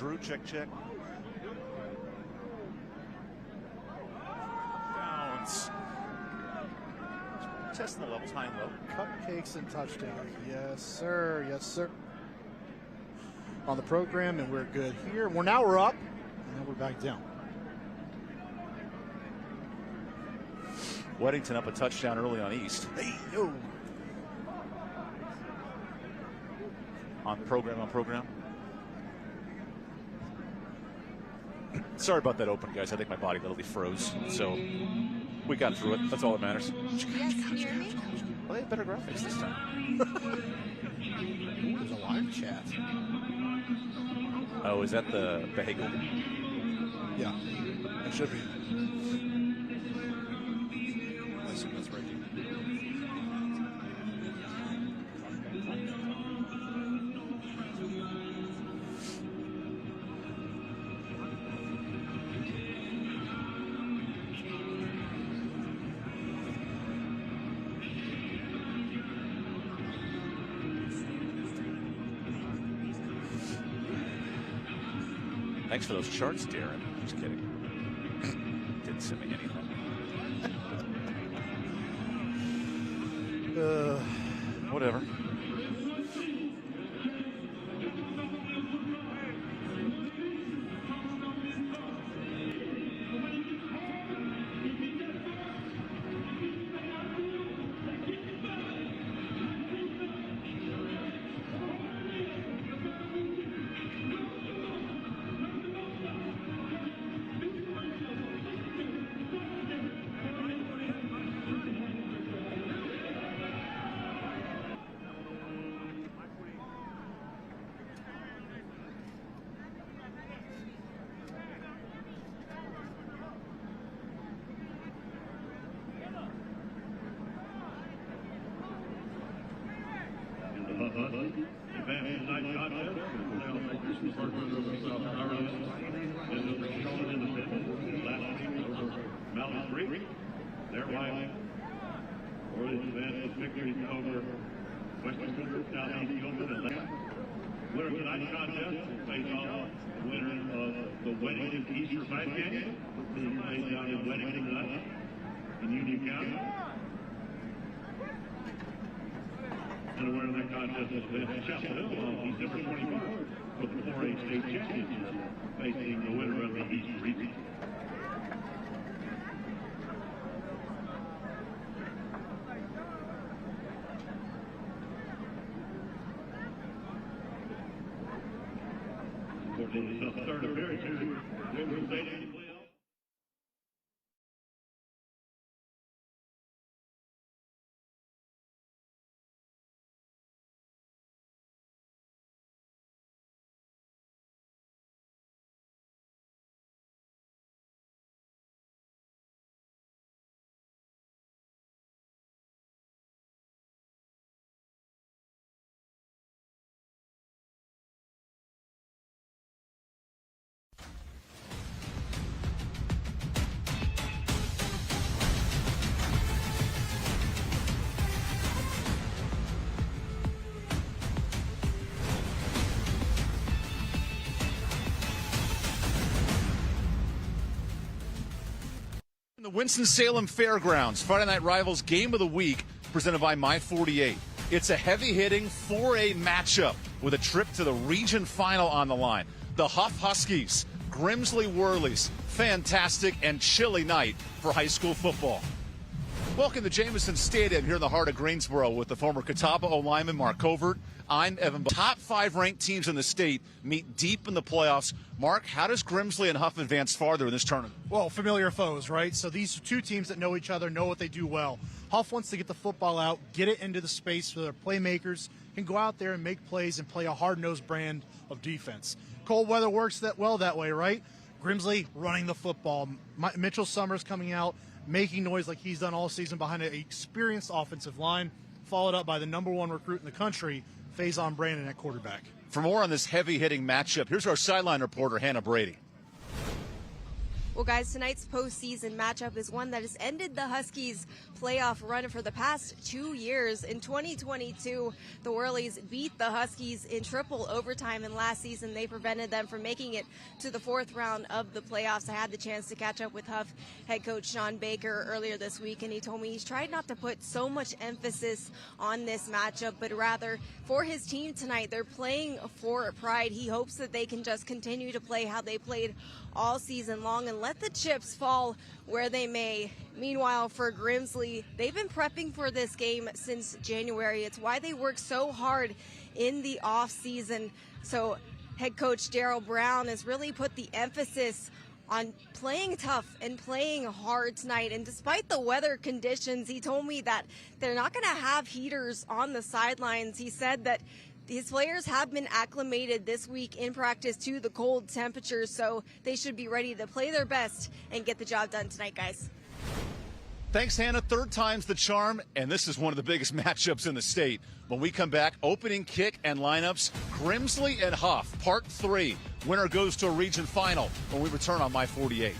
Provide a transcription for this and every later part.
through. Check, check. Downs. Testing the levels, high and low. Cupcakes and touchdown. Yes, sir. Yes, sir. On the program, and we're good here. Now we're up, and then we're back down. Weddington up a touchdown early on East. Hey, yo. On program. Sorry about that open, guys. I think my body literally froze. So we got through it. That's all that matters. Yes, can you hear me? Well, they have better graphics this time. Ooh, there's a live chat. Oh, is that the vehicle? Yeah, it should be. I assume that's right. Thanks for those charts, Darren. Just kidding. Didn't send me anything. Whatever. Thereby, Orange advances victory over Western Southeast Gilman and Lake. Winner of tonight's contest will face off the winner of the Weddington Easter Fight game, which is played down in Weddington tonight in Union County. And the winner of that contest will face Chapel Hill on December 24th for the 4A state championship, facing the winner of the East region. Third appearance here at Grimsley Stadium. The Winston-Salem Fairgrounds Friday Night Rivals Game of the Week presented by My48. It's a heavy-hitting 4A matchup with a trip to the region final on the line. The Hough Huskies, Grimsley Whirlies. Fantastic and chilly night for high school football. Welcome to Jamison Stadium here in the heart of Greensboro with the former Catawba O-lineman Mark Covert. I'm Evan. Top 5 ranked teams in the state meet deep in the playoffs. Mark, how does Grimsley and Hough advance farther in this tournament? Well, familiar foes, right? So these two teams that know each other know what they do well. Hough wants to get the football out, get it into the space so their playmakers can go out there and make plays and play a hard-nosed brand of defense. Cold weather works that way, right? Grimsley running the football. Mitchell Summers coming out, making noise like he's done all season behind an experienced offensive line, followed up by the #1 recruit in the country, Faison Brandon at quarterback. For more on this heavy-hitting matchup, here's our sideline reporter, Hannah Brady. Well, guys, tonight's postseason matchup is one that has ended the Huskies' playoff run for the past 2 years. In 2022, the Whirlies beat the Huskies in triple overtime, and last season they prevented them from making it to the fourth round of the playoffs. I had the chance to catch up with Hough head coach Sean Baker earlier this week, and he told me he's tried not to put so much emphasis on this matchup, but rather for his team tonight, they're playing for pride. He hopes that they can just continue to play how they played all season long and let the chips fall where they may. Meanwhile, for Grimsley, they've been prepping for this game since January. It's why they work so hard in the off season. So head coach Darryl Brown has really put the emphasis on playing tough and playing hard tonight. And despite the weather conditions, he told me that they're not going to have heaters on the sidelines. He said that his players have been acclimated this week in practice to the cold temperatures, so they should be ready to play their best and get the job done tonight, guys. Thanks, Hannah. Third time's the charm, and this is one of the biggest matchups in the state. When we come back, opening kick and lineups, Grimsley and Hough, part 3. Winner goes to a region final when we return on My 48.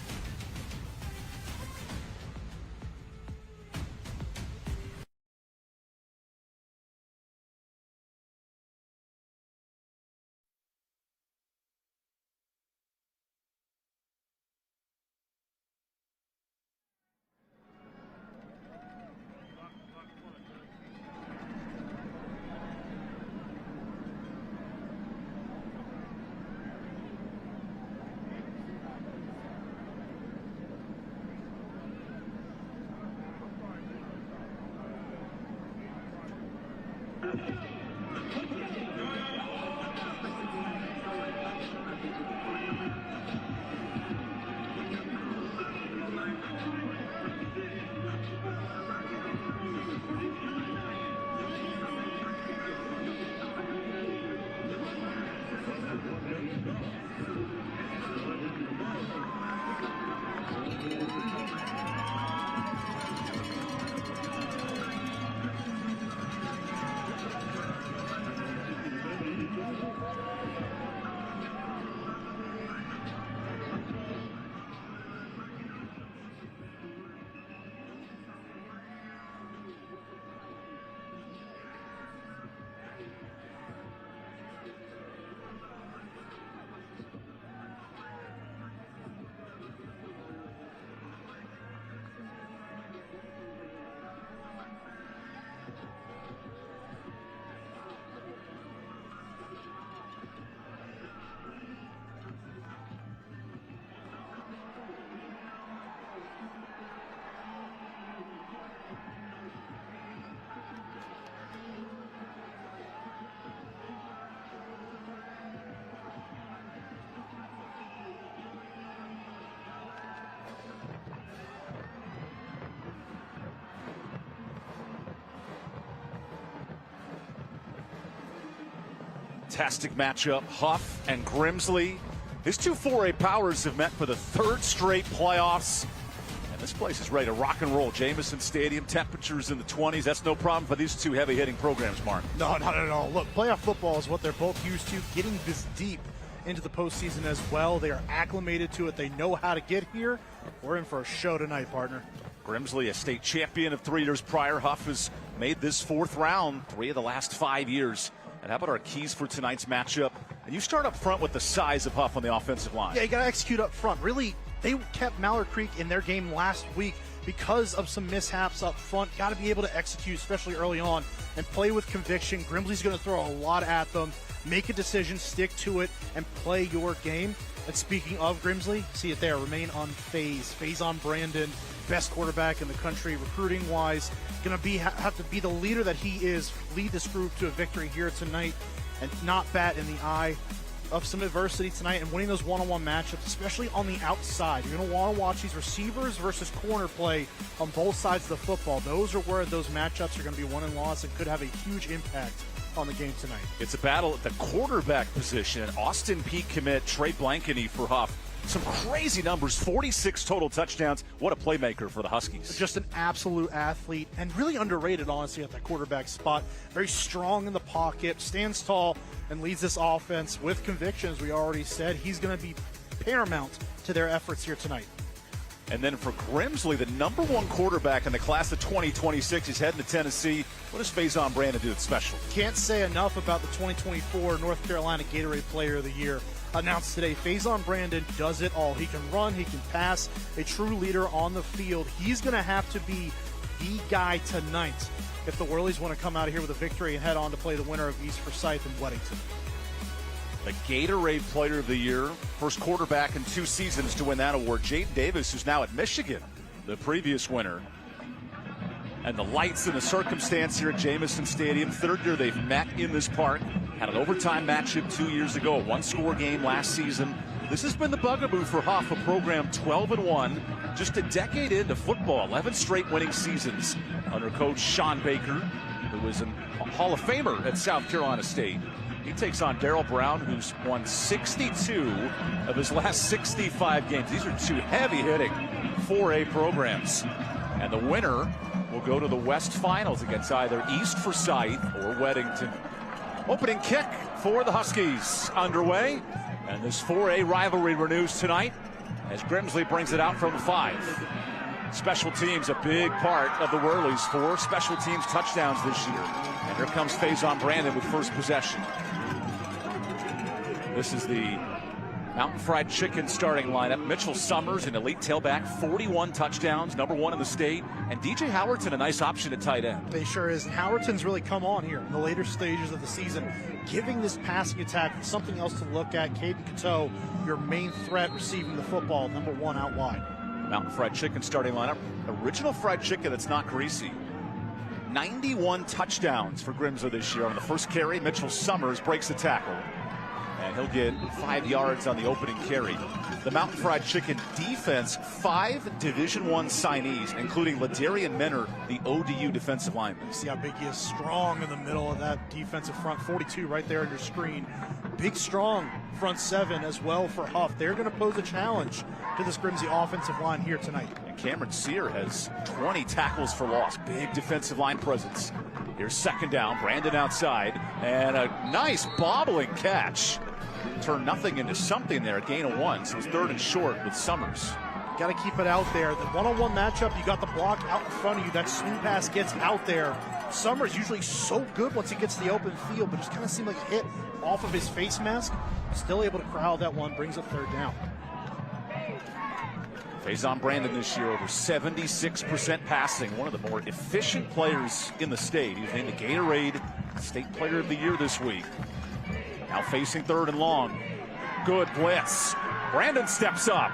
Fantastic matchup, Hough and Grimsley. These two 4A powers have met for the third straight playoffs. And this place is ready to rock and roll. Jamison Stadium, temperatures in the 20s. That's no problem for these two heavy-hitting programs, Mark. No, not at all. Look, playoff football is what they're both used to, getting this deep into the postseason as well. They are acclimated to it. They know how to get here. We're in for a show tonight, partner. Grimsley, a state champion of 3 years prior. Hough has made this fourth round 3 of the last 5 years. And how about our keys for tonight's matchup? And you start up front with the size of Hough on the offensive line. Yeah, you got to execute up front. Really, they kept Mallard Creek in their game last week because of some mishaps up front. Got to be able to execute, especially early on, and play with conviction. Grimsley's going to throw a lot at them. Make a decision, stick to it, and play your game. And speaking of Grimsley, see it there, remain unfazed. Faison Brandon, best quarterback in the country, recruiting-wise, going to have to be the leader that he is, lead this group to a victory here tonight, and not bat in the eye of some adversity tonight and winning those one-on-one matchups, especially on the outside. You're going to want to watch these receivers versus corner play on both sides of the football. Those are where those matchups are going to be won and lost and could have a huge impact on the game tonight. It's a battle at the quarterback position. Austin Peay commit Trey Blankeny for Hough. Some crazy numbers, 46 total touchdowns. What a playmaker for the Huskies. Just an absolute athlete and really underrated, honestly, at that quarterback spot. Very strong in the pocket, stands tall, and leads this offense with conviction, as we already said. He's going to be paramount to their efforts here tonight. And then for Grimsley, the #1 quarterback in the class of 2026, he's heading to Tennessee. What does Faison Brandon do that's special? Can't say enough about the 2024 North Carolina Gatorade Player of the Year. Announced today, Faison Brandon does it all. He can run, he can pass, a true leader on the field. He's going to have to be the guy tonight if the Whirlies want to come out of here with a victory and head on to play the winner of East Forsyth and Weddington. The Gatorade Player of the Year, first quarterback in 2 seasons to win that award. Jaden Davis, who's now at Michigan, the previous winner. And the lights and the circumstance here at Jamison Stadium. 3rd year they've met in this park. Had an overtime matchup 2 years ago, a 1-score game last season. This has been the bugaboo for Hough, a program 12-1, just a decade into football, 11 straight winning seasons under coach Sean Baker, who was a Hall of Famer at South Carolina State. He takes on Darryl Brown, who's won 62 of his last 65 games. These are 2 heavy-hitting 4A programs. And the winner will go to the West Finals against either East Forsyth or Weddington. Opening kick for the Huskies underway. And this 4A rivalry renews tonight as Grimsley brings it out from the 5. Special teams, a big part of the Whirlies. 4 special teams touchdowns this year. And here comes Faison Brandon with first possession. This is the Mountain Fried Chicken starting lineup. Mitchell Summers, an elite tailback, 41 touchdowns, #1 in the state. And DJ Howardson, a nice option at tight end. They sure is. Howardton's really come on here in the later stages of the season, giving this passing attack something else to look at. Caden Cateau, your main threat receiving the football, #1 out wide. Mountain Fried Chicken starting lineup. Original fried chicken that's not greasy. 91 touchdowns for Grimsley this year. On the first carry, Mitchell Summers breaks the tackle. And he'll get 5 yards on the opening carry. The Mountain Fried Chicken defense, 5 Division I signees, including Ladarian Menor, the ODU defensive lineman. See how big he is, strong in the middle of that defensive front. 42 right there on your screen. Big, strong front 7 as well for Hough. They're going to pose a challenge to this Grimsley offensive line here tonight. And Cameron Sear has 20 tackles for loss. Big defensive line presence. Here's 2nd down, Brandon outside, and a nice bobbling catch. Turned nothing into something there, a gain of 1, so it's 3rd and short with Summers. Got to keep it out there. The one-on-one matchup, you got the block out in front of you. That swing pass gets out there. Summers usually so good once he gets to the open field, but just kind of seemed like a hit off of his face mask. Still able to corral that one, brings up 3rd down. Faison Brandon this year over 76% passing, one of the more efficient players in the state. He was named the Gatorade State Player of the Year this week. Now facing 3rd and long. Good blitz. Brandon steps up.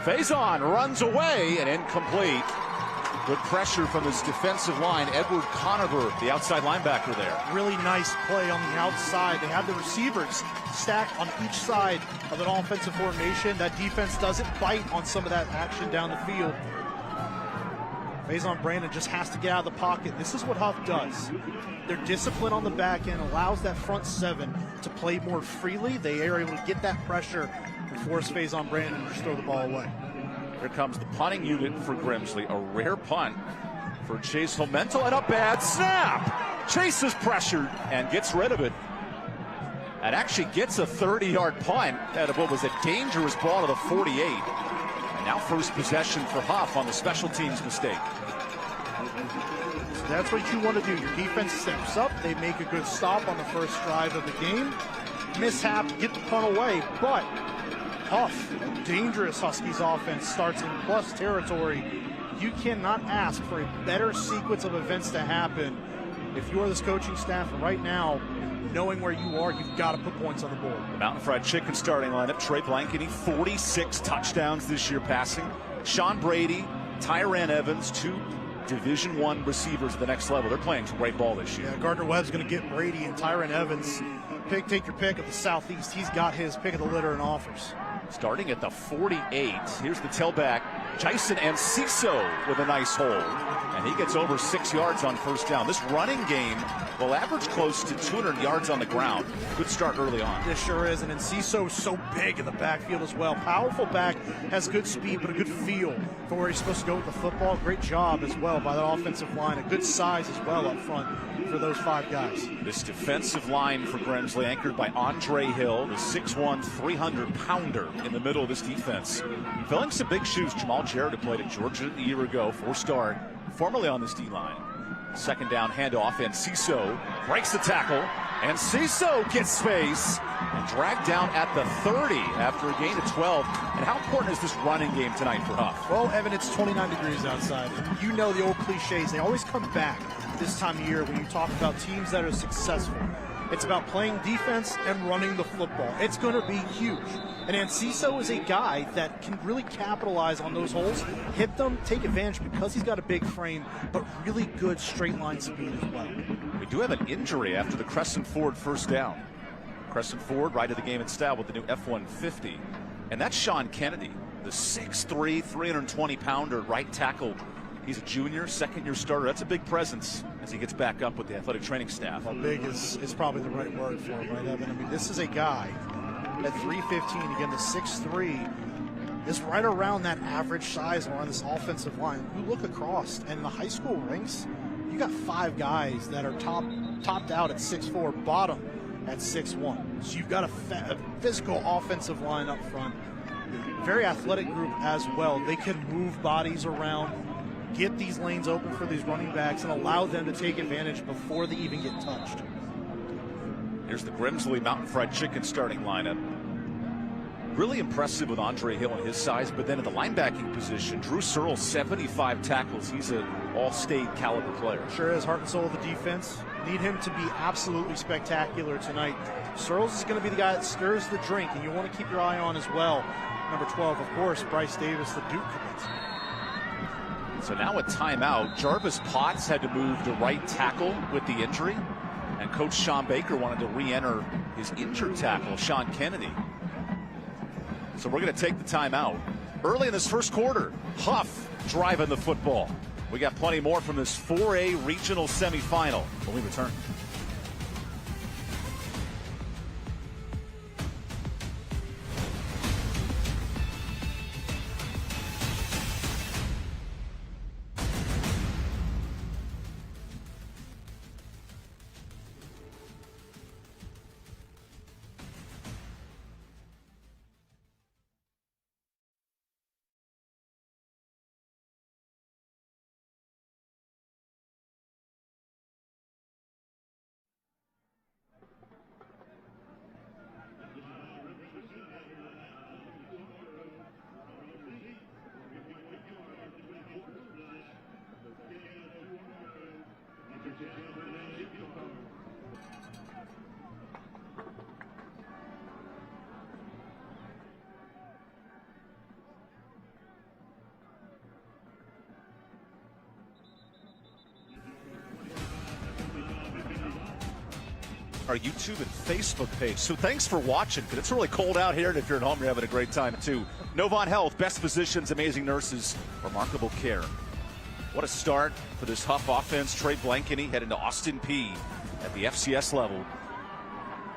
Faison runs away and incomplete. Good pressure from his defensive line. Edward Conover, the outside linebacker there. Really nice play on the outside. They have the receivers stacked on each side of an offensive formation. That defense doesn't bite on some of that action down the field. Faison Brandon just has to get out of the pocket. This is what Hough does. Their discipline on the back end allows that front 7 to play more freely. They are able to get that pressure and force Faison Brandon to just throw the ball away. Here comes the punting unit for Grimsley. A rare punt for Chase Homental, and a bad snap. Chase is pressured and gets rid of it. And actually gets a 30-yard punt out of what was a dangerous ball to the 48. And now first possession for Hough on the special teams mistake. So that's what you want to do. Your defense steps up. They make a good stop on the first drive of the game. Mishap, get the punt away, but Hough, dangerous Huskies offense, starts in plus territory. You cannot ask for a better sequence of events to happen. If you are this coaching staff right now, knowing where you are, you've got to put points on the board. The Mountain Fried Chicken starting lineup. Trey Blankety, 46 touchdowns this year passing. Sean Brady, Tyran Evans, 2 Division I receivers at the next level. They're playing some great ball this year. Yeah, Gardner Webb's going to get Brady and Tyran Evans. Take your pick of the Southeast. He's got his pick of the litter and offers. Starting at the 48. Here's the tailback, Jason Enciso, with a nice hold. And he gets over 6 yards on first down. This running game will average close to 200 yards on the ground. Good start early on. This sure is. And Enciso is so big in the backfield as well. Powerful back, has good speed, but a good feel for where he's supposed to go with the football. Great job as well by the offensive line. A good size as well up front for those 5 guys. This defensive line for Grimsley, anchored by Andre Hill, the 6'1", 300-pounder in the middle of this defense. Filling some big shoes, Jamal Jamal Jarrett, who played at Georgia a year ago, 4-star, formerly on this D-line. Second down handoff, and Ciso breaks the tackle, and Ciso gets space and dragged down at the 30 after a gain of 12. And how important is this running game tonight for Hough? Well, Evan, it's 29 degrees outside. And you know the old cliches, they always come back this time of year when you talk about teams that are successful. It's about playing defense and running the football. It's going to be huge. And Enciso is a guy that can really capitalize on those holes, hit them, take advantage because he's got a big frame, but really good straight line speed as well. We do have an injury after the Crescent Ford first down. Crescent Ford right to the game in style with the new F-150. And that's Sean Kennedy, the 6'3", 320-pounder right tackle. He's a junior, second-year starter. That's a big presence as he gets back up with the athletic training staff. Well, big is probably the right word for him, right, Evan? I mean, this is a guy at 315, again, the 6'3", is right around that average size on this offensive line. You look across, and in the high school ranks, you got 5 guys that are topped out at 6'4", bottom at 6'1". So you've got a physical offensive line up front. Very athletic group as well. They can move bodies around, get these lanes open for these running backs, and allow them to take advantage before they even get touched. Here's the Grimsley Mountain Fried Chicken starting lineup. Really impressive with Andre Hill and his size, but then at the linebacking position, Drew Searle, 75 tackles. He's an all-state caliber player. Sure is, heart and soul of the defense. Need him to be absolutely spectacular tonight. Searles is going to be the guy that stirs the drink, and you want to keep your eye on as well. Number 12, of course, Bryce Davis, the Duke commit. So now a timeout. Jarvis Potts had to move to right tackle with the injury, and Coach Sean Baker wanted to re-enter his injured tackle, Sean Kennedy. So we're going to take the timeout. Early in this first quarter, Hough driving the football. We got plenty more from this 4A regional semifinal when we return. Our YouTube and Facebook page. So thanks for watching, because it's really cold out here, and if you're at home, you're having a great time too. Novant Health, best physicians, amazing nurses, remarkable care. What a start for this Hough offense. Trey Blankeny heading to Austin Peay at the FCS level.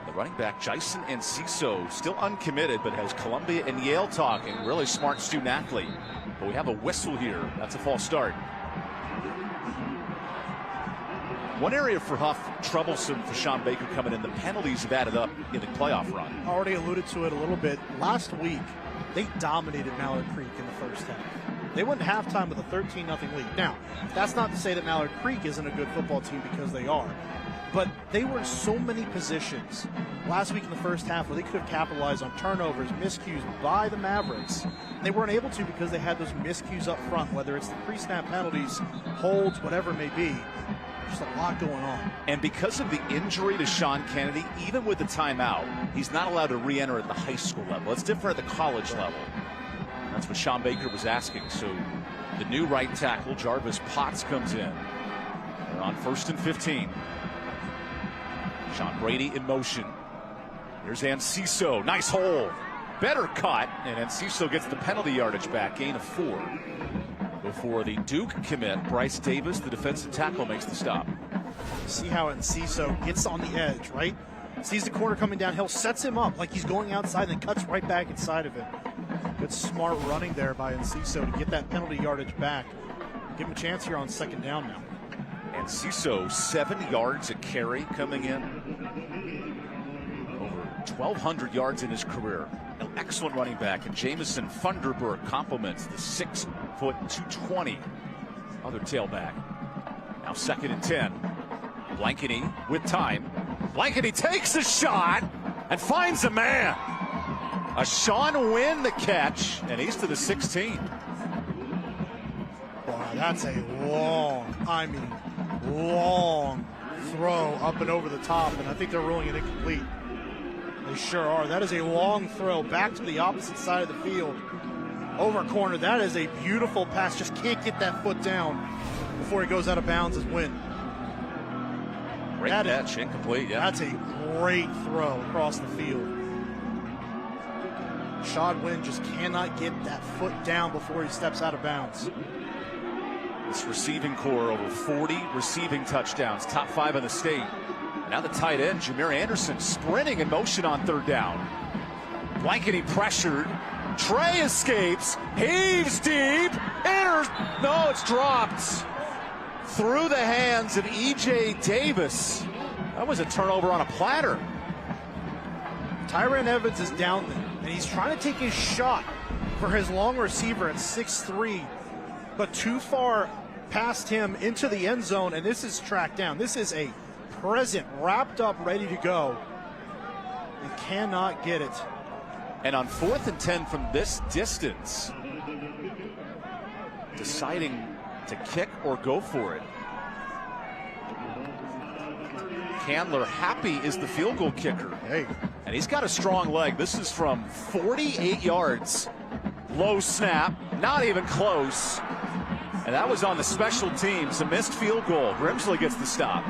The running back, Jason Enciso, still uncommitted, but has Columbia and Yale talking. Really smart student athlete. But we have a whistle here. That's a false start. One area for Hough troublesome for Sean Baker coming in, the penalties have added up in the playoff run. Already alluded to it a little bit. Last week, they dominated Mallard Creek in the first half. They went halftime with a 13-0 lead. Now, that's not to say that Mallard Creek isn't a good football team, because they are. But they were in so many positions last week in the first half where they could have capitalized on turnovers, miscues by the Mavericks. They weren't able to because they had those miscues up front, whether it's the pre-snap penalties, holds, whatever it may be. Just a lot going on. And because of the injury to Sean Kennedy, even with the timeout, he's not allowed to re-enter at the high school level. It's different at the college level. That's what Sean Baker was asking. So the new right tackle, Jarvis Potts, comes in. They're on 1st and 15. Sean Brady in motion. Here's Enciso. Nice hole. Better cut. And Enciso gets the penalty yardage back. Gain of 4. Before the Duke commit, Bryce Davis, the defensive tackle, makes the stop. See how Enciso gets on the edge, right? Sees the corner coming downhill, sets him up like he's going outside, and then cuts right back inside of him. Good smart running there by Enciso to get that penalty yardage back. Give him a chance here on second down now. Enciso, 7 yards a carry coming in. Over 1,200 yards in his career. excellent running back, and Jamison Funderburg complements the 6 foot 220 other tailback. Now 2nd and 10. Blankety with time. Blankety takes a shot and finds a man. A Sean Wynn the catch, and he's to the 16. Wow, that's a long throw up and over the top, and I think they're ruling it incomplete. They sure are. That is a long throw back to the opposite side of the field. Over corner. That is a beautiful pass. Just can't get that foot down before he goes out of bounds as Wynn. Great catch, incomplete, yeah. That's a great throw across the field. Sean Wynn just cannot get that foot down before he steps out of bounds. This receiving core, over 40 receiving touchdowns, top 5 in the state. Now the tight end, Jameer Anderson, sprinting in motion on 3rd down. Blankety pressured. Trey escapes, heaves deep, no, it's dropped. Through the hands of E.J. Davis. That was a turnover on a platter. Tyron Evans is down there, and he's trying to take his shot for his long receiver at 6'3", but too far past him into the end zone, and this is tracked down. This is a present, wrapped up, ready to go. He cannot get it. And on 4th and 10 from this distance, deciding to kick or go for it. Candler Happy is the field goal kicker. Hey. And he's got a strong leg. This is from 48 yards. Low snap, not even close. And that was on the special teams, a missed field goal. Grimsley gets the stop.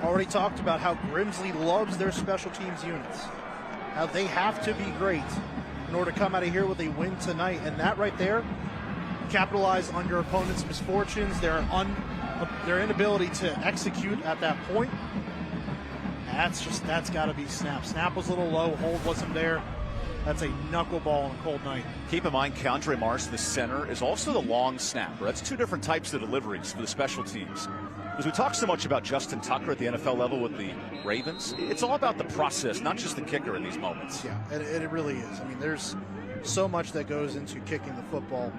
Already talked about how Grimsley loves their special teams units. How they have to be great in order to come out of here with a win tonight. And that right there, capitalize on your opponent's misfortunes, their inability to execute at that point. That's got to be snap. Snap was a little low, hold wasn't there. That's a knuckleball on a cold night. Keep in mind, Keandre Marsh, the center, is also the long snapper. That's 2 different types of deliveries for the special teams. Because we talk so much about Justin Tucker at the NFL level with the Ravens, it's all about the process, not just the kicker in these moments. Yeah, and it really is. I mean, there's so much that goes into kicking the football.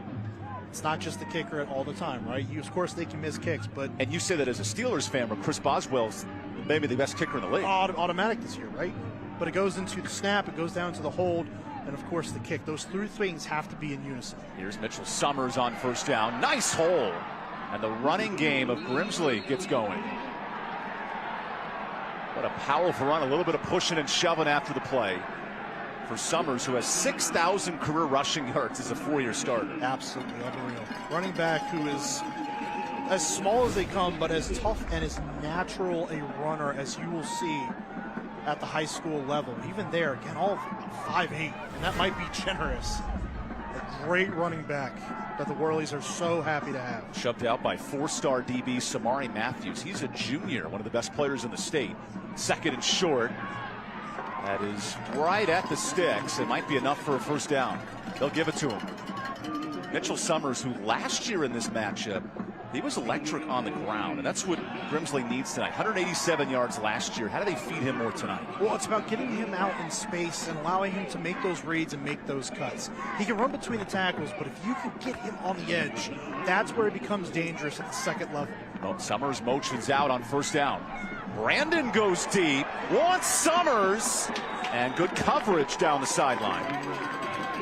It's not just the kicker all the time, right? Of course, they can miss kicks, but... And you say that as a Steelers fan, but Chris Boswell's maybe the best kicker in the league. Automatic this year, right? But it goes into the snap, it goes down to the hold, and of course the kick. Those 3 things have to be in unison. Here's Mitchell Summers on 1st down. Nice hole. And the running game of Grimsley gets going. What a powerful run. A little bit of pushing and shoving after the play for Summers, who has 6,000 career rushing yards as a 4-year starter. Absolutely unreal. Running back who is as small as they come, but as tough and as natural a runner as you will see at the high school level. Even there, again, all 5'8", and that might be generous. A great running back that the Whirlies are so happy to have. Shoved out by 4-star DB Samari Matthews. He's a junior, one of the best players in the state. 2nd and short. That is right at the sticks. It might be enough for a 1st down. They'll give it to him. Mitchell Summers, who last year in this matchup, he was electric on the ground, and that's what Grimsley needs tonight. 187 yards last year. How do they feed him more tonight? Well, it's about getting him out in space and allowing him to make those reads and make those cuts. He can run between the tackles, but if you can get him on the edge, that's where it becomes dangerous at the 2nd level. Oh, Summers motions out on 1st down. Brandon goes deep, wants Summers, and good coverage down the sideline.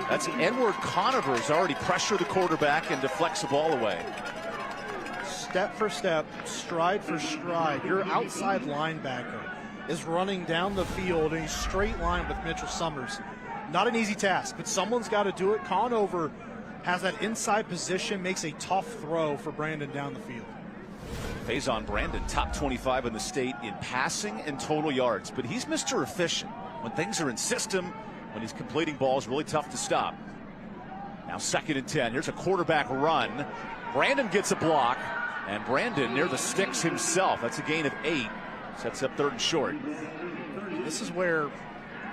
That's Edward Conover who's already pressured the quarterback and deflects the ball away. Step for step, stride for stride, your outside linebacker is running down the field in a straight line with Mitchell Summers. Not an easy task, but someone's got to do it. Conover has that inside position, makes a tough throw for Brandon down the field. Faison Brandon, top 25 in the state in passing and total yards, but he's Mr. Efficient. When things are in system, when he's completing balls, really tough to stop. Now 2nd and 10. Here's a quarterback run. Brandon gets a block, and Brandon near the sticks himself. That's a gain of 8. Sets up 3rd and short. This is where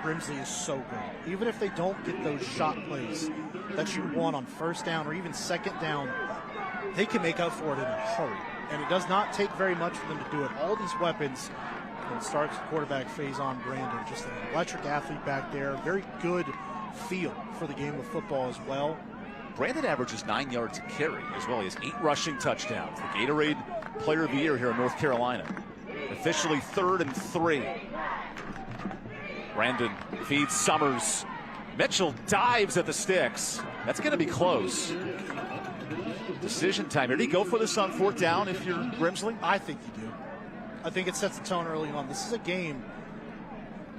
Grimsley is so good. Even if they don't get those shot plays that you want on 1st down or even 2nd down, they can make up for it in a hurry. And it does not take very much for them to do it. All these weapons and starts quarterback Faison Brandon. Just an electric athlete back there. Very good feel for the game of football as well. Brandon averages 9 yards a carry as well. He has 8 rushing touchdowns. The Gatorade Player of the Year here in North Carolina. Officially 3rd and 3. Brandon feeds Summers. Mitchell dives at the sticks. That's going to be close. Decision time. Did he go for this on 4th down if you're Grimsley? I think you do. I think it sets the tone early on. This is a game,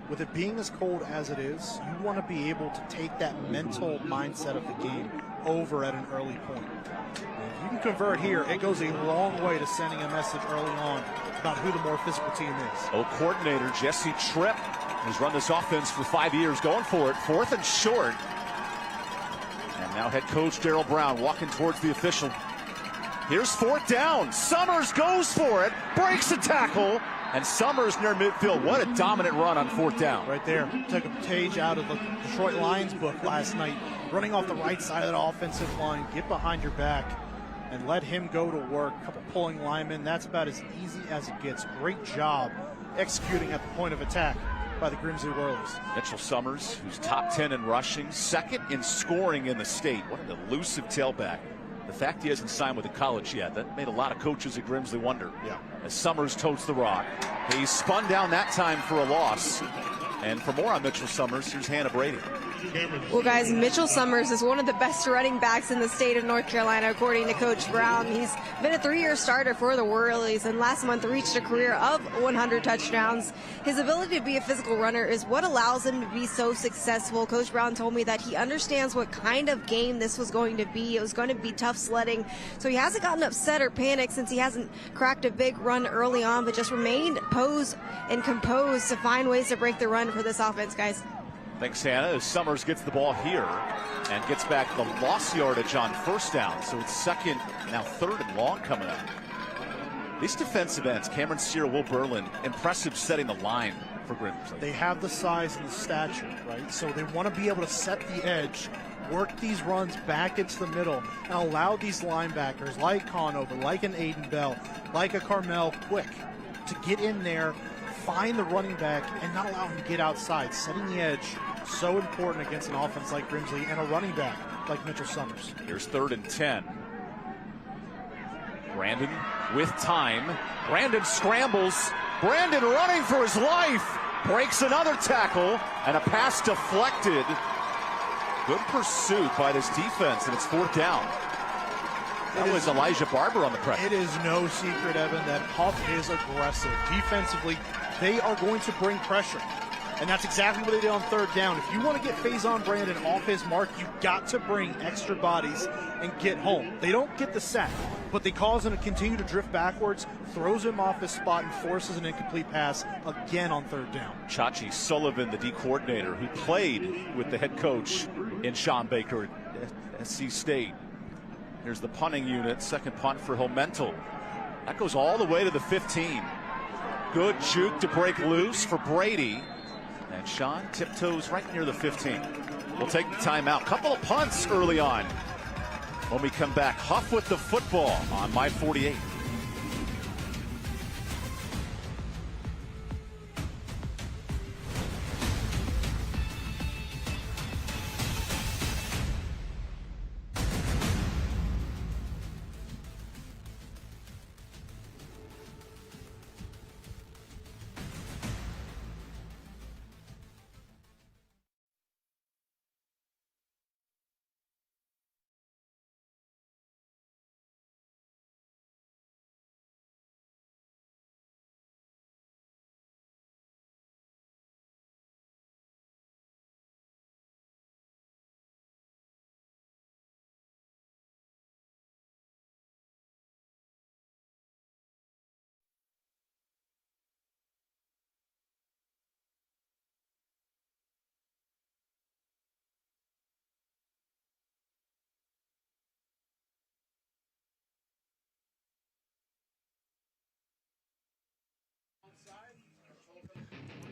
with it being as cold as it is, you want to be able to take that mental mindset of the game over at an early point. If you can convert here, it goes a long way to sending a message early on about who the more physical team is. Coordinator Jesse Tripp, who's run this offense for 5 years, going for it. 4th and short. And now head coach Darryl Brown walking towards the official. Here's 4th down. Summers goes for it, breaks a tackle, and Summers near midfield. What a dominant run on 4th down. Right there. Took a page out of the Detroit Lions book last night. Running off the right side of that offensive line. Get behind your back and let him go to work. A couple pulling linemen. That's about as easy as it gets. Great job executing at the point of attack by the Grimsley Whirlies. Mitchell Summers, who's top 10 in rushing, 2nd in scoring in the state. What an elusive tailback. The fact he hasn't signed with a college yet, that made a lot of coaches at Grimsley wonder. Yeah. As Summers totes the rock. He spun down that time for a loss. And for more on Mitchell Summers, here's Hannah Brady. Well, guys, Mitchell Summers is one of the best running backs in the state of North Carolina, according to Coach Brown. He's been a 3-year starter for the Whirlies, and last month reached a career of 100 touchdowns. His ability to be a physical runner is what allows him to be so successful. Coach Brown told me that he understands what kind of game this was going to be. It was going to be tough sledding, so he hasn't gotten upset or panicked since he hasn't cracked a big run early on, but just remained posed and composed to find ways to break the run for this offense, guys. Thanks, Hannah. As Summers gets the ball here and gets back the lost yardage on 1st down. So it's 2nd, now 3rd and long coming up. These defensive ends, Cameron Sear, Will Berlin, impressive setting the line for Grimsley. They have the size and the stature, right? So they want to be able to set the edge, work these runs back into the middle, and allow these linebackers like Conover, like an Aiden Bell, like a Carmel Quick to get in there, find the running back, and not allow him to get outside. Setting the edge, so important against an offense like Grimsley and a running back like Mitchell Summers. Here's 3rd and 10. Brandon with time. Brandon scrambles. Brandon running for his life. Breaks another tackle, and a pass deflected. Good pursuit by this defense, and it's 4th down. That was Elijah Barber on the pressure. It is no secret, Evan, that Hough is aggressive. Defensively, they are going to bring pressure. And that's exactly what they did on 3rd down. If you want to get Faison Brandon off his mark, you've got to bring extra bodies and get home. They don't get the sack, but they cause him to continue to drift backwards, throws him off his spot, and forces an incomplete pass again on 3rd down. Chachi Sullivan, the D coordinator, who played with the head coach in Sean Baker at SC State. Here's the punting unit, 2nd punt for Homental. That goes all the way to the 15. Good juke to break loose for Brady. And Sean tiptoes right near the 15. We'll take the timeout. Couple of punts early on. When we come back, Hough with the football on My 48.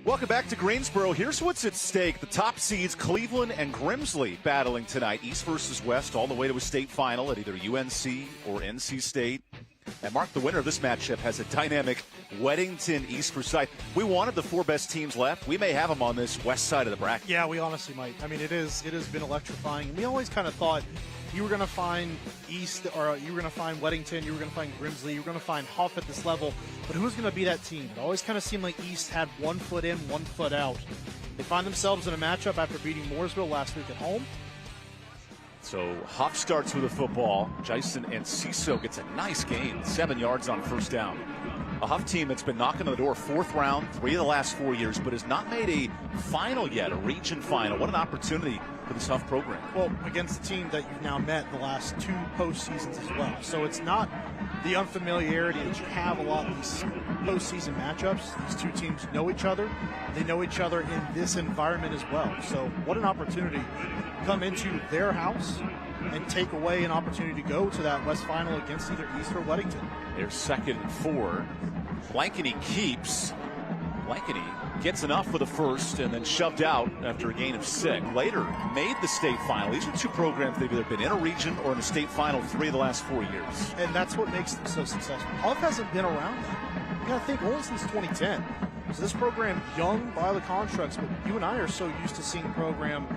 Welcome back to Greensboro. Here's what's at stake. The top seeds, Cleveland and Grimsley, battling tonight. East versus West, all the way to a state final at either UNC or NC State. And Mark, the winner of this matchup has a dynamic Weddington East for side. We wanted the 4 best teams left. We may have them on this west side of the bracket. Yeah, we honestly might. I mean, it has been electrifying. We always kind of thought you were going to find East, or you were going to find Weddington, you were going to find Grimsley, you were going to find Hough at this level, but who was going to be that team? It always kind of seemed like East had 1 foot in, 1 foot out. They find themselves in a matchup after beating Mooresville last week at home. So Hough starts with the football. Jason Enciso gets a nice gain, 7 yards on first down. A Hough team that's been knocking on the door 4th round 3 of the last 4 years, but has not made a final yet, a region final. What an opportunity for this Hough program. Well, against a team that you've now met the last 2 postseasons as well. So it's not the unfamiliarity that you have a lot of these postseason matchups. These 2 teams know each other. They know each other in this environment as well. So what an opportunity to come into their house and take away an opportunity to go to that West Final against either East or Weddington. They're 2nd and 4. Blankety keeps. Blankety gets enough for the first and then shoved out after a gain of 6. Later made the state final. These are 2 programs they've either been in a region or in the state final 3 of the last 4 years. And that's what makes them so successful. Hough hasn't been around that. You gotta think only since 2010. So this program, young by the constructs, but you and I are so used to seeing a program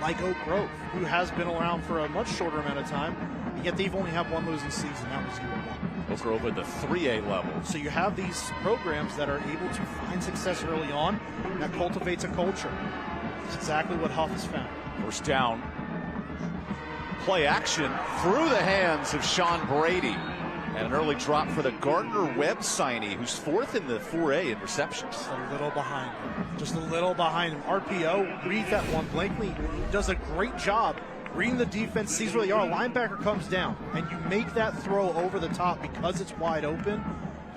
like Oak Grove, who has been around for a much shorter amount of time, and yet they've only had 1 losing season. That was year 1. Oak Grove at the 3A level. So you have these programs that are able to find success early on, and that cultivates a culture. That's exactly what Hough has found. First down. Play action through the hands of Sean Brady. And an early drop for the Gardner-Webb signee, who's 4th in the 4A in receptions. A little behind him. Just a little behind him. RPO, read that one. Blakely does a great job reading the defense, sees where they are. Linebacker comes down, and you make that throw over the top because it's wide open.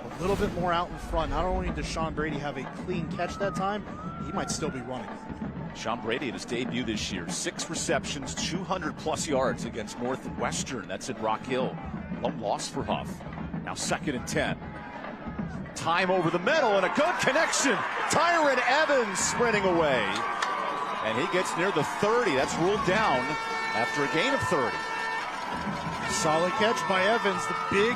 A little bit more out in front. Not only does Sean Brady have a clean catch that time, he might still be running. Sean Brady in his debut this year, 6 receptions, 200-plus yards against Northwestern. That's at Rock Hill. Lone loss for Hough. Now 2nd and 10. Time over the middle and a good connection. Tyron Evans sprinting away. And he gets near the 30. That's ruled down after a gain of 30. Solid catch by Evans. The big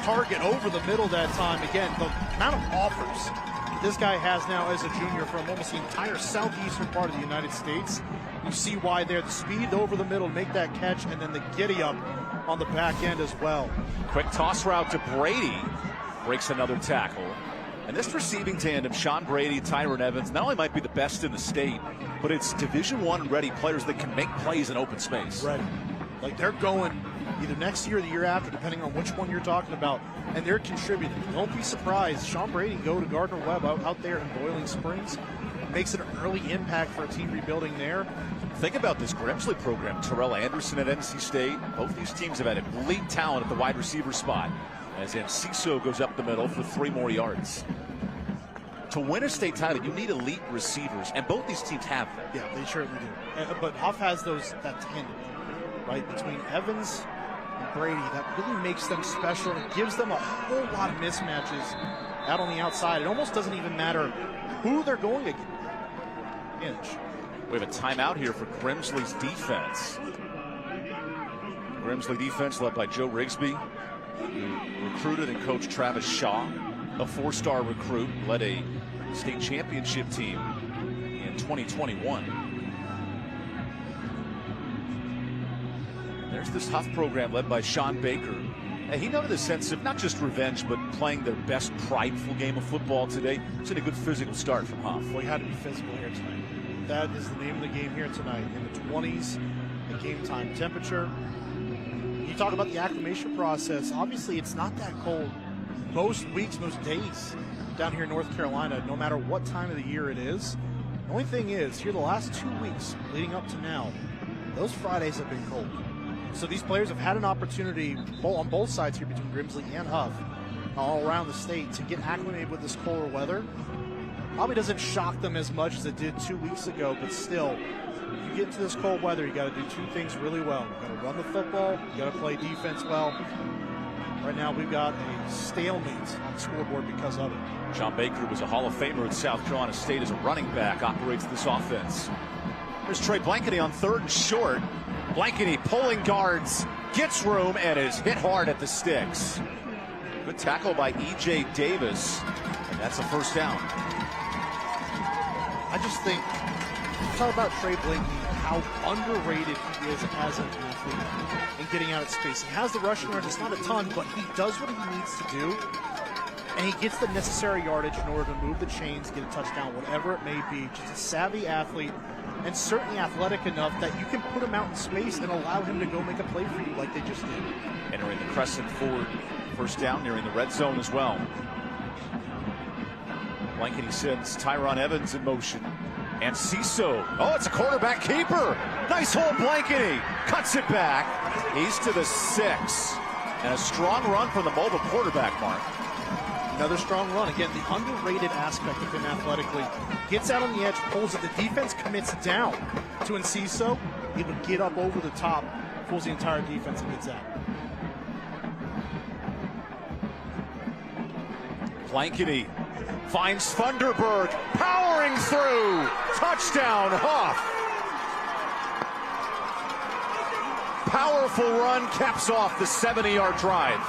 target over the middle that time. Again, the amount of offers this guy has now as a junior from almost the entire southeastern part of the United States. You see why there. The speed over the middle to make that catch, and then the giddy-up on the back end as well. Quick toss route to Brady. Breaks another tackle. And this receiving tandem, Sean Brady, Tyron Evans, not only might be the best in the state, but it's Division I ready players that can make plays in open space. Ready. Like they're going either next year or the year after, depending on which one you're talking about, and they're contributing. Don't be surprised. Sean Brady go to Gardner-Webb out there in Boiling Springs. Makes it an early impact for a team rebuilding there. Think about this Grimsley program. Terrell Anderson at NC State. Both these teams have had elite talent at the wide receiver spot. As Enciso goes up the middle for 3 more yards. To win a state title, you need elite receivers, and both these teams have them. Yeah, they certainly do. But Hough has that tandem, right, between Evans and Brady. That really makes them special. It gives them a whole lot of mismatches out on the outside. It almost doesn't even matter who they're going against. We have a timeout here for Grimsley's defense. Grimsley defense led by Joe Rigsby, who recruited and coached Travis Shaw, a 4-star recruit, led a state championship team in 2021. There's this Hough program led by Sean Baker. And he noted a sense of not just revenge, but playing their best prideful game of football today. It's in a good physical start from Hough. Well, he had to be physical here tonight. That is the name of the game here tonight. In the 20s, the game time temperature. You talk about the acclimation process. Obviously, it's not that cold most weeks, most days down here in North Carolina, no matter what time of the year it is. The only thing is, here the last 2 weeks leading up to now, those Fridays have been cold. So these players have had an opportunity on both sides here between Grimsley and Hough, all around the state, to get acclimated with this colder weather. Probably doesn't shock them as much as it did 2 weeks ago, but still, you get into this cold weather, you got to do 2 things really well. You got to run the football, you got to play defense well. Right now, we've got a stalemate on the scoreboard because of it. Sean Baker was a Hall of Famer at South Carolina State as a running back, operates this offense. There's Trey Blankety on 3rd and short. Blankety pulling guards, gets room, and is hit hard at the sticks. Good tackle by E.J. Davis, and that's a first down. I just think, talk about Trey Blanky, how underrated he is as an athlete in getting out of space. He has the rushing yards, it's not a ton, but he does what he needs to do, and he gets the necessary yardage in order to move the chains, get a touchdown, whatever it may be. Just a savvy athlete, and certainly athletic enough that you can put him out in space and allow him to go make a play for you like they just did. Entering the crescent forward, first down, nearing the red zone as well. Blankety sends Tyron Evans in motion. And Ciso. Oh, it's a quarterback keeper. Nice hole, Blankety. Cuts it back. He's to the 6. And a strong run from the mobile quarterback, Mark. Another strong run. Again, the underrated aspect of him athletically. Gets out on the edge, pulls it. The defense commits down to Enciso. He would get up over the top, pulls the entire defense and gets out. Blankety finds Thunderberg, powering through. Touchdown, Hough. Powerful run caps off the 70-yard drive.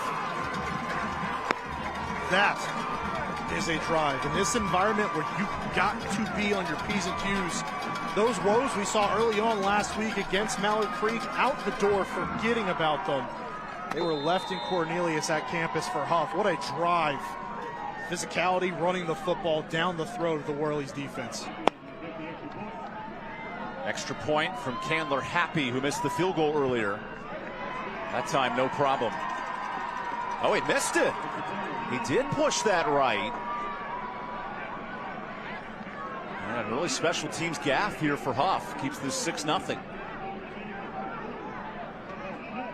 That is a drive. In this environment where you've got to be on your P's and Q's, those woes we saw early on last week against Mallard Creek, out the door, forgetting about them. They were left in Cornelius at campus for Hough. What a drive. Physicality, running the football down the throat of the Whirlies defense. Extra point from Candler Happy, who missed the field goal earlier. That time, no problem. Oh, he missed it. He did push that right. And a really special teams gaff here for Hough. Keeps this 6-0.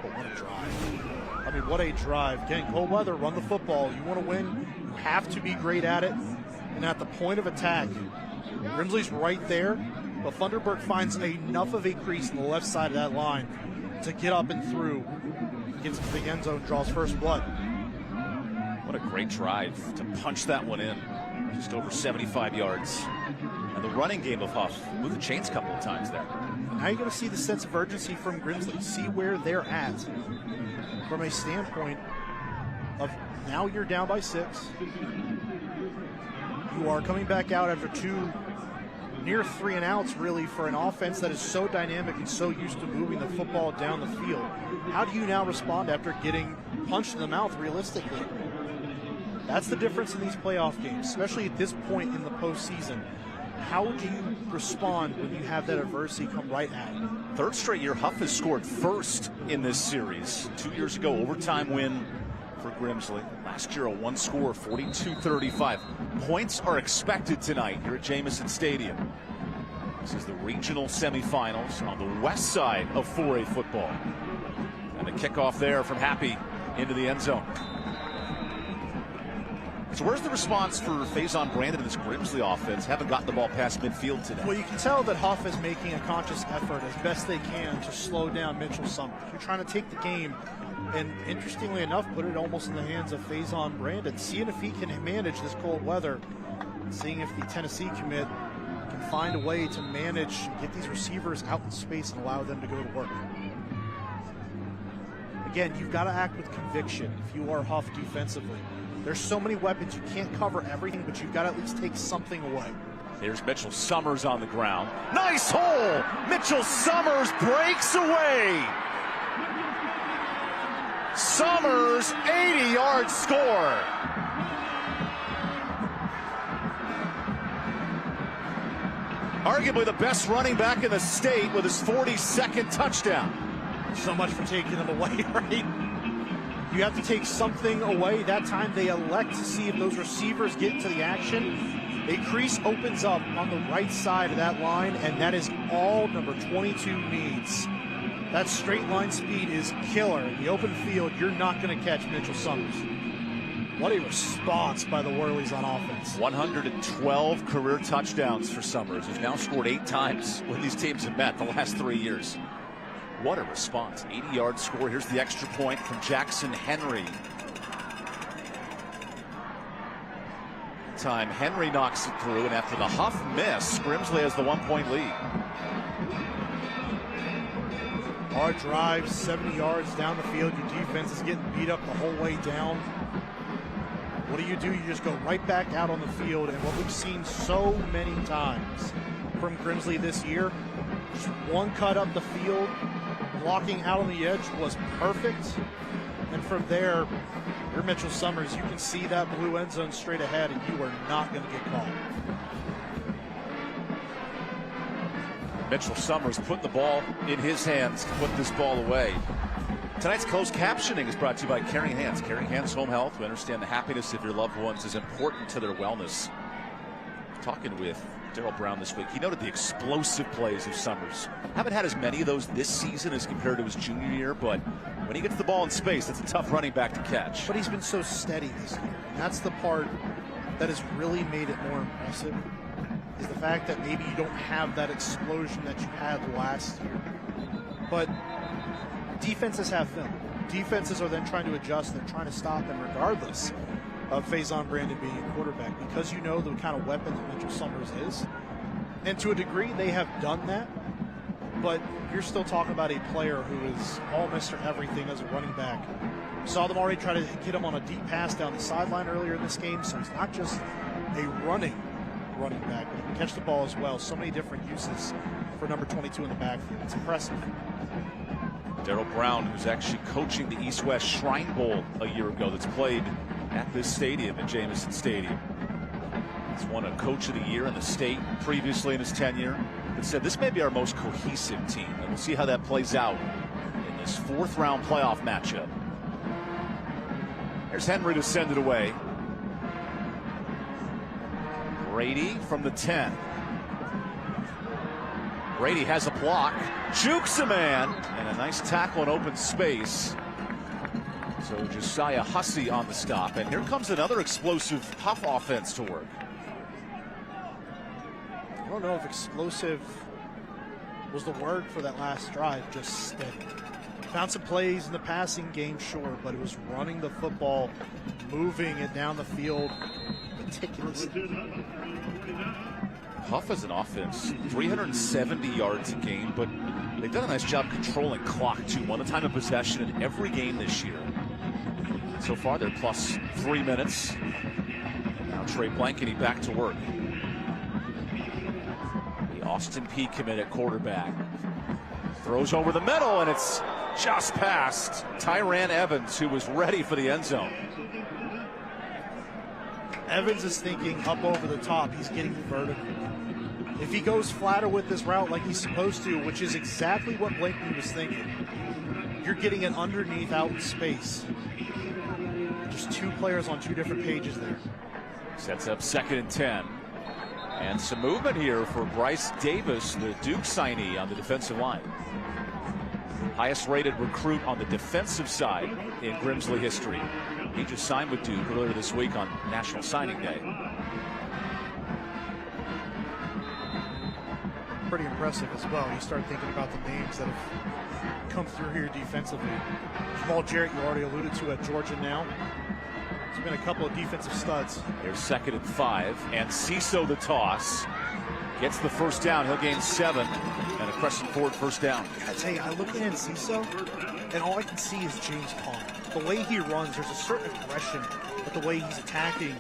But what a drive. I mean, what a drive. Getting cold weather, run the football. You want to win, you have to be great at it. And at the point of attack, Grimsley's right there, but Thunderberg finds enough of a crease on the left side of that line to get up and through. Gets to the end zone, draws first blood. What a great drive to punch that one in. Just over 75 yards. And the running game of Hough moved the chains a couple of times there. Now you're going to see the sense of urgency from Grimsley. See where they're at from a standpoint of now you're down by 6. You are coming back out after 2 near 3 and outs, really, for an offense that is so dynamic and so used to moving the football down the field. How do you now respond after getting punched in the mouth realistically? That's the difference in these playoff games, especially at this point in the postseason. How do you respond when you have that adversity come right at you? Third straight year, Hough has scored first in this series. 2 years ago, overtime win for Grimsley. Last year, a one-score, 42-35. Points are expected tonight here at Jamison Stadium. This is the regional semifinals on the west side of 4A football. And the kickoff there from Happy into the end zone. So where's the response for Faison Brandon and this Grimsley offense? Haven't gotten the ball past midfield today. Well, you can tell that Hough is making a conscious effort as best they can to slow down Mitchell Summers. You're trying to take the game and, interestingly enough, put it almost in the hands of Faison Brandon, seeing if he can manage this cold weather, seeing if the Tennessee commit can find a way to manage and get these receivers out in space and allow them to go to work. Again, you've got to act with conviction if you are Hough defensively. There's so many weapons, you can't cover everything, but you've got to at least take something away. Here's Mitchell Summers on the ground. Nice hole! Mitchell Summers breaks away. Summers, 80-yard score. Arguably the best running back in the state with his 42nd touchdown. So much for taking them away, right? You have to take something away. That time they elect to see if those receivers get into the action. A crease opens up on the right side of that line, and that is all number 22 needs. That straight line speed is killer. In the open field, you're not going to catch Mitchell Summers. What a response by the Whirlies on offense. 112 career touchdowns for Summers, who's now scored 8 times when these teams have met the last 3 years. What a response. 80-yard score. Here's the extra point from Jackson Henry. Time Henry knocks it through, and after the Hough miss, Grimsley has the 1-point lead. Hard drive, 70 yards down the field. Your defense is getting beat up the whole way down. What do? You just go right back out on the field, and what we've seen so many times from Grimsley this year, just one cut up the field, blocking out on the edge was perfect. And from there, you're Mitchell Summers. You can see that blue end zone straight ahead, and you are not going to get caught. Mitchell Summers putting the ball in his hands to put this ball away. Tonight's closed captioning is brought to you by Caring Hands. Caring Hands Home Health. We understand the happiness of your loved ones is important to their wellness. Talking with Darryl Brown this week, he noted the explosive plays of Summers. Haven't had as many of those this season as compared to his junior year, but when he gets the ball in space, it's a tough running back to catch. But he's been so steady this year, and that's the part that has really made it more impressive, is the fact that maybe you don't have that explosion that you had last year. But defenses have film. Defenses are then trying to adjust. They're trying to stop him regardless of Faison Brandon being a quarterback, because you know the kind of weapon that Mitchell Summers is. And to a degree, they have done that. But you're still talking about a player who is all Mr. Everything as a running back. Saw them already try to get him on a deep pass down the sideline earlier in this game, so he's not just a running back, but he can catch the ball as well. So many different uses for number 22 in the backfield. It's impressive. Darryl Brown, who's actually coaching the East-West Shrine Bowl a year ago, that's played at this stadium, at Jamison Stadium. He's won a Coach of the Year in the state previously in his tenure. And said this may be our most cohesive team, and we'll see how that plays out in this fourth-round playoff matchup. There's Henry to send it away. Brady from the 10. Brady has a block, jukes a man, and a nice tackle in open space. So Josiah Hussey on the stop, and here comes another explosive Hough offense to work. I don't know if explosive was the word for that last drive, just steady. Found some plays in the passing game, sure, but it was running the football, moving it down the field meticulously. Hough as an offense, 370 yards a game, but they've done a nice job controlling clock too. Won a time of possession in every game this year. So far, they're plus 3 minutes. Now Trey Blankety back to work. The Austin Peay commit at quarterback. Throws over the middle, and it's just past Tyran Evans, who was ready for the end zone. Evans is thinking up over the top. He's getting vertical. If he goes flatter with this route like he's supposed to, which is exactly what Blakeney was thinking, you're getting it underneath out in space. Just two players on two different pages there. Sets up 2nd and 10. And some movement here for Bryce Davis, the Duke signee on the defensive line. Highest rated recruit on the defensive side in Grimsley history. He just signed with Duke earlier this week on National Signing Day. Pretty impressive as well. You start thinking about the names that have come through here defensively. Jamal Jarrett, you already alluded to, at Georgia now. There's been a couple of defensive studs. Here's 2nd and 5, and Ciso the toss. Gets the first down. He'll gain 7, and a Crescent Ford first down. I tell you, I look at Ciso, and all I can see is James Conner. The way he runs, there's a certain aggression, but the way he's attacking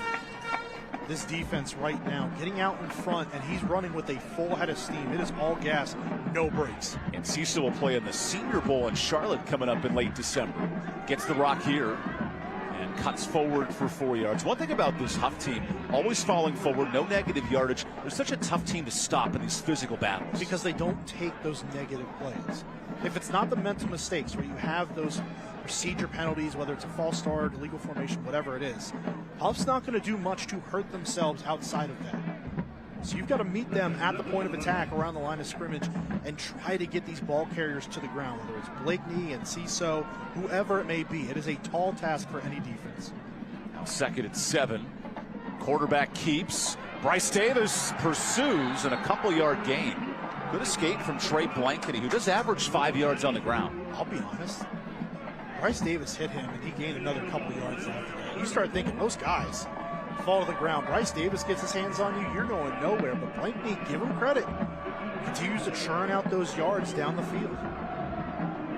this defense right now, getting out in front, and he's running with a full head of steam. It is all gas, no brakes. And Ciso will play in the Senior Bowl in Charlotte coming up in late December. Gets the rock here and cuts forward for 4 yards. One thing about this Hough team, always falling forward, no negative yardage. They're such a tough team to stop in these physical battles. Because they don't take those negative plays. If it's not the mental mistakes where you have those procedure penalties, whether it's a false start, illegal formation, whatever it is, Hough's not going to do much to hurt themselves outside of that. So you've got to meet them at the point of attack around the line of scrimmage and try to get these ball carriers to the ground, whether it's Blakeney and Ciso, whoever it may be. It is a tall task for any defense. Now 2nd and 7. Quarterback keeps. Bryce Davis pursues, and a couple-yard gain. Good escape from Trey Blankety, who does average 5 yards on the ground. I'll be honest. Bryce Davis hit him, and he gained another couple yards after that. You start thinking, those guys fall to the ground. Bryce Davis gets his hands on you, you're going nowhere. But Blakeney, give him credit, continues to churn out those yards down the field.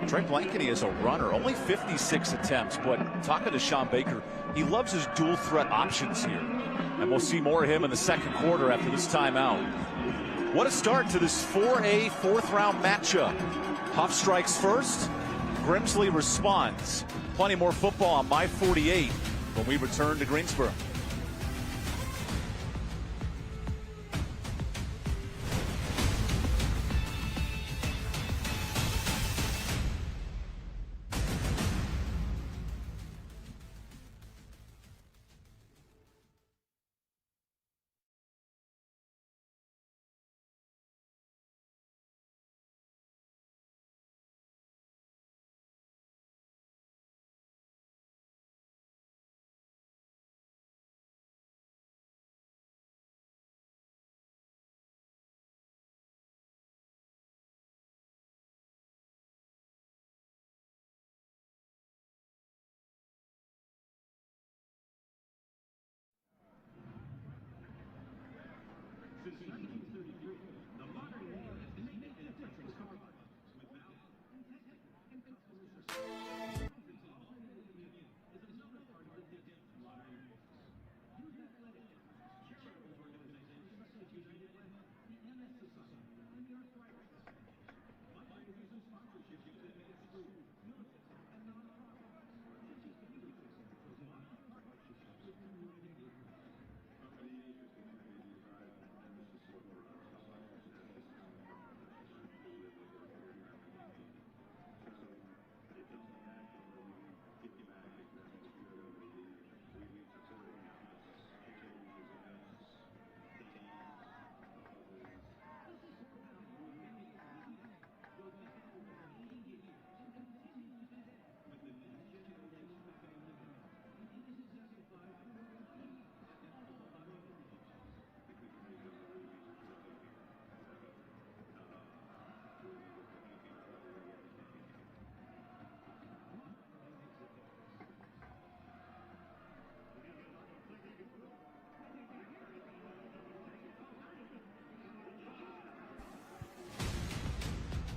Trey Blankeny is a runner, only 56 attempts, but talking to Sean Baker, he loves his dual threat options here. And we'll see more of him in the second quarter after this timeout. What a start to this 4A fourth-round matchup. Hough strikes first. Grimsley responds. Plenty more football on My 48 when we return to Greensboro.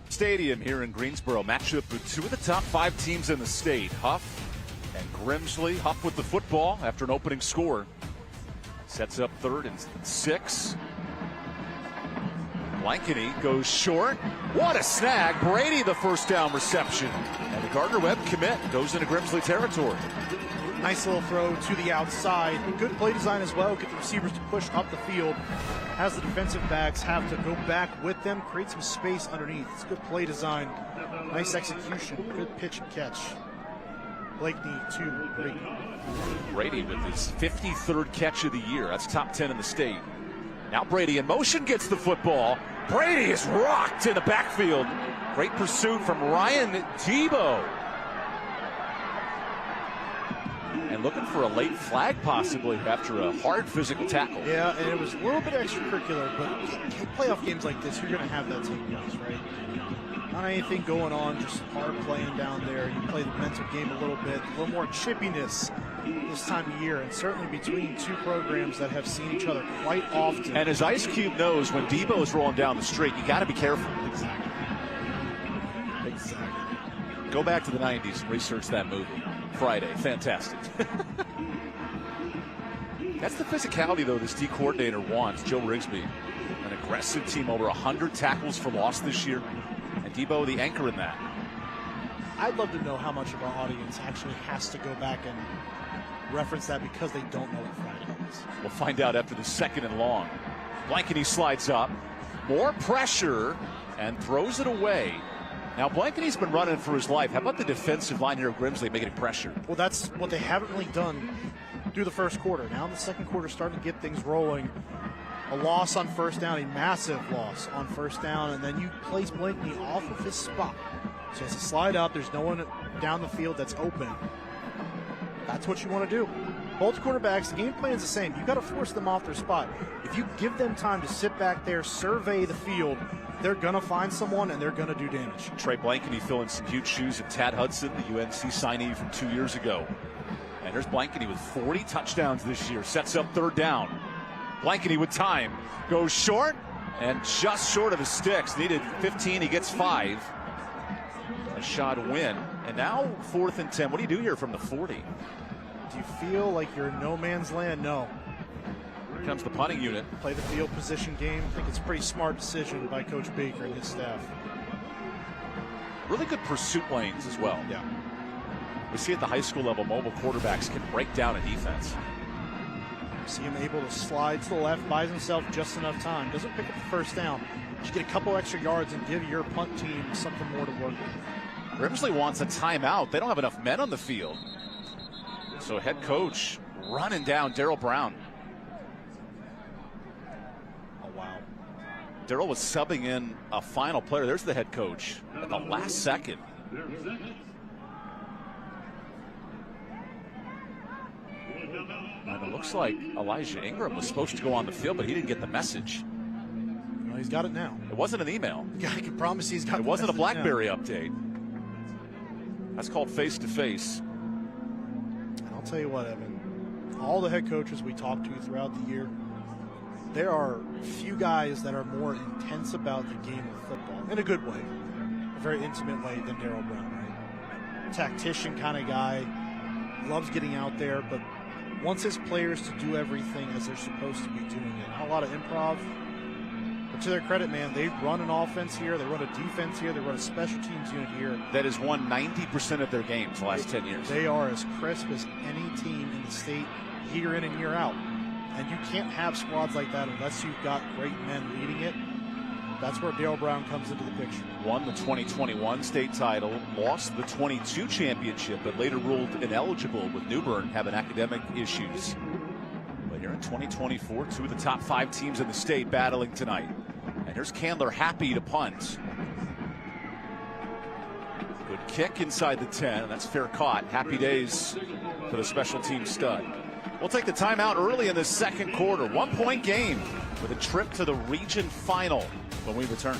Stadium here in Greensboro. Matchup with two of the top 5 teams in the state. Hough and Grimsley. Hough with the football after an opening score. Sets up 3rd and 6. Blankeny goes short. What a snag. Brady the first down reception. And the Gardner-Webb commit goes into Grimsley territory. Nice little throw to the outside. Good play design as well. Get the receivers to push up the field. Has the defensive backs have to go back with them, create some space underneath. It's good play design. Nice execution. Good pitch and catch. Blankeny to Brady. Brady with his 53rd catch of the year. That's top 10 in the state. Now Brady in motion gets the football. Brady is rocked in the backfield. Great pursuit from Ryan Tebow. And looking for a late flag possibly after a hard physical tackle. Yeah, and it was a little bit extracurricular, but playoff games like this, you're going to have that take place, right? Not anything going on, just hard playing down there. You play the mental game a little bit, a little more chippiness this time of year, and certainly between two programs that have seen each other quite often. And as Ice Cube knows, when Debo is rolling down the street, you got to be careful. Exactly. Go back to the 90s and research that movie. Friday, fantastic. That's the physicality, though, this D coordinator wants. Joe Rigsby, an aggressive team, over 100 tackles for loss this year. And Debo, the anchor in that. I'd love to know how much of our audience actually has to go back and reference that because they don't know what Friday is. We'll find out after the 2nd and long. Blankeny slides up. More pressure and throws it away. Now, Blankeny's been running for his life. How about the defensive line here of Grimsley making it pressure? Well, that's what they haven't really done through the first quarter. Now in the second quarter, starting to get things rolling. A loss on first down, a massive loss on first down, and then you place Blankeny off of his spot. So he has to slide out. There's no one down the field that's open. That's what you want to do. Both quarterbacks, the game plan is the same. You've got to force them off their spot. If you give them time to sit back there, survey the field, they're going to find someone and they're going to do damage. Trey Blankeny filling some huge shoes of Tad Hudson, the UNC signee from 2 years ago. And there's Blankeny with 40 touchdowns this year. Sets up 3rd down. Blankeny with time. Goes short and just short of his sticks. Needed 15. He gets 5. a shot win. And now 4th and 10. What do you do here from the 40? Do you feel like you're in no man's land? No. Here comes the punting unit. Play the field position game. I think it's a pretty smart decision by Coach Baker and his staff. Really good pursuit lanes as well. Yeah. We see at the high school level, mobile quarterbacks can break down a defense. See him able to slide to the left, buys himself just enough time. Doesn't pick up the first down. Just get a couple extra yards and give your punt team something more to work with. Grimsley wants a timeout. They don't have enough men on the field. So head coach running down Darryl Brown. Oh, wow. Darryl was subbing in a final player. There's the head coach at the last second. And it looks like Elijah Ingram was supposed to go on the field, but he didn't get the message. Well, he's got it now. It wasn't an email. Yeah, I can promise he's got it. It wasn't a BlackBerry update. That's called face-to-face. And I'll tell you what, Evan, all the head coaches we talked to throughout the year, there are few guys that are more intense about the game of football, in a good way, a very intimate way, than Darryl Brown, right? Tactician kind of guy, loves getting out there, but wants his players to do everything as they're supposed to be doing it. Not a lot of improv, but to their credit, man, they run an offense here, they run a defense here, they run a special teams unit here. That has won 90% of their games the last 10 years. They are as crisp as any team in the state year in and year out. And you can't have squads like that unless you've got great men leading it. That's where Darryl Brown comes into the picture. Won the 2021 state title, lost the 22 championship, but later ruled ineligible with New Bern having academic issues. But here in 2024, 2 of the top 5 teams in the state battling tonight. And here's Candler happy to punt. Good kick inside the 10, and that's fair caught. Happy days for the special team stud. We'll take the timeout early in the second quarter. 1-point game with a trip to the region final when we return.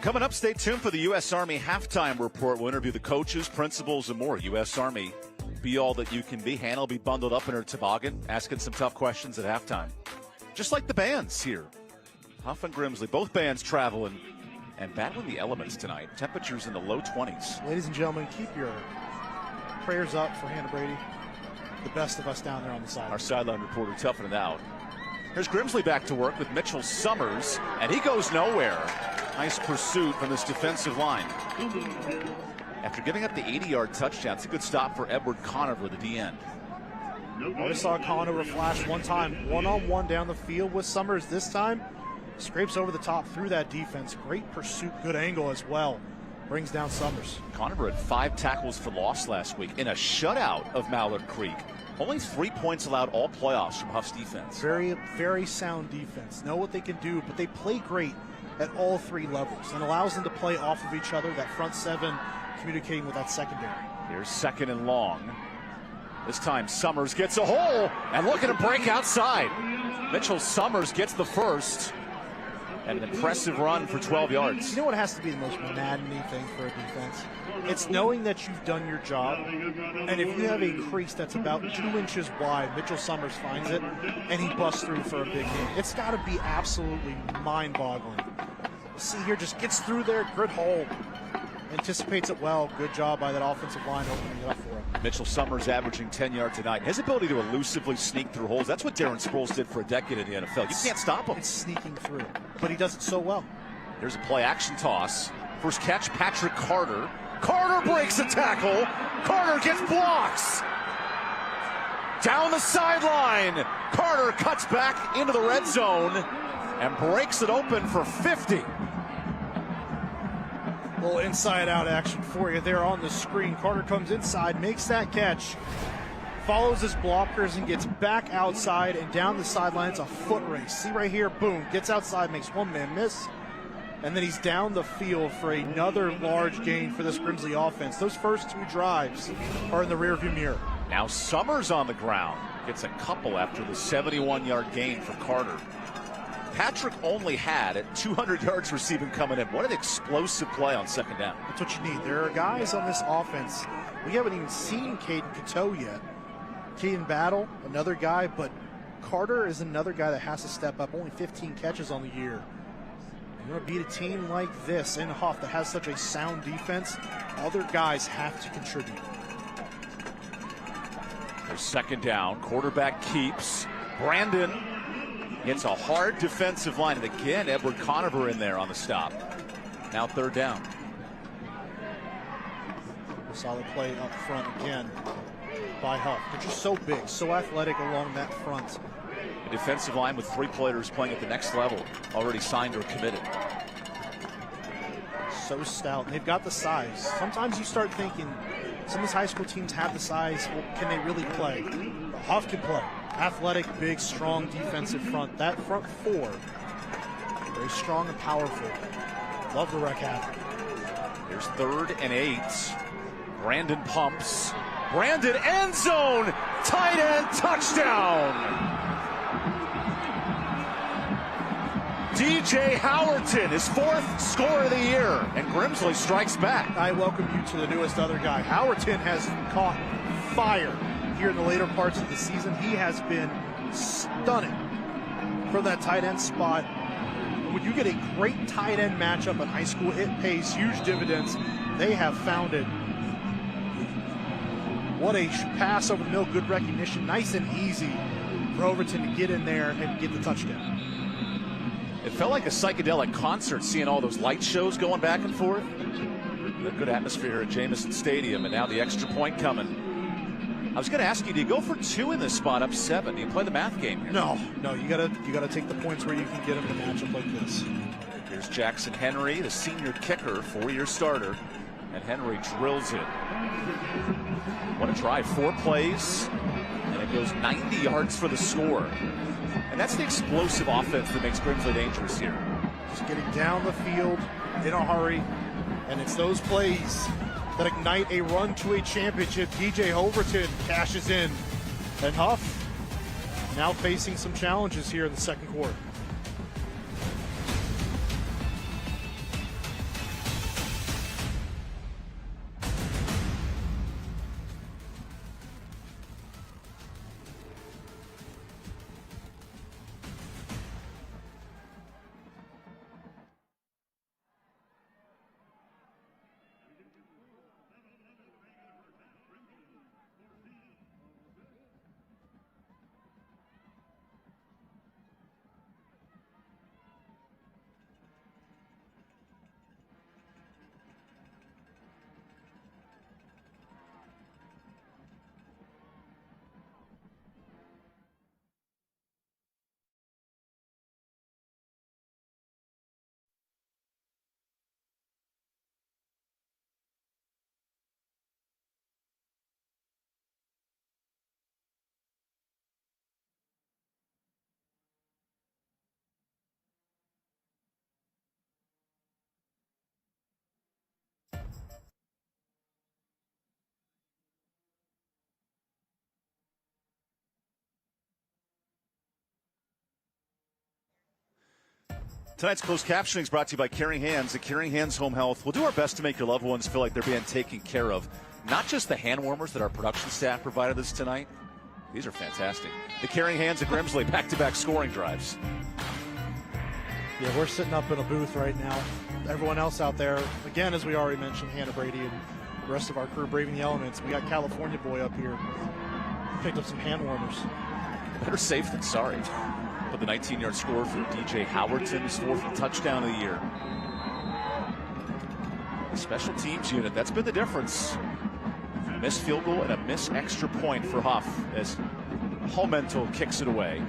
Coming up, stay tuned for the U.S. Army halftime report. We'll interview the coaches, principals, and more. U.S. Army, be all that you can be. Hannah will be bundled up in her toboggan, asking some tough questions at halftime. Just like the bands here. Hough and Grimsley, both bands traveling and battling the elements tonight. Temperatures in the low 20s. Ladies and gentlemen, keep your prayers up for Hannah Brady. The best of us down there on the side. Our sideline reporter toughing it out. Here's Grimsley back to work with Mitchell Summers, and he goes nowhere. Nice pursuit from this defensive line. After giving up the 80-yard touchdown, it's a good stop for Edward Conover, the DN. I just saw Conover flash one time, one-on-one down the field with Summers. This time, scrapes over the top through that defense. Great pursuit, good angle as well. Brings down Summers. Conover had 5 tackles for loss last week in a shutout of Mallard Creek. Only 3 points allowed all playoffs from Hough's defense. Very, very sound defense. Know what they can do, but they play great at all 3 levels and allows them to play off of each other, that front 7 communicating with that secondary. Here's 2nd and long. This time Summers gets a hole and looking to break outside. Mitchell Summers gets the first and an impressive run for 12 yards. You know what has to be the most maddening thing for a defense? It's knowing that you've done your job, and if you have a crease that's about 2 inches wide, Mitchell Summers finds it, and he busts through for a big hit. It's got to be absolutely mind-boggling. See here, just gets through there, good hole. anticipates it well. Good job by that offensive line opening it up for him. Mitchell Summers averaging 10 yards a night. His ability to elusively sneak through holes, that's what Darren Sproles did for a decade in the NFL. You can't stop him. It's sneaking through, but he does it so well. Here's a play action toss. First catch, Patrick Carter. Carter breaks a tackle. Carter gets blocks. Down the sideline. Carter cuts back into the red zone and breaks it open for 50. Little inside-out action for you there on the screen. Carter comes inside, makes that catch, follows his blockers, and gets back outside and down the sideline. It's a foot race. See right here, boom, gets outside, makes one man miss, and then he's down the field for another large gain for this Grimsley offense. Those first two drives are in the rearview mirror. Now Summers on the ground. Gets a couple after the 71-yard gain for Carter. Patrick only had 200 yards receiving coming in. What an explosive play on second down. That's what you need. There are guys on this offense. We haven't even seen Caden Cateau yet. Caden Battle, another guy, but Carter is another guy that has to step up. Only 15 catches on the year. You want to beat a team like this in Hough that has such a sound defense, other guys have to contribute. There's second down. Quarterback keeps. Brandon hits a hard defensive line. And again, Edward Conover in there on the stop. Now third down. A solid play up front again by Hough. They're just so big, so athletic along that front. A defensive line with 3 players playing at the next level, already signed or committed. So stout. And they've got the size. Sometimes you start thinking, some of these high school teams have the size. Well, can they really play? Hough can play. Athletic, big, strong defensive front. That front four, very strong and powerful. Love the wreck half. Here's 3rd and 8. Brandon pumps. Brandon end zone. Tight end touchdown. DJ Howerton, his 4th score of the year, and Grimsley strikes back. I welcome you to the newest other guy. Howerton has caught fire here in the later parts of the season. He has been stunning from that tight end spot. When you get a great tight end matchup in high school, it pays huge dividends. They have found it. What a pass over the middle, good recognition, nice and easy for Overton to get in there and get the touchdown. It felt like a psychedelic concert seeing all those light shows going back and forth. A good atmosphere at Jamison Stadium, and now the extra point coming. I was going to ask you, do you go for 2 in this spot up 7? Do you play the math game here? No, you gotta take the points where you can get them in a matchup like this. Here's Jackson Henry, the senior kicker, 4-year starter, and Henry drills it. What a try, 4 plays, and it goes 90 yards for the score. And that's the explosive offense that makes Grimsley dangerous here. Just getting down the field in a hurry, and it's those plays that ignite a run to a championship. DJ Overton cashes in, and Hough now facing some challenges here in the second quarter. Tonight's closed captioning is brought to you by Caring Hands. At Caring Hands Home Health, we'll do our best to make your loved ones feel like they're being taken care of. Not just the hand warmers that our production staff provided us tonight. These are fantastic. The Caring Hands at Grimsley, back-to-back scoring drives. Yeah, we're sitting up in a booth right now. everyone else out there, again, as we already mentioned, Hannah Brady and the rest of our crew braving the elements. We got California boy up here. Picked up some hand warmers. Better safe than sorry. But the 19-yard score for DJ Howerton, his 4th touchdown of the year. The special teams unit, that's been the difference. A missed field goal and a missed extra point for Hough as Halmental kicks it away.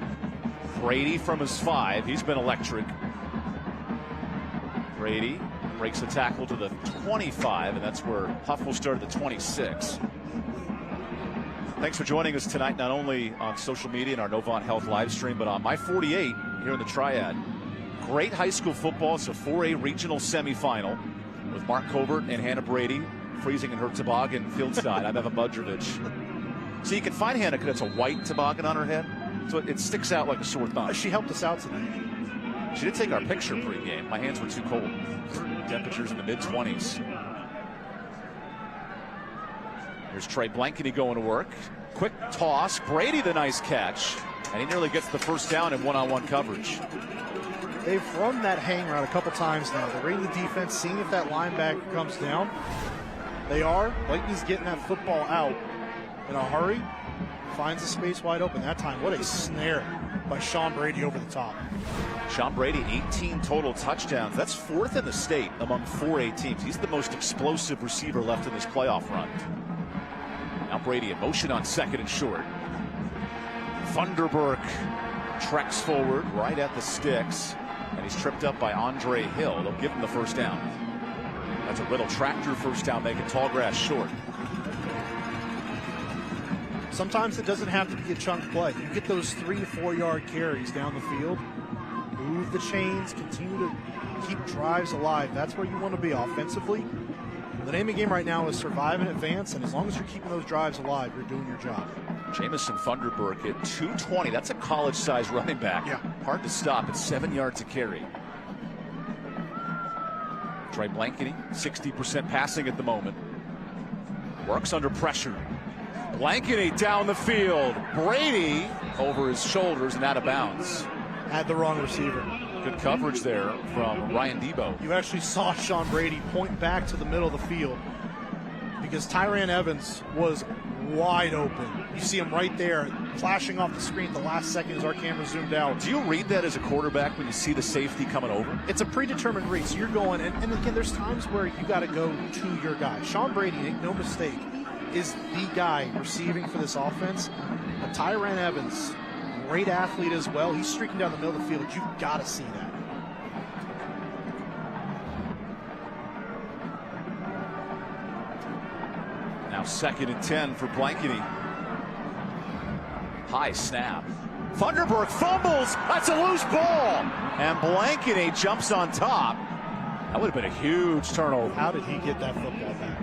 Brady from his 5, he's been electric. Brady breaks the tackle to the 25, and that's where Hough will start at the 26. Thanks for joining us tonight, not only on social media and our Novant Health live stream, but on My 48 here in the Triad. Great high school football. It's a 4A regional semifinal with Mark Covert and Hannah Brady freezing in her toboggan fieldside. I'm Evan Budrovich. So you can find Hannah because it's a white toboggan on her head, so it sticks out like a sore thumb. She helped us out tonight. She did take our picture pregame. My hands were too cold. Temperatures in the mid-20s. Here's Trey Blankety going to work. Quick toss. Brady the nice catch. And he nearly gets the first down in one-on-one coverage. They've run that hang route a couple times now. They're reading the defense, seeing if that linebacker comes down. They are. Blakeney's getting that football out in a hurry. Finds the space wide open that time. What a snare by Sean Brady over the top. Sean Brady, 18 total touchdowns. That's 4th in the state among 4A teams. He's the most explosive receiver left in this playoff run. Now Brady in motion on 2nd and short. Thunderberg treks forward right at the sticks, and he's tripped up by Andre Hill. They'll give him the first down. That's a little tractor first down, making tall grass short. Sometimes it doesn't have to be a chunk play. You get those 3 to 4 yard carries down the field, move the chains, continue to keep drives alive. That's where you want to be offensively. The name of the game right now is survive and advance, and as long as you're keeping those drives alive, you're doing your job. Jamison Thunderberg at 220. That's a college-sized running back. Yeah. Hard to stop at 7 yards to carry. Trey Blankety, 60% passing at the moment. Works under pressure. Blankety down the field. Brady over his shoulders and out of bounds. Had the wrong receiver. Good coverage there from Ryan Debo. You actually saw Sean Brady point back to the middle of the field because Tyran Evans was wide open. You see him right there flashing off the screen at the last second as our camera zoomed out. Do you read that as a quarterback when you see the safety coming over? It's a predetermined read, so you're going, and again, there's times where you got to go to your guy. Sean Brady, make no mistake, is the guy receiving for this offense. But Tyran Evans, great athlete as well. He's streaking down the middle of the field. You've got to see that. Now 2nd and 10 for Blankety. High snap. Thunderberg fumbles. That's a loose ball. And Blankety jumps on top. That would have been a huge turnover. How did he get that football back?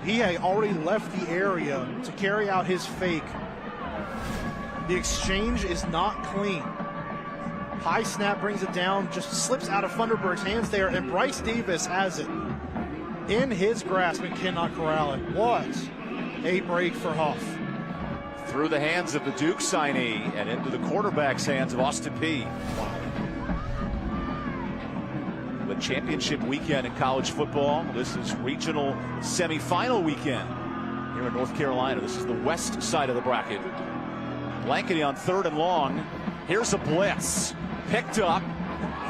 He had already left the area to carry out his fake. The exchange is not clean. High snap brings it down, just slips out of Thunderberg's hands there, and Bryce Davis has it in his grasp and cannot corral it. What a break for Hough. Through the hands of the Duke signee and into the quarterback's hands of Austin P. The championship weekend in college football. This is regional semifinal weekend here in North Carolina. This is the west side of the bracket. Blankety on 3rd and long. Here's a blitz. Picked up.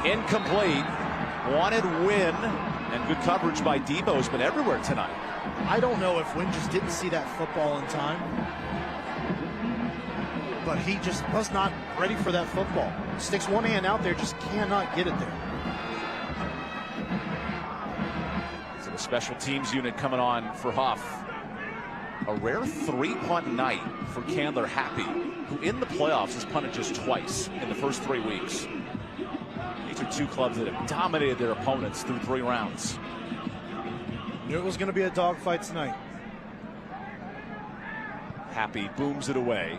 Incomplete. Wanted Wynn. And good coverage by Debo has been everywhere tonight. I don't know if Wynn just didn't see that football in time, but he just was not ready for that football. Sticks one hand out there, just cannot get it there. So the special teams unit coming on for Hough. A rare 3-punt night for Candler Happy, who in the playoffs has punted just twice in the first 3 weeks. These are 2 clubs that have dominated their opponents through 3 rounds. Knew it was going to be a dogfight tonight. Happy booms it away.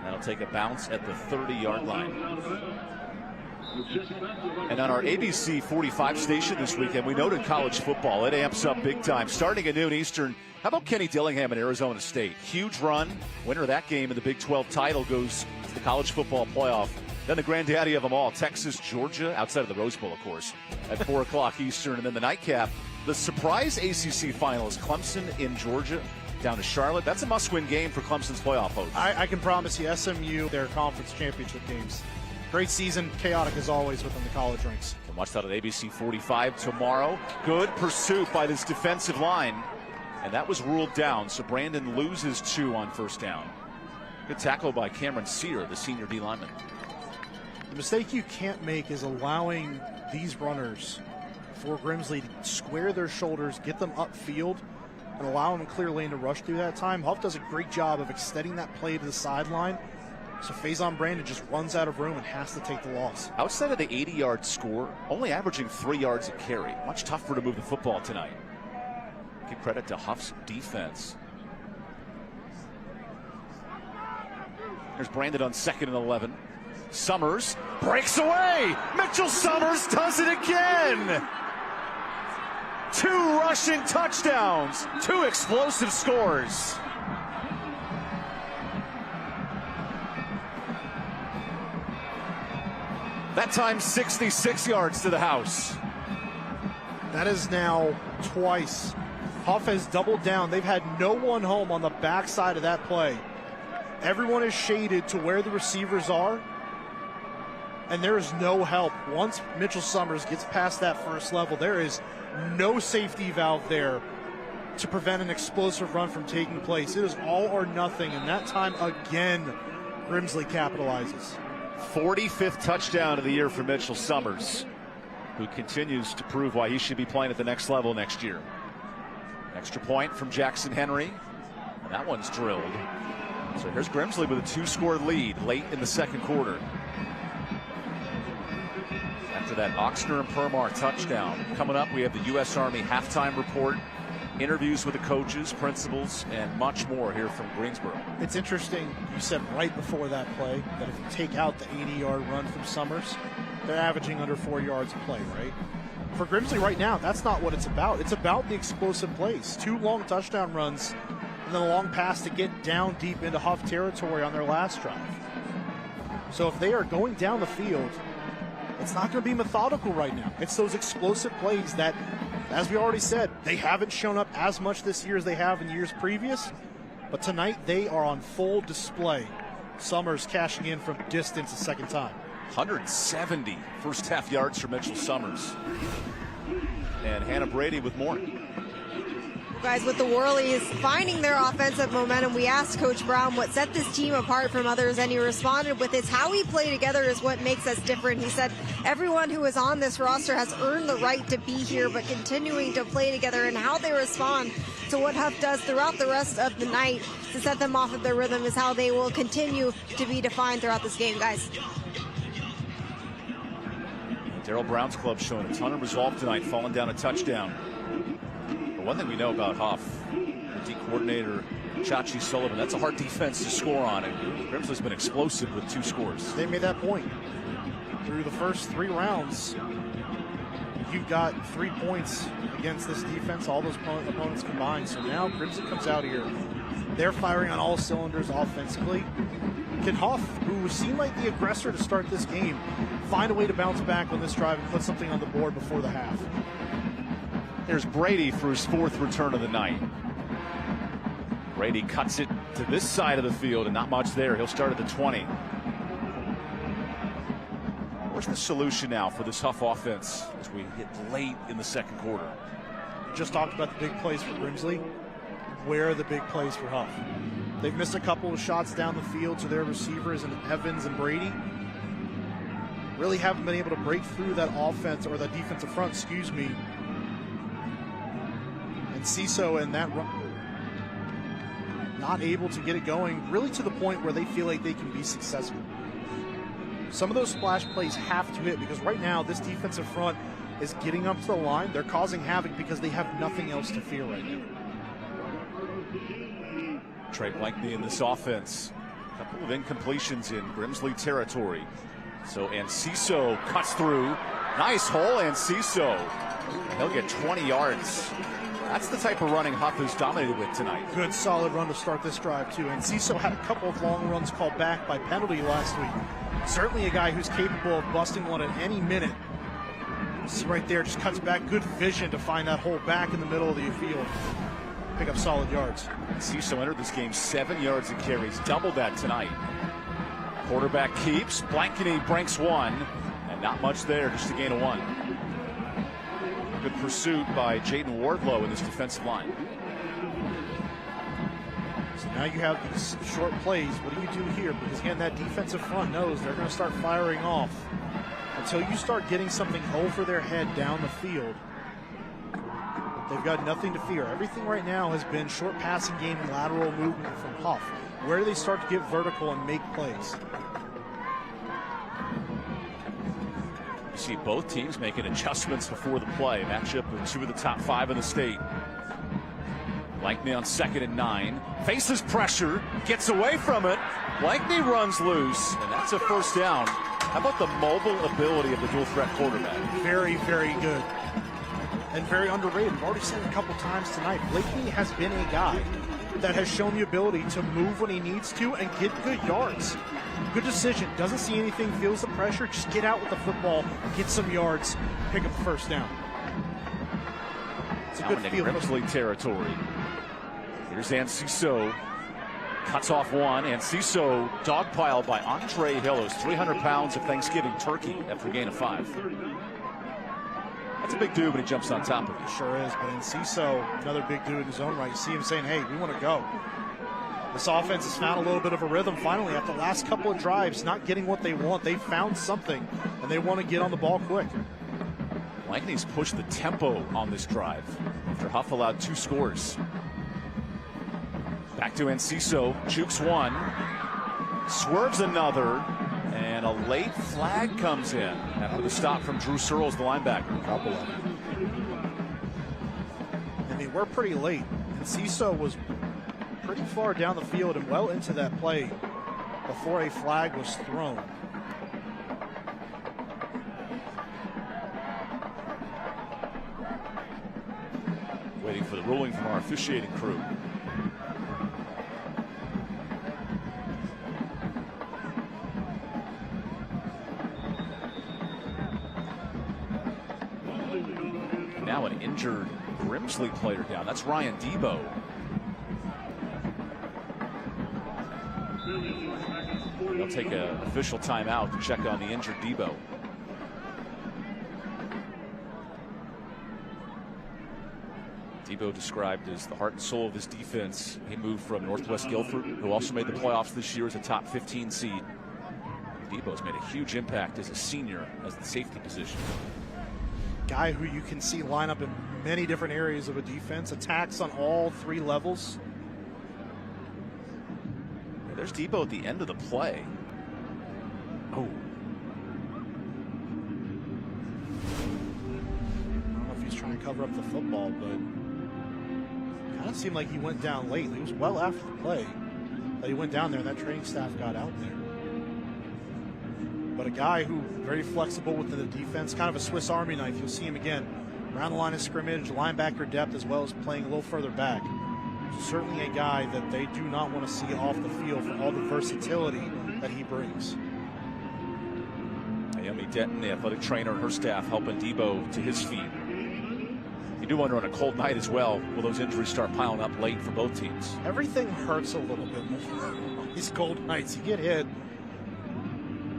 That'll take a bounce at the 30-yard line. And on our ABC 45 station this weekend, we noted college football. It amps up big time. Starting at noon Eastern, how about Kenny Dillingham and Arizona State? Huge run. Winner of that game in the Big 12 title goes to the college football playoff Then the granddaddy of them all, Texas, Georgia, outside of the Rose Bowl, of course, at 4 o'clock Eastern. And then the nightcap, the surprise ACC final is Clemson in Georgia down to Charlotte. That's a must-win game for Clemson's playoff hopes. I can promise you, SMU, their conference championship games. Great season, chaotic as always within the college ranks. And watch that on ABC 45 tomorrow. Good pursuit by this defensive line. And that was ruled down, so Brandon loses 2 on first down. Good tackle by Cameron Sear, the senior D lineman. The mistake you can't make is allowing these runners for Grimsley to square their shoulders, get them upfield, and allow them a clear lane to rush through that time. Hough does a great job of extending that play to the sideline. So Faison Brandon just runs out of room and has to take the loss. Outside of the 80-yard score, only averaging 3 yards a carry. Much tougher to move the football tonight. Give credit to Hough's defense. There's Brandon on 2nd and 11. Summers breaks away. Mitchell Summers does it again. 2 rushing touchdowns, 2 explosive scores. That time 66 yards to the house. That is now twice. Hough has doubled down. They've had no one home on the backside of that play. Everyone is shaded to where the receivers are, and there is no help. Once Mitchell Summers gets past that first level, there is no safety valve there to prevent an explosive run from taking place. It is all or nothing, and that time again, Grimsley capitalizes. 45th touchdown of the year for Mitchell Summers, who continues to prove why he should be playing at the next level next year. Extra point from Jackson Henry, and that one's drilled. So here's Grimsley with a 2-score lead late in the second quarter. After that Oxner and Permar touchdown. Coming up, we have the U.S. Army halftime report, interviews with the coaches, principals, and much more here from Greensboro. It's interesting, you said right before that play that if you take out the 80-yard run from Summers, they're averaging under 4 yards a play, right? For Grimsley right now, that's not what it's about. It's about the explosive plays. 2 long touchdown runs and then a long pass to get down deep into Hough territory on their last drive. So if they are going down the field, it's not going to be methodical right now. It's those explosive plays that, as we already said, they haven't shown up as much this year as they have in years previous, but tonight they are on full display. Summers cashing in from distance a second time. 170 first half yards for Mitchell Summers. And Hannah Brady with more. Guys, with the Whirlies finding their offensive momentum, we asked Coach Brown what set this team apart from others, and he responded with, "It's how we play together is what makes us different." He said, "Everyone who is on this roster has earned the right to be here, but continuing to play together and how they respond to what Hough does throughout the rest of the night to set them off of their rhythm is how they will continue to be defined throughout this game, guys." Darryl Brown's club showing a ton of resolve tonight, falling down a touchdown. But one thing we know about Hough, the D coordinator, Chachi Sullivan, that's a hard defense to score on. And Grimsley's been explosive with 2 scores. They made that point. Through the first 3 rounds, you've got 3 points against this defense, all those opponents combined. So now Grimsley comes out here. They're firing on all cylinders offensively. Can Hough, who seemed like the aggressor to start this game, find a way to bounce back on this drive and put something on the board before the half? Here's Brady for his 4th return of the night. Brady cuts it to this side of the field and not much there. He'll start at the 20. What's the solution now for this Hough offense as we hit late in the second quarter? Just talked about the big plays for Grimsley. Where are the big plays for Hough? They've missed a couple of shots down the field to their receivers and Evans and Brady. Really haven't been able to break through that offense or the defensive front, excuse me. And Ciso and that run, not able to get it going really to the point where they feel like they can be successful. Some of those splash plays have to hit because right now this defensive front is getting up to the line. They're causing havoc because they have nothing else to fear right now. Trey Blankney in this offense. A couple of incompletions in Grimsley territory. So Enciso cuts through. Nice hole, Enciso. He'll get 20 yards. That's the type of running Hough has dominated with tonight. Good solid run to start this drive too. And Ciso had a couple of long runs called back by penalty last week. Certainly a guy who's capable of busting one at any minute. This right there just cuts back. Good vision to find that hole back in the middle of the field. Pick up solid yards. Ciso entered this game 7 yards and carries, doubled that tonight. Quarterback keeps, Blankeny breaks one, and not much there, just a gain of 1. Good pursuit by Jaden Wardlow in this defensive line. So now you have these short plays. What do you do here? Because again, that defensive front knows they're going to start firing off. Until you start getting something over their head down the field, they've got nothing to fear. Everything right now has been short passing game and lateral movement from Hough. Where do they start to get vertical and make plays? You see both teams making adjustments before the play. Matchup with 2 of the top 5 in the state. Blankeny on 2nd and 9. Faces pressure, gets away from it. Blankeny runs loose, and that's a first down. How about the mobile ability of the dual threat quarterback? Very, very good. And very underrated. I've already said it a couple times tonight. Blakeney has been a guy that has shown the ability to move when he needs to and get good yards. Good decision. Doesn't see anything, feels the pressure. Just get out with the football, get some yards, pick up the first down. It's a good feel. Grimsley territory. Here's Ciso. Cuts off one, and Ciso dogpiled by Andre Hill, who's 300 pounds of Thanksgiving turkey after a gain of 5. That's a big dude when he jumps on top of you. Sure is, but Ciso, another big dude in his own right. You see him saying, hey, we want to go. This offense has found a little bit of a rhythm finally after the last couple of drives, not getting what they want. They found something, and they want to get on the ball quick. Blankney's pushed the tempo on this drive after Hough allowed 2 scores. Back to Ciso, jukes one, swerves another, and a late flag comes in after the stop from Drew Searles, the linebacker. Couple of them. And they were pretty late, and Ciso was pretty far down the field and well into that play before a flag was thrown. Waiting for the ruling from our officiating crew. Now an injured Grimsley player down. That's Ryan Debo. They'll take an official timeout to check on the injured Debo. Debo described as the heart and soul of this defense. He moved from Northwest Guilford, who also made the playoffs this year as a top 15 seed. Debo's made a huge impact as a senior as the safety position. Guy who you can see line up in many different areas of a defense, attacks on all 3 levels. There's Debo at the end of the play. Oh. I don't know if he's trying to cover up the football, but kind of seemed like he went down late. It was well after the play that he went down there and that training staff got out there. But a guy who very flexible within the defense, kind of a Swiss Army knife. You'll see him again around the line of scrimmage, linebacker depth, as well as playing a little further back. Certainly a guy that they do not want to see off the field for all the versatility that he brings. Naomi Denton, the athletic trainer, and her staff helping Debo to his feet. You do wonder on a cold night as well, will those injuries start piling up late for both teams? Everything hurts a little bit more on these cold nights. You get hit.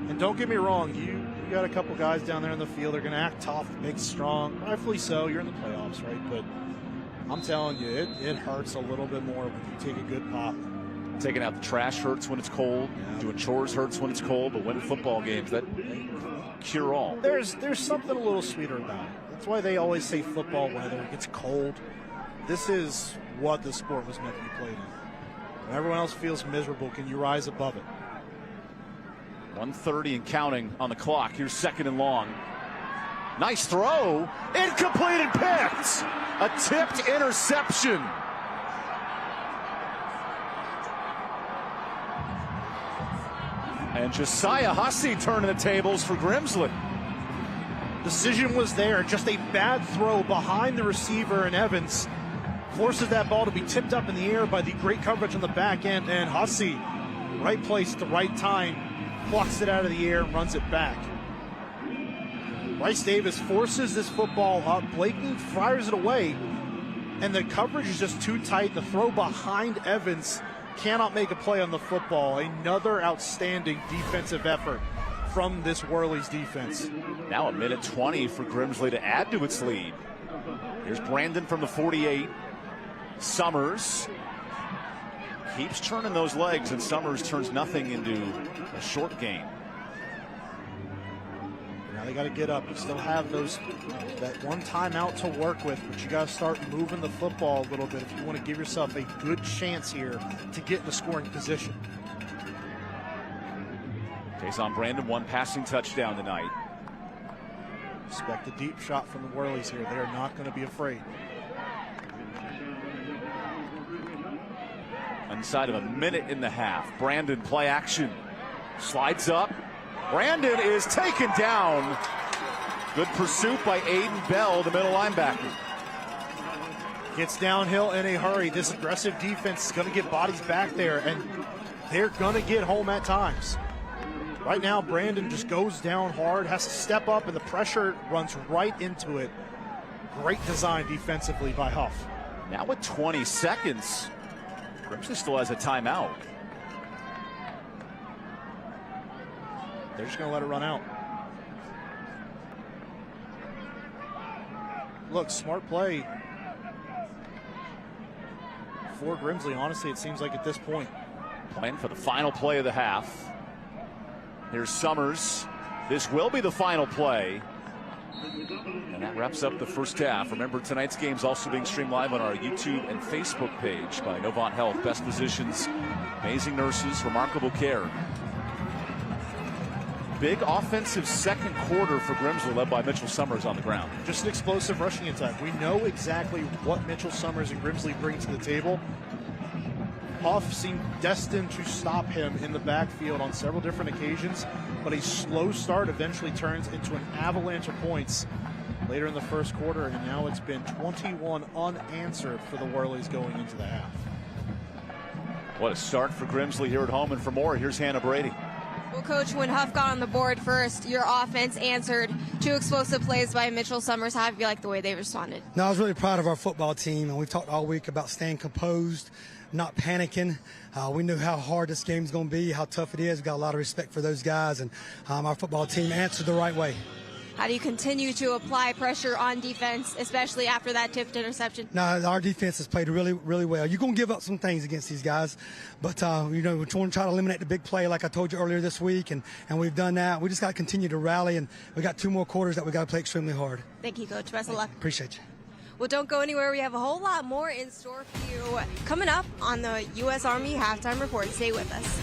And don't get me wrong, you got a couple guys down there in the field. They're going to act tough, big, strong. Rightfully so. You're in the playoffs, right? But I'm telling you, it hurts a little bit more when you take a good pop. Taking out the trash hurts when it's cold. Yeah. Doing chores hurts when it's cold. But winning football games, that cure all. There's something a little sweeter about it. That's why they always say football weather. It gets cold. This is what the sport was meant to be played in. When everyone else feels miserable, can you rise above it? 1:30 and counting on the clock. Here's 2nd and long. Nice throw. Incomplete and picked. A tipped interception. And Josiah Hussey turning the tables for Grimsley. Decision was there, just a bad throw behind the receiver, and Evans forces that ball to be tipped up in the air by the great coverage on the back end, and Hussey, right place at the right time, plucks it out of the air and runs it back. Bryce Davis forces this football up. Blakeney fires it away, and the coverage is just too tight. The throw behind Evans cannot make a play on the football. Another outstanding defensive effort from this Whirlies defense. Now a minute 20 for Grimsley to add to its lead. Here's Brandon from the 48. Summers keeps turning those legs, and Summers turns nothing into a short gain. Now they got to get up. You still have that one timeout to work with, but you got to start moving the football a little bit if you want to give yourself a good chance here to get in the scoring position. Jason Brandon, one passing touchdown tonight. Expect a deep shot from the Whirlies here. They are not going to be afraid. Inside of a minute and a half. Brandon, play action. Slides up. Brandon is taken down. Good pursuit by Aiden Bell, the middle linebacker. Gets downhill in a hurry. This aggressive defense is going to get bodies back there, and they're going to get home at times. Right now, Brandon just goes down hard, has to step up, and the pressure runs right into it. Great design defensively by Hough. Now with 20 seconds, Grimsley still has a timeout. They're just going to let it run out. Look, smart play for Grimsley. Honestly, it seems like at this point. Playing for the final play of the half. Here's Summers. This will be the final play. And that wraps up the first half. Remember, tonight's game's also being streamed live on our YouTube and Facebook page by Novant Health. Best physicians, amazing nurses, remarkable care. Big offensive second quarter for Grimsley, led by Mitchell Summers on the ground. Just an explosive rushing attack. We know exactly what Mitchell Summers and Grimsley bring to the table. Hough seemed destined to stop him in the backfield on several different occasions, but a slow start eventually turns into an avalanche of points later in the first quarter, and now it's been 21 unanswered for the Whirlies going into the half. What a start for Grimsley here at home, and for more, here's Hannah Brady. Well, Coach, when Hough got on the board first, your offense answered two explosive plays by Mitchell Summers. How do you like the way they responded? No, I was really proud of our football team, and we've talked all week about staying composed, not panicking. We knew how hard this game's going to be, how tough it is. We've got a lot of respect for those guys, and our football team answered the right way. How do you continue to apply pressure on defense, especially after that tipped interception? No, our defense has played really, really well. You're going to give up some things against these guys, but we're going to try to eliminate the big play like I told you earlier this week, and we've done that. We just got to continue to rally, and we got 2 more quarters that we got to play extremely hard. Thank you, Coach. Best of luck. Appreciate you. Well, don't go anywhere. We have a whole lot more in store for you coming up on the U.S. Army Halftime Report. Stay with us.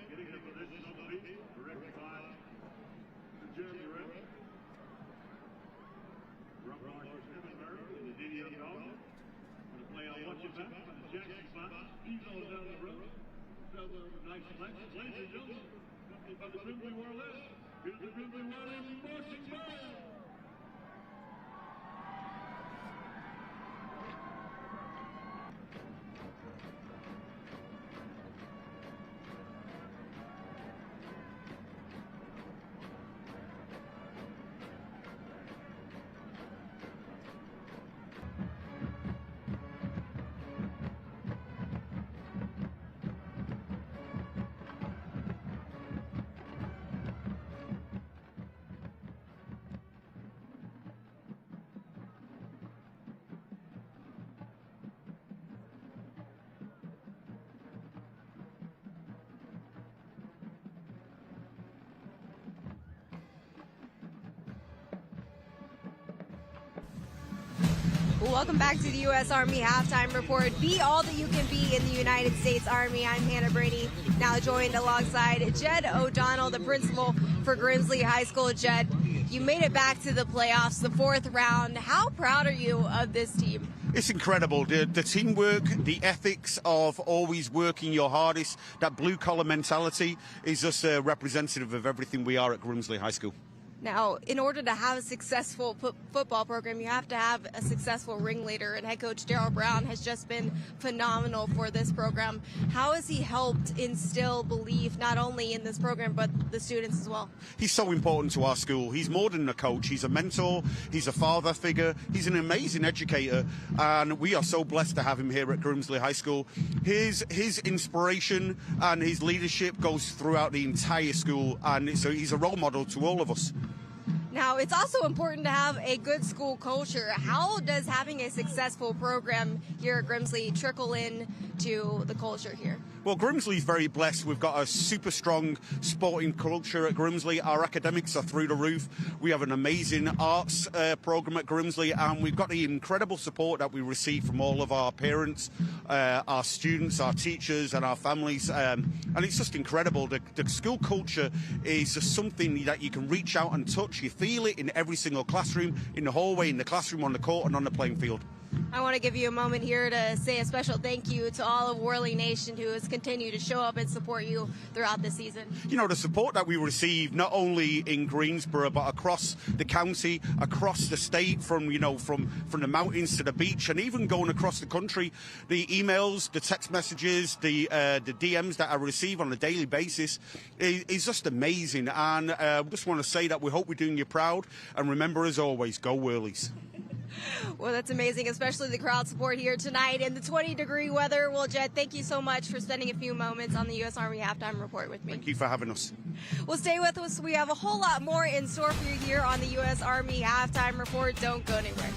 Getting in position on the beat, directed by the Jeremy Rep. Rough Marshall Stephenberg in the DDL dog. Going to play on watch it back by the Jackson spot. He's all down the road. Another nice flex. Ladies and gentlemen, accompanied by the Grimsley Whirlies. Here's the Grimsley Whirlies marching band. Welcome back to the U.S. Army Halftime Report. Be all that you can be in the United States Army. I'm Hannah Brady, now joined alongside Jed O'Donnell, the principal for Grimsley High School. Jed, you made it back to the playoffs, the fourth round. How proud are you of this team? It's incredible. The teamwork, the ethics of always working your hardest, that blue-collar mentality is just representative of everything we are at Grimsley High School. Now, in order to have a successful football program, you have to have a successful ringleader, and head coach Darryl Brown has just been phenomenal for this program. How has he helped instill belief not only in this program but the students as well? He's so important to our school. He's more than a coach. He's a mentor. He's a father figure. He's an amazing educator, and we are so blessed to have him here at Grimsley High School. His inspiration and his leadership goes throughout the entire school, and so he's a role model to all of us. Now, it's also important to have a good school culture. How does having a successful program here at Grimsley trickle in to the culture here? Well, Grimsley's very blessed. We've got a super strong sporting culture at Grimsley. Our academics are through the roof. We have an amazing arts program at Grimsley, and we've got the incredible support that we receive from all of our parents, our students, our teachers, and our families. And it's just incredible. The school culture is just something that you can reach out and touch. You feel it in every single classroom, in the hallway, in the classroom, on the court, and on the playing field. I want to give you a moment here to say a special thank you to all of Worley Nation who has continued to show up and support you throughout the season. You know, the support that we receive not only in Greensboro but across the county, across the state, from the mountains to the beach, and even going across the country. The emails, the text messages, the DMs that I receive on a daily basis is just amazing. And we just want to say that we hope we're doing you proud. And remember, as always, go Whirlies. Well, that's amazing, especially the crowd support here tonight in the 20-degree weather. Well, Jed, thank you so much for spending a few moments on the U.S. Army Halftime Report with me. Thank you for having us. Well, stay with us. We have a whole lot more in store for you here on the U.S. Army Halftime Report. Don't go anywhere.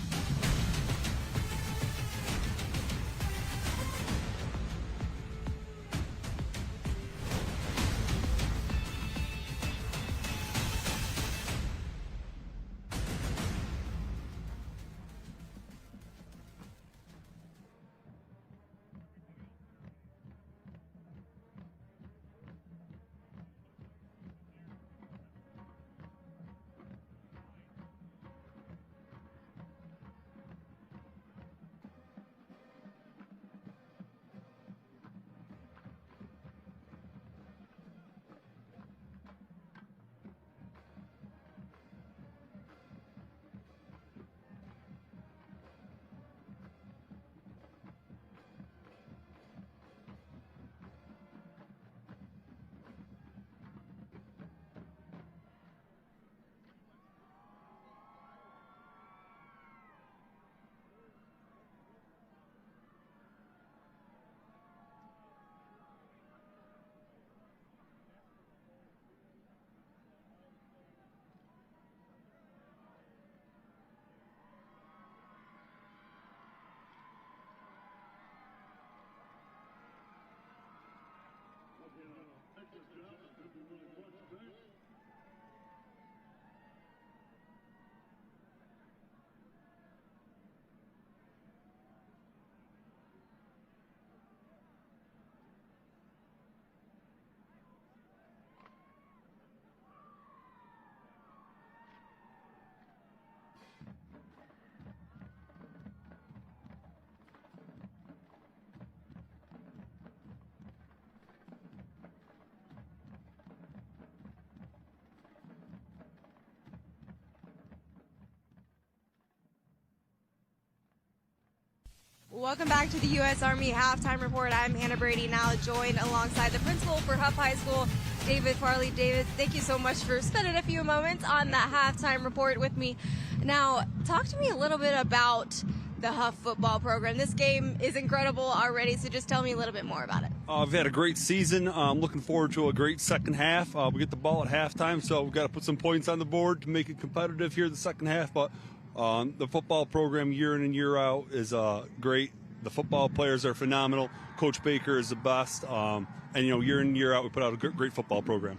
Welcome back to the U.S. Army Halftime Report. I'm Hannah Brady, now joined alongside the principal for Hough High School, David Farley. David, thank you so much for spending a few moments on that halftime report with me. Now, talk to me a little bit about the Hough football program. This game is incredible already, so just tell me a little bit more about it. We've had a great season. I'm looking forward to a great second half. We get the ball at halftime, so we've got to put some points on the board to make it competitive here in the second half. But the football program year in and year out is great. The football players are phenomenal. Coach Baker is the best. And, year in and year out, we put out a great football program.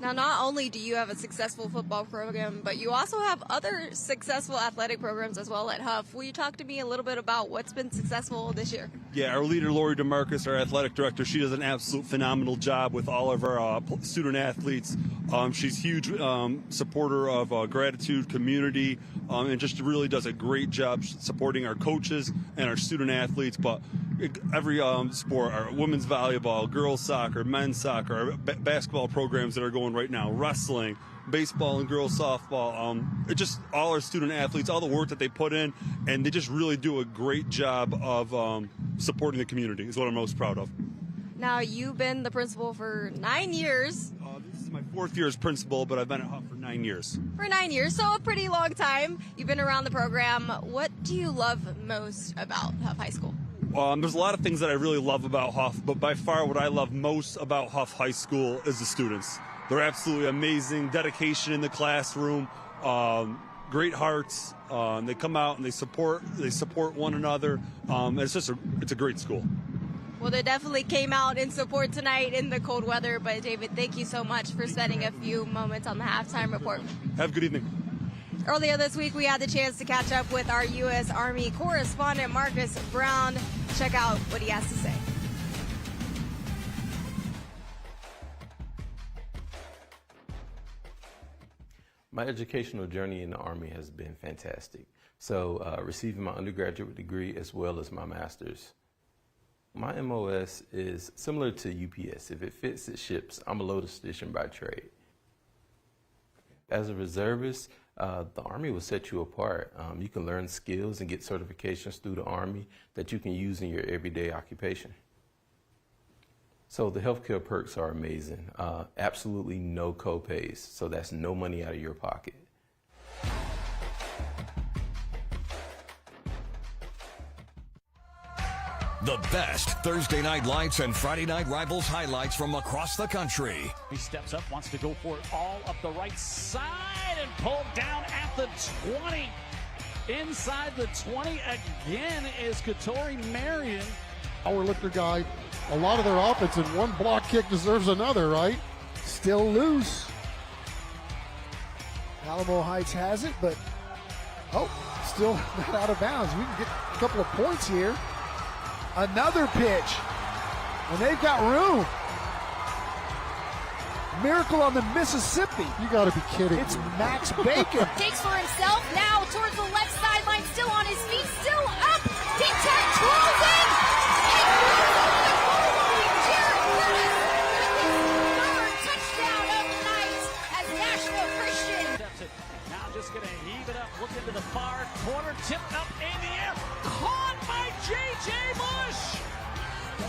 Now, not only do you have a successful football program, but you also have other successful athletic programs as well at Hough. Will you talk to me a little bit about what's been successful this year? Yeah, our leader, Lori DeMarcus, our athletic director, she does an absolute phenomenal job with all of our student athletes. She's a huge supporter of gratitude, community, and just really does a great job supporting our coaches and our student athletes. But every sport, our women's volleyball, girls soccer, men's soccer, our basketball programs that are going right now, wrestling, baseball and girls softball, just all our student athletes, all the work that they put in, and they just really do a great job of supporting the community is what I'm most proud of. Now, you've been the principal for 9 years. This is my 4th year as principal, but I've been at Hough for 9 years. For 9 years, so a pretty long time. You've been around the program. What do you love most about Hough High School? There's a lot of things that I really love about Hough, but by far what I love most about Hough High School is the students. They're absolutely amazing, dedication in the classroom, great hearts. They come out and they support one another. It's a great school. Well, they definitely came out in support tonight in the cold weather. But David, thank you so much for spending a few moments on the halftime report. Have a good evening. Earlier this week, we had the chance to catch up with our U.S. Army correspondent, Marcus Brown. Check out what he has to say. My educational journey in the Army has been fantastic. So receiving my undergraduate degree as well as my master's. My MOS is similar to UPS. If it fits, it ships. I'm a logistician by trade. As a reservist, the Army will set you apart. You can learn skills and get certifications through the Army that you can use in your everyday occupation. So the healthcare perks are amazing. Absolutely no co-pays, so that's no money out of your pocket. The best Thursday night lights and Friday night rivals highlights from across the country. He steps up, wants to go for it all up the right side and pulled down at the 20. Inside the 20 again is Katori Marion. Our lifter guy, a lot of their offense and one block kick deserves another, right? Still loose. Alamo Heights has it, but still not out of bounds. We can get a couple of points here. Another pitch, and they've got room. Miracle on the Mississippi. You got to be kidding. It's Max Bacon. Takes for himself now towards the left sideline, still on his feet, still up. Tic-tac twirls in. Touchdown of the night as Nashville Christian. Now just going to heave it up, look into the far corner, tipped up in the air, caught by J.J. Bush.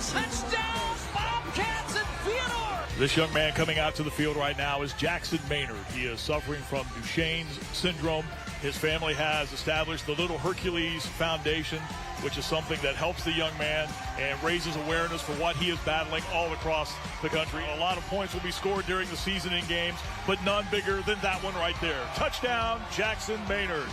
Touchdown, Bobcats and Theodore. This young man coming out to the field right now is Jackson Maynard. He is suffering from Duchenne's syndrome. His family has established the Little Hercules Foundation, which is something that helps the young man and raises awareness for what he is battling all across the country. A lot of points will be scored during the season in games, but none bigger than that one right there. Touchdown, Jackson Maynard.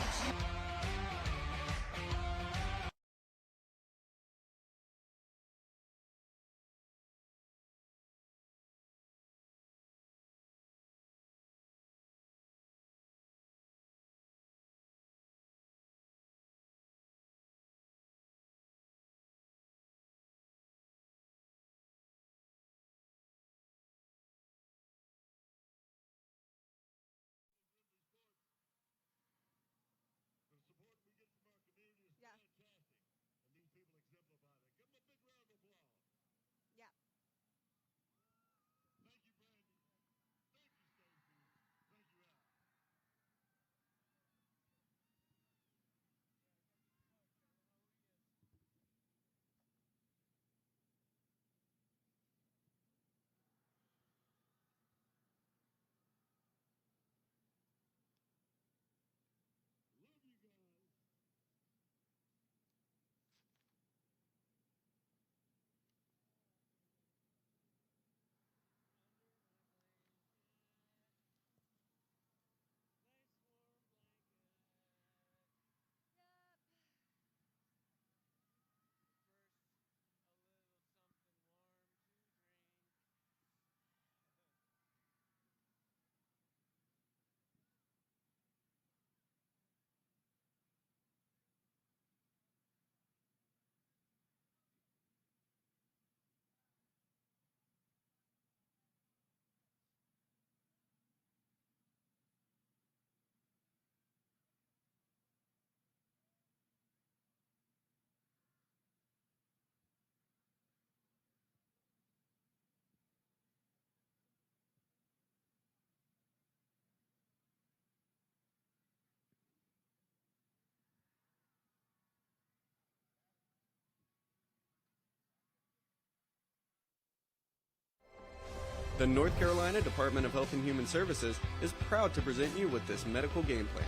The North Carolina Department of Health and Human Services is proud to present you with this medical game plan.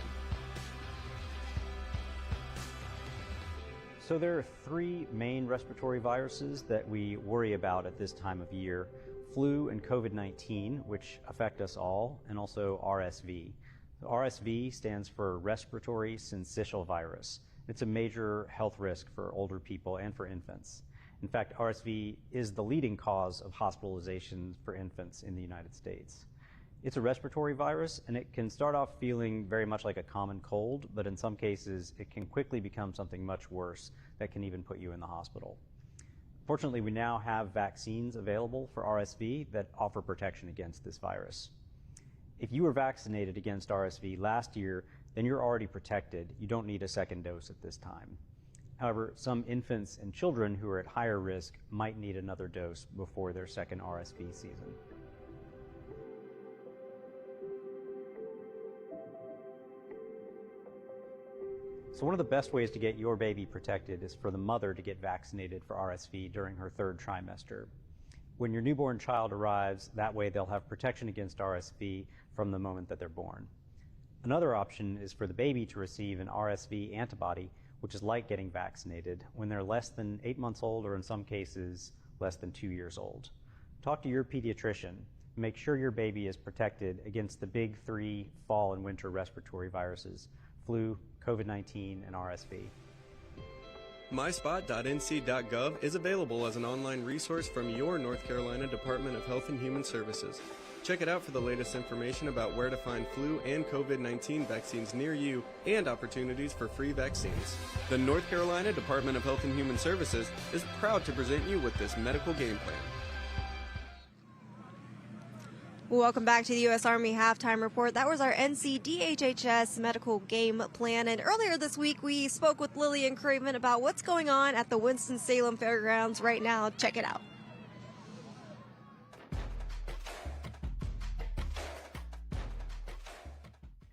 So there are 3 main respiratory viruses that we worry about at this time of year: flu and COVID-19, which affect us all, and also RSV. RSV stands for respiratory syncytial virus. It's a major health risk for older people and for infants. In fact, RSV is the leading cause of hospitalizations for infants in the United States. It's a respiratory virus, and it can start off feeling very much like a common cold, but in some cases it can quickly become something much worse that can even put you in the hospital. Fortunately, we now have vaccines available for RSV that offer protection against this virus. If you were vaccinated against RSV last year, then you're already protected. You don't need a second dose at this time. However, some infants and children who are at higher risk might need another dose before their second RSV season. So one of the best ways to get your baby protected is for the mother to get vaccinated for RSV during her 3rd trimester. When your newborn child arrives, that way they'll have protection against RSV from the moment that they're born. Another option is for the baby to receive an RSV antibody, which is like getting vaccinated, when they're less than 8 months old, or in some cases, less than 2 years old. Talk to your pediatrician. Make sure your baby is protected against the big 3 fall and winter respiratory viruses: flu, COVID-19, and RSV. MySpot.nc.gov is available as an online resource from your North Carolina Department of Health and Human Services. Check it out for the latest information about where to find flu and COVID-19 vaccines near you and opportunities for free vaccines. The North Carolina Department of Health and Human Services is proud to present you with this medical game plan. Welcome back to the U.S. Army Halftime Report. That was our NCDHHS medical game plan. And earlier this week, we spoke with Lillian Craven about what's going on at the Winston-Salem Fairgrounds right now. Check it out.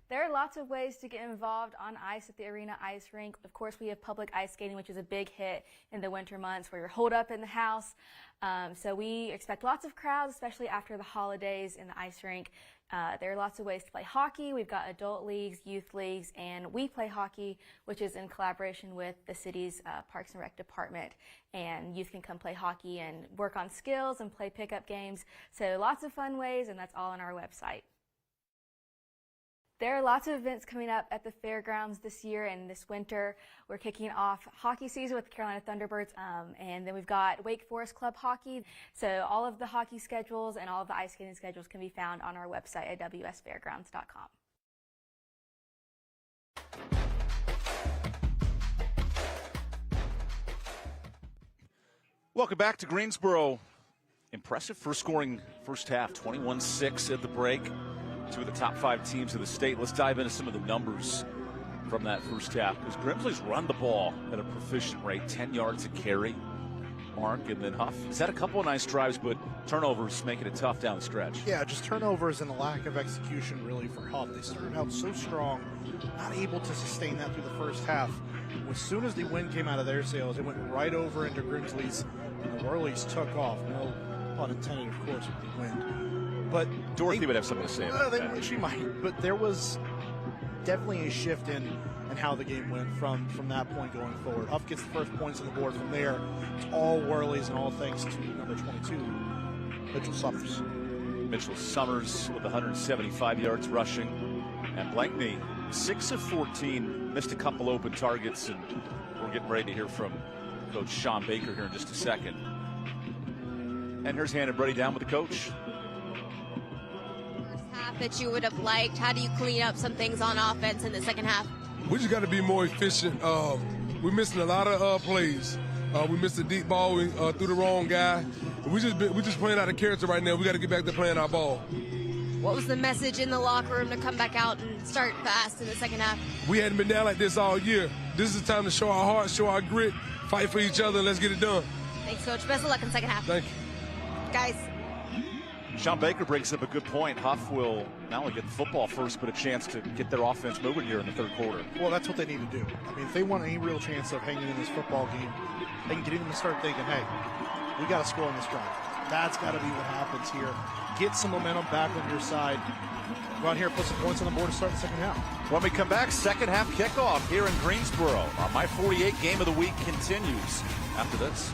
There are lots of ways to get involved on ice at the arena ice rink. Of course, we have public ice skating, which is a big hit in the winter months where you're holed up in the house. So we expect lots of crowds, especially after the holidays in the ice rink. There are lots of ways to play hockey. We've got adult leagues, youth leagues, and we play hockey, which is in collaboration with the city's Parks and Rec department. And youth can come play hockey and work on skills and play pickup games. So lots of fun ways, and that's all on our website. There are lots of events coming up at the fairgrounds this year and this winter. We're kicking off hockey season with the Carolina Thunderbirds, and then we've got Wake Forest Club hockey. So all of the hockey schedules and all of the ice skating schedules can be found on our website at wsfairgrounds.com. Welcome back to Greensboro. Impressive scoring first half, 21-6 at the break. 2 of the top 5 teams in the state. Let's dive into some of the numbers from that first half, because Grimsley's run the ball at a proficient rate, 10 yards a carry. Mark, and then Hough. He's had a couple of nice drives, but turnovers making it tough down the stretch. Yeah, just turnovers and a lack of execution really for Hough. They started out so strong, not able to sustain that through the first half. As soon as the wind came out of their sails, it went right over into Grimsley's, and the Whirlies took off. No pun intended, of course, with the wind. But Dorothy would have something to say about that. She might, but there was definitely a shift in how the game went from that point going forward. Hough gets the first points on the board. From there, it's all Whirlies, and all thanks to number 22, Mitchell Summers. Mitchell Summers with 175 yards rushing. And Blankney, 6 of 14, missed a couple open targets, and we're getting ready to hear from Coach Sean Baker here in just a second. And here's Hannah Brady down with the coach. That you would have liked? How do you clean up some things on offense in the second half? We just got to be more efficient. We're missing a lot of plays. We missed a deep ball. We threw the wrong guy. We just playing out of character right now. We got to get back to playing our ball. What was the message in the locker room to come back out and start fast in the second half? We hadn't been down like this all year. This is the time to show our heart, show our grit, fight for each other, and let's get it done. Thanks, Coach. Best of luck in the second half. Thank you. Guys. Sean Baker brings up a good point. Hough will not only get the football first, but a chance to get their offense moving here in the third quarter. Well, that's what they need to do. I mean, if they want any real chance of hanging in this football game, they can get in and start thinking, hey, we got to score on this drive. That's got to be what happens here. Get some momentum back on your side. Go out here and put some points on the board to start the second half. When we come back, second half kickoff here in Greensboro. Our My 48 Game of the Week continues after this.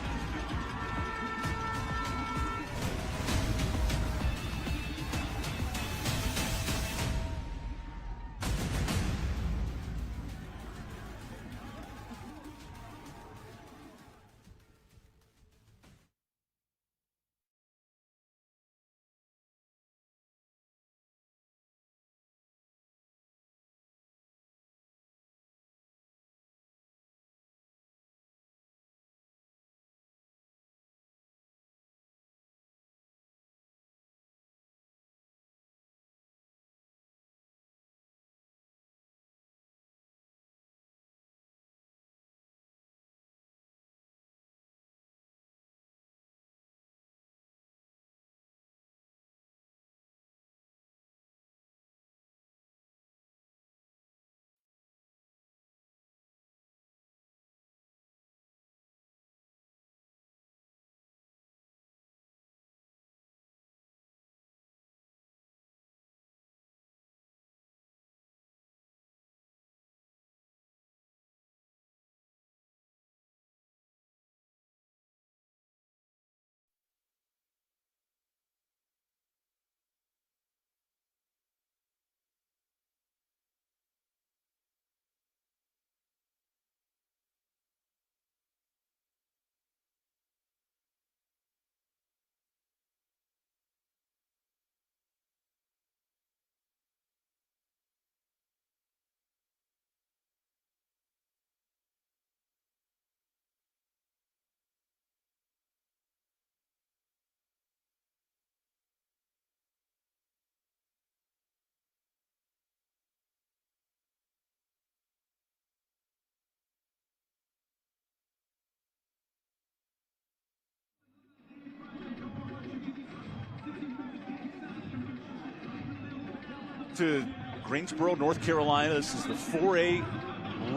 To Greensboro, North Carolina. This is the 4A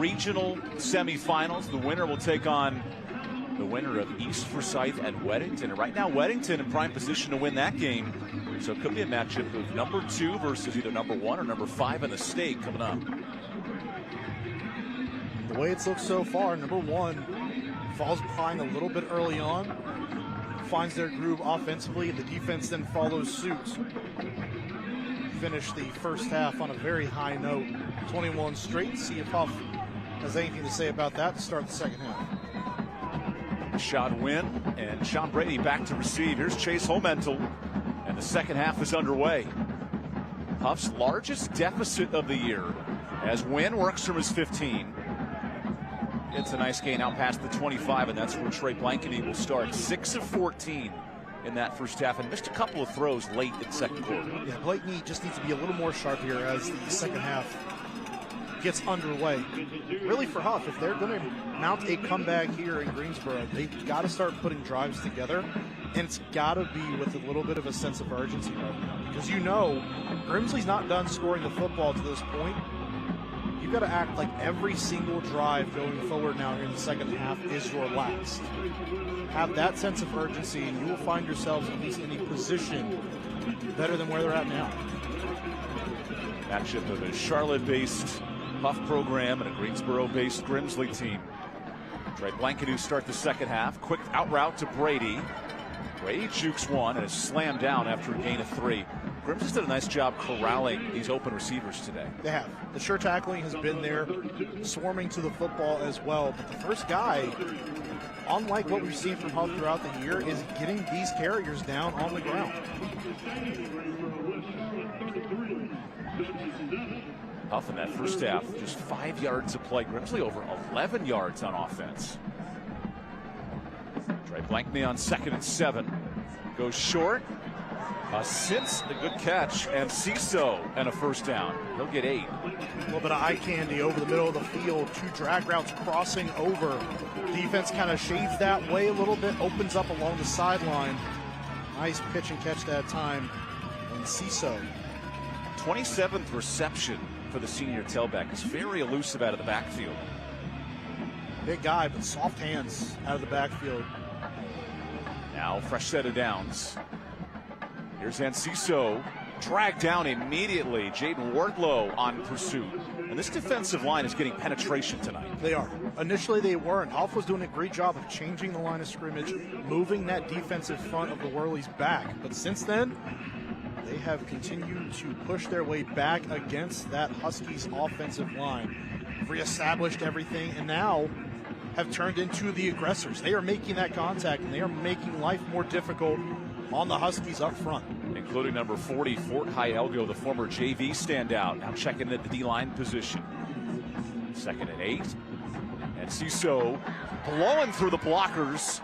regional semifinals. The winner will take on the winner of East Forsyth and Weddington. And right now, Weddington in prime position to win that game. So it could be a matchup of number 2 versus either number 1 or number 5 in the state coming up. The way it's looked so far, number 1 falls behind a little bit early on, finds their groove offensively. The defense then follows suit. Finish the first half on a very high note, 21 straight. See if Hough has anything to say about that to start the second half. Shot win, and Sean Brady back to receive. Here's Chase Homental, and the second half is underway. Hough's largest deficit of the year as Wynn works from his 15. It's a nice gain out past the 25, and that's where Trey Blankeny will start. 6 of 14 in that first half, and missed a couple of throws late in the second quarter. Yeah, Blakeney just needs to be a little more sharp here as the second half gets underway. Really for Hough, if they're going to mount a comeback here in Greensboro, they've got to start putting drives together, and it's got to be with a little bit of a sense of urgency right now. Because you know, Grimsley's not done scoring the football to this point. You've got to act like every single drive going forward now here in the second half is your last. Have that sense of urgency, and you will find yourselves at least in a position better than where they're at now. Matchup of a Charlotte-based Hough program and a Greensboro-based Grimsley team. Trey Blankeny start the second half. Quick out route to Brady. Brady jukes one and is slammed down after a gain of 3. Grimsley's did a nice job corralling these open receivers today. They have. The sure tackling has been there, swarming to the football as well. But the first guy, unlike what we've seen from Hough throughout the year, is getting these carriers down on the ground. Hough in that first half, just 5 yards of play. Grimsley over 11 yards on offense. Trey Blankeny on 2nd and 7. Goes short. Since the good catch, and Ciso and a first down. He'll get 8. A little bit of eye candy over the middle of the field. 2 drag routes crossing over. Defense kind of shades that way a little bit, opens up along the sideline. Nice pitch and catch that time. And Ciso. 27th reception for the senior tailback. Is very elusive out of the backfield. Big guy, but soft hands out of the backfield. Now, fresh set of downs. Here's Enciso, dragged down immediately. Jaden Wardlow on pursuit. And this defensive line is getting penetration tonight. They are. Initially, they weren't. Hough was doing a great job of changing the line of scrimmage, moving that defensive front of the Whirlies back. But since then, they have continued to push their way back against that Huskies offensive line. Reestablished everything, and now have turned into the aggressors. They are making that contact, and they are making life more difficult on the Huskies up front. Including number 40, Fort Hidalgo, the former JV standout, now checking at the D-line position. 2nd and 8. Enciso blowing through the blockers.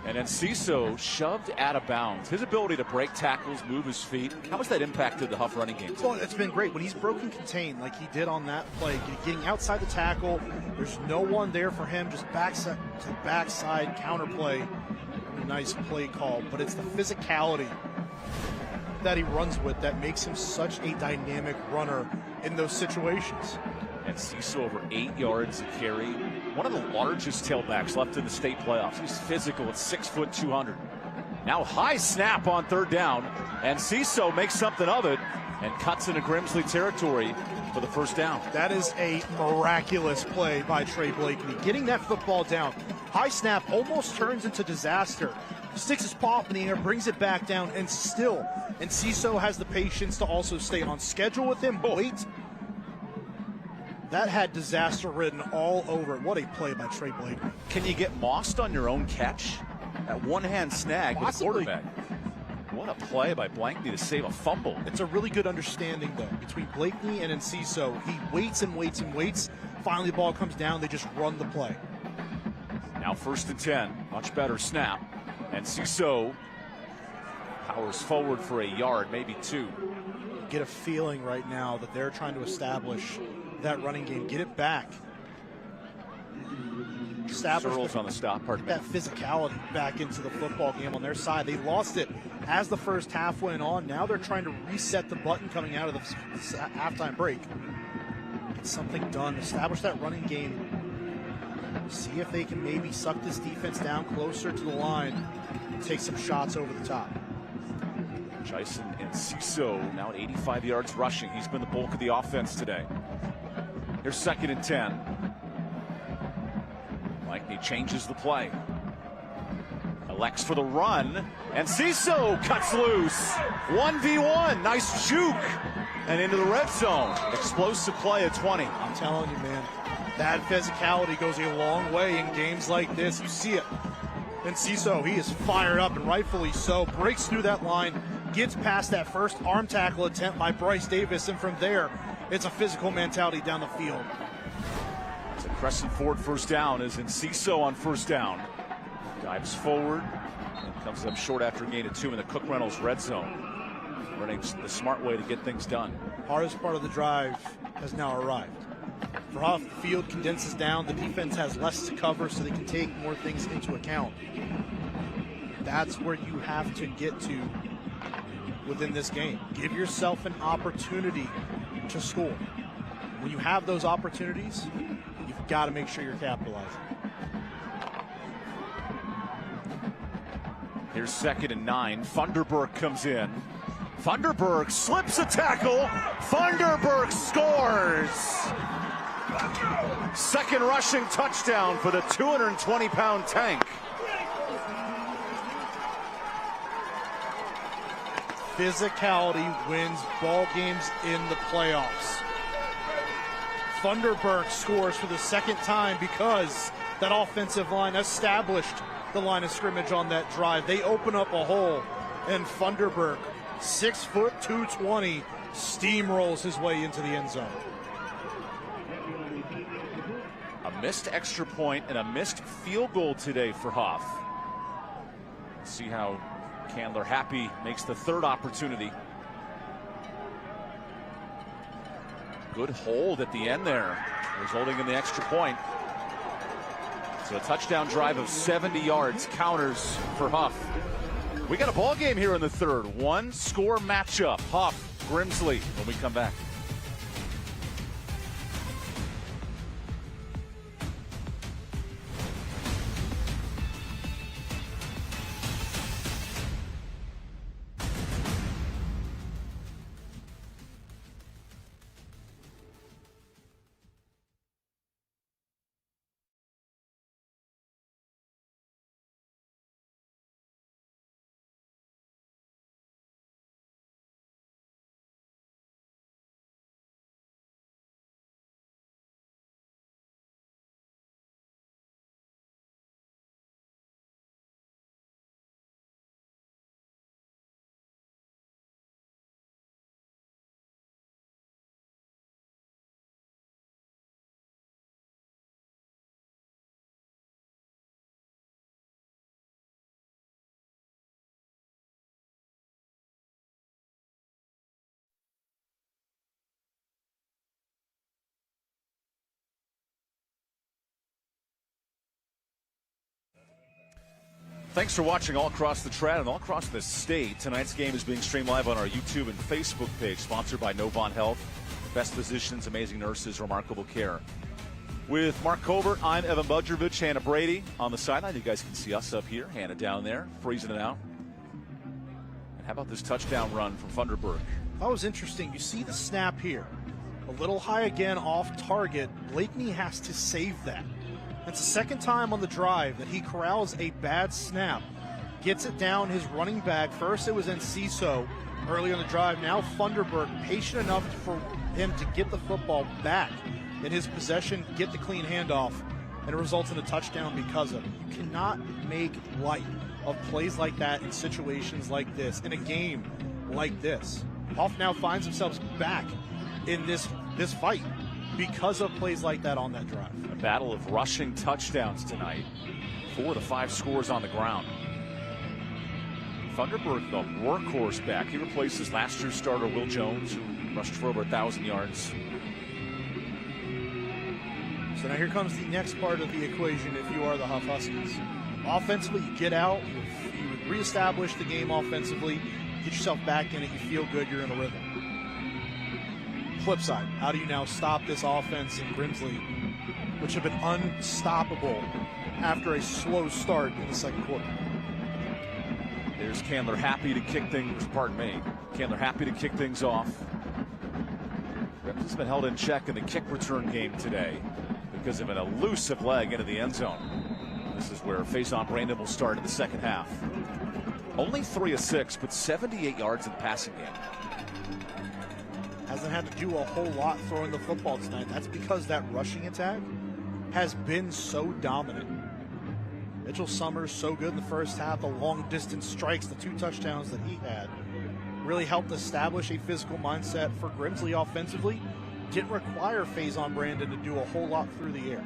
And Enciso shoved out of bounds. His ability to break tackles, move his feet, how has that impacted the Hough running game? Well, it's been great. When he's broken contain like he did on that play, getting outside the tackle, there's no one there for him, just backside to backside counterplay. Nice play call, but it's the physicality that he runs with that makes him such a dynamic runner in those situations. Enciso over 8 yards a carry. One of the largest tailbacks left in the state playoffs. He's physical at 6 foot 200. Now high snap on 3rd down. Enciso makes something of it and cuts into Grimsley territory for the 1st down. That is a miraculous play by Trey Blakeney. Getting that football down. High snap almost turns into disaster. Sticks his paw up in the air, brings it back down, and still Enciso has the patience to also stay on schedule with him. Wait. That had disaster written all over it. What a play by Trey Blakeney. Can you get mossed on your own catch? That one-hand snag with the quarterback. What a play by Blakeney to save a fumble. It's a really good understanding, though, between Blakeney and Enciso. He waits and waits and waits. Finally, the ball comes down. They just run the play. Now 1st and 10. Much better snap. Enciso powers forward for a yard, maybe 2. Get a feeling right now that they're trying to establish that running game. Get it back. Establish on the stop. That physicality back into the football game on their side. They lost it as the first half went on. Now they're trying to reset the button coming out of the halftime break. Get something done. Establish that running game. See if they can maybe suck this defense down closer to the line and take some shots over the top. Jason Enciso now at 85 yards rushing. He's been the bulk of the offense today. Here's 2nd and 10. Blakeney changes the play. Elects for the run. Enciso cuts loose. 1v1. Nice juke. And into the red zone. Explosive play at 20. I'm telling you, man. That physicality goes a long way in games like this. You see it. Enciso, he is fired up, and rightfully so. Breaks through that line. Gets past that first arm tackle attempt by Bryce Davis. And from there, it's a physical mentality down the field. It's a Crescent Ford 1st down as Enciso on 1st down. Dives forward and comes up short after a gain of 2 in the Cook Reynolds red zone. Running the smart way to get things done. Hardest part of the drive has now arrived. For Hough, the field condenses down. The defense has less to cover, so they can take more things into account. That's where you have to get to within this game. Give yourself an opportunity to score. When you have those opportunities, you've got to make sure you're capitalizing. Here's 2nd and 9. Funderburk comes in. Funderburk slips a tackle. Funderburk scores. 2nd rushing touchdown for the 220-pound tank. Physicality wins ball games in the playoffs. Funderburk scores for the 2nd time because that offensive line established the line of scrimmage on that drive. They open up a hole, and Funderburk, 6 foot 220, steamrolls his way into the end zone. A missed extra point and a missed field goal today for Hough. See how Candler Happy makes the 3rd opportunity. Good hold at the end there, resulting in the extra point. So a touchdown drive of 70 yards counters for Hough. We got a ball game here in the 3rd. 1-score matchup. Hough, Grimsley when we come back. Thanks for watching all across the Trad and all across the state. Tonight's game is being streamed live on our YouTube and Facebook page, sponsored by Novant Health. Best physicians, amazing nurses, remarkable care. With Mark Colbert, I'm Evan Budrovich, Hannah Brady on the sideline. You guys can see us up here, Hannah down there, freezing it out. And how about this touchdown run from Funderburg? That was interesting. You see the snap here. A little high again off target. Blakeney has to save that. It's the second time on the drive that he corrals a bad snap. Gets it down his running back. First it was Enciso early on the drive. Now Funderburg, patient enough for him to get the football back in his possession, get the clean handoff, and it results in a touchdown because of it. You cannot make light of plays like that in situations like this, in a game like this. Hough now finds themselves back in this fight because of plays like that on that drive. A battle of rushing touchdowns tonight. 4 of the 5 scores on the ground. Funderburg, the workhorse back. He replaces last year's starter Will Jones, who rushed for over 1,000 yards. So now here comes the next part of the equation if you are the Hough Huskies. Offensively, you get out, you reestablish the game offensively, get yourself back in it, you feel good, you're in a rhythm. Flip side, how do you now stop this offense in Grimsley, which have been unstoppable after a slow start in the second quarter? There's Candler happy to kick things, pardon me. Candler happy to kick things off. Grimsley's been held in check in the kick return game today because of an elusive leg into the end zone. This is where Faison Brandon will start in the second half. Only 3 of 6, but 78 yards in the passing game. Hasn't had to do a whole lot throwing the football tonight. That's because that rushing attack has been so dominant. Mitchell Summers so good in the first half. The long distance strikes, the 2 touchdowns that he had, really helped establish a physical mindset for Grimsley offensively. Didn't require Faison Brandon to do a whole lot through the air.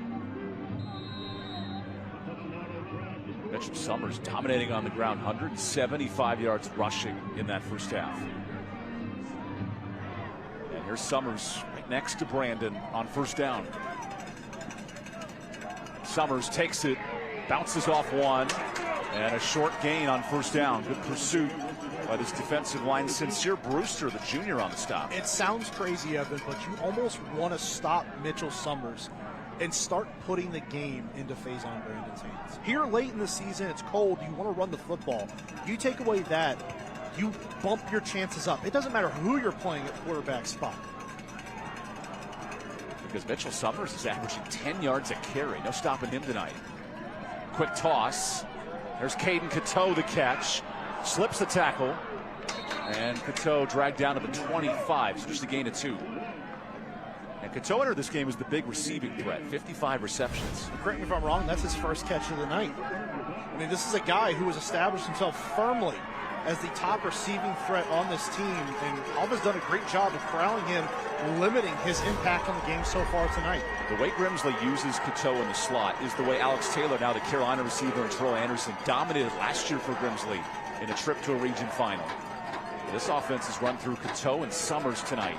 Mitchell Summers dominating on the ground, 175 yards rushing in that first half. And here's Summers right next to Brandon on first down. Summers takes it, bounces off one, and a short gain on first down. Good pursuit by this defensive line. Sincere Brewster, the junior, on the stop. It sounds crazy, Evan, but you almost want to stop Mitchell Summers and start putting the game into Faison Brandon's hands. Here late in the season, it's cold, you want to run the football. You take away that, you bump your chances up. It doesn't matter who you're playing at quarterback spot. Because Mitchell Summers is averaging 10 yards a carry. No stopping him tonight. Quick toss. There's Caden Cateau the catch. Slips the tackle. And Cateau dragged down to the 25, so just a gain of 2. And Cateau entered this game as the big receiving threat, 55 receptions. Correct me if I'm wrong, that's his first catch of the night. I mean, this is a guy who has established himself firmly as the top receiving threat on this team, and Hough has done a great job of corralling him, limiting his impact on the game so far tonight. The way Grimsley uses Cateau in the slot is the way Alex Taylor, now the Carolina receiver, and Terrell Anderson dominated last year for Grimsley in a trip to a region final. This offense is run through Cateau and Summers tonight.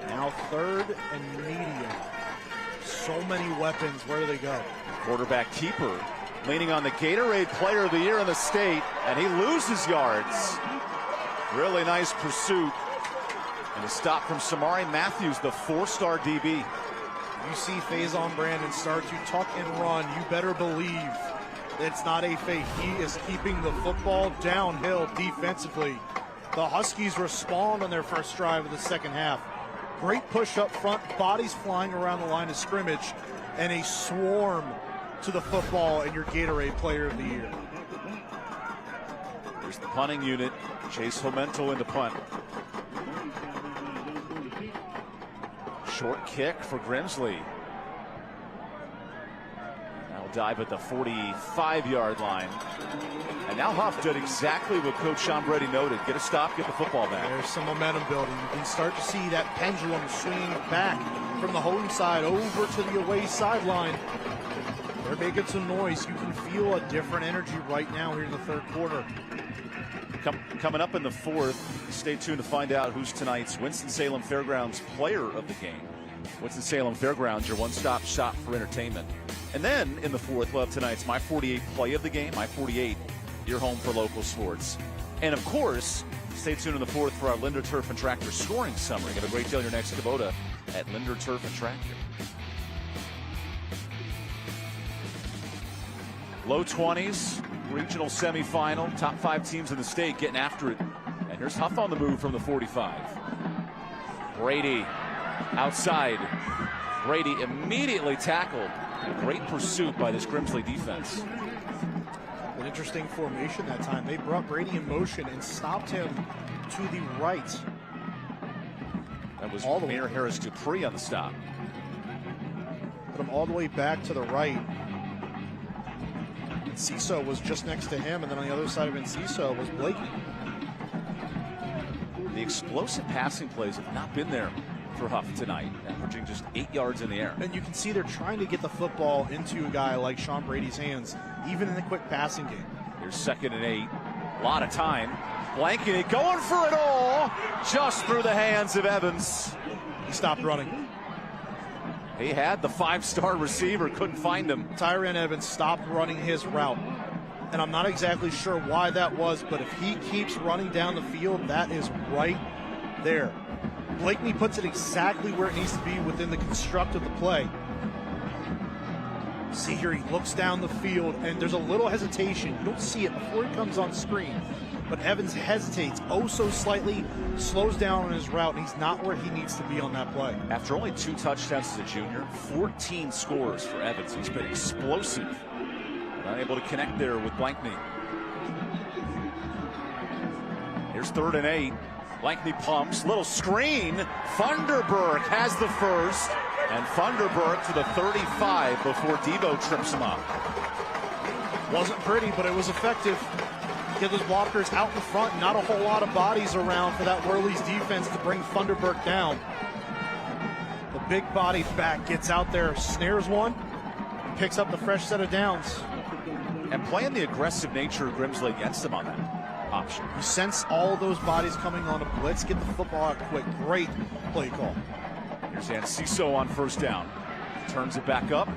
Now 3rd and medium. So many weapons. Where do they go? Quarterback keeper leaning on the Gatorade Player of the Year in the state, and he loses yards. Really nice pursuit. And a stop from Samari Matthews, the 4-star DB. You see Faison Brandon start to tuck and run. You better believe it's not a fake. He is keeping the football downhill defensively. The Huskies respond on their first drive of the second half. Great push up front, bodies flying around the line of scrimmage, and a swarm to the football, and your Gatorade Player of the Year. Here's the punting unit. Chase Homento in the punt. Short kick for Grimsley. Now dive at the 45-yard line. And now Hough did exactly what Coach Sean Brady noted. Get a stop, get the football back. There's some momentum building. You can start to see that pendulum swing back from the home side over to the away sideline. They're making some noise. You can feel a different energy right now here in the third quarter. Coming up in the fourth, stay tuned to find out who's tonight's Winston-Salem Fairgrounds Player of the Game. Winston-Salem Fairgrounds, your one-stop shop for entertainment. And then in the fourth, we'll have tonight's My 48 Play of the Game. My 48, your home for local sports. And of course, stay tuned in the fourth for our Linder Turf and Tractor scoring summary. Have a great deal on your next Kubota at Linder Turf and Tractor. Low 20s, regional semifinal, top 5 teams in the state getting after it. And here's Hough on the move from the 45. Brady outside. Brady immediately tackled. Great pursuit by this Grimsley defense. An interesting formation that time. They brought Brady in motion and stopped him to the right. That was Mayor Harris Dupree on the stop. Put him all the way back to the right. Enciso was just next to him, and then on the other side of Enciso was Blakey. The explosive passing plays have not been there for Hough tonight, averaging just 8 yards in the air. And you can see they're trying to get the football into a guy like Sean Brady's hands, even in the quick passing game. Here's 2nd and 8. A lot of time. Blanking it, going for it all, just through the hands of Evans. He stopped running. He had the 5-star receiver, couldn't find him. Tyron Evans stopped running his route. And I'm not exactly sure why that was, but if he keeps running down the field, that is right there. Blakeney puts it exactly where it needs to be within the construct of the play. See here, he looks down the field, and there's a little hesitation. You don't see it before he comes on screen. But Evans hesitates oh so slightly, slows down on his route, and he's not where he needs to be on that play. After only 2 touchdowns as a junior, 14 scores for Evans. He's been explosive. Unable to connect there with Blakeney. Here's 3rd and 8. Blakeney pumps, little screen. Funderburk has the first, and Funderburk to the 35 before Debo trips him up. Wasn't pretty, but it was effective. Get those blockers out in front. Not a whole lot of bodies around for that Whirly's defense to bring Funderburk down. The big-bodied back gets out there, snares one, and picks up the fresh set of downs. And playing the aggressive nature of Grimsley against him on that option. You sense all those bodies coming on a blitz. Get the football out quick. Great play call. Here's Enciso on 1st down. Turns it back up.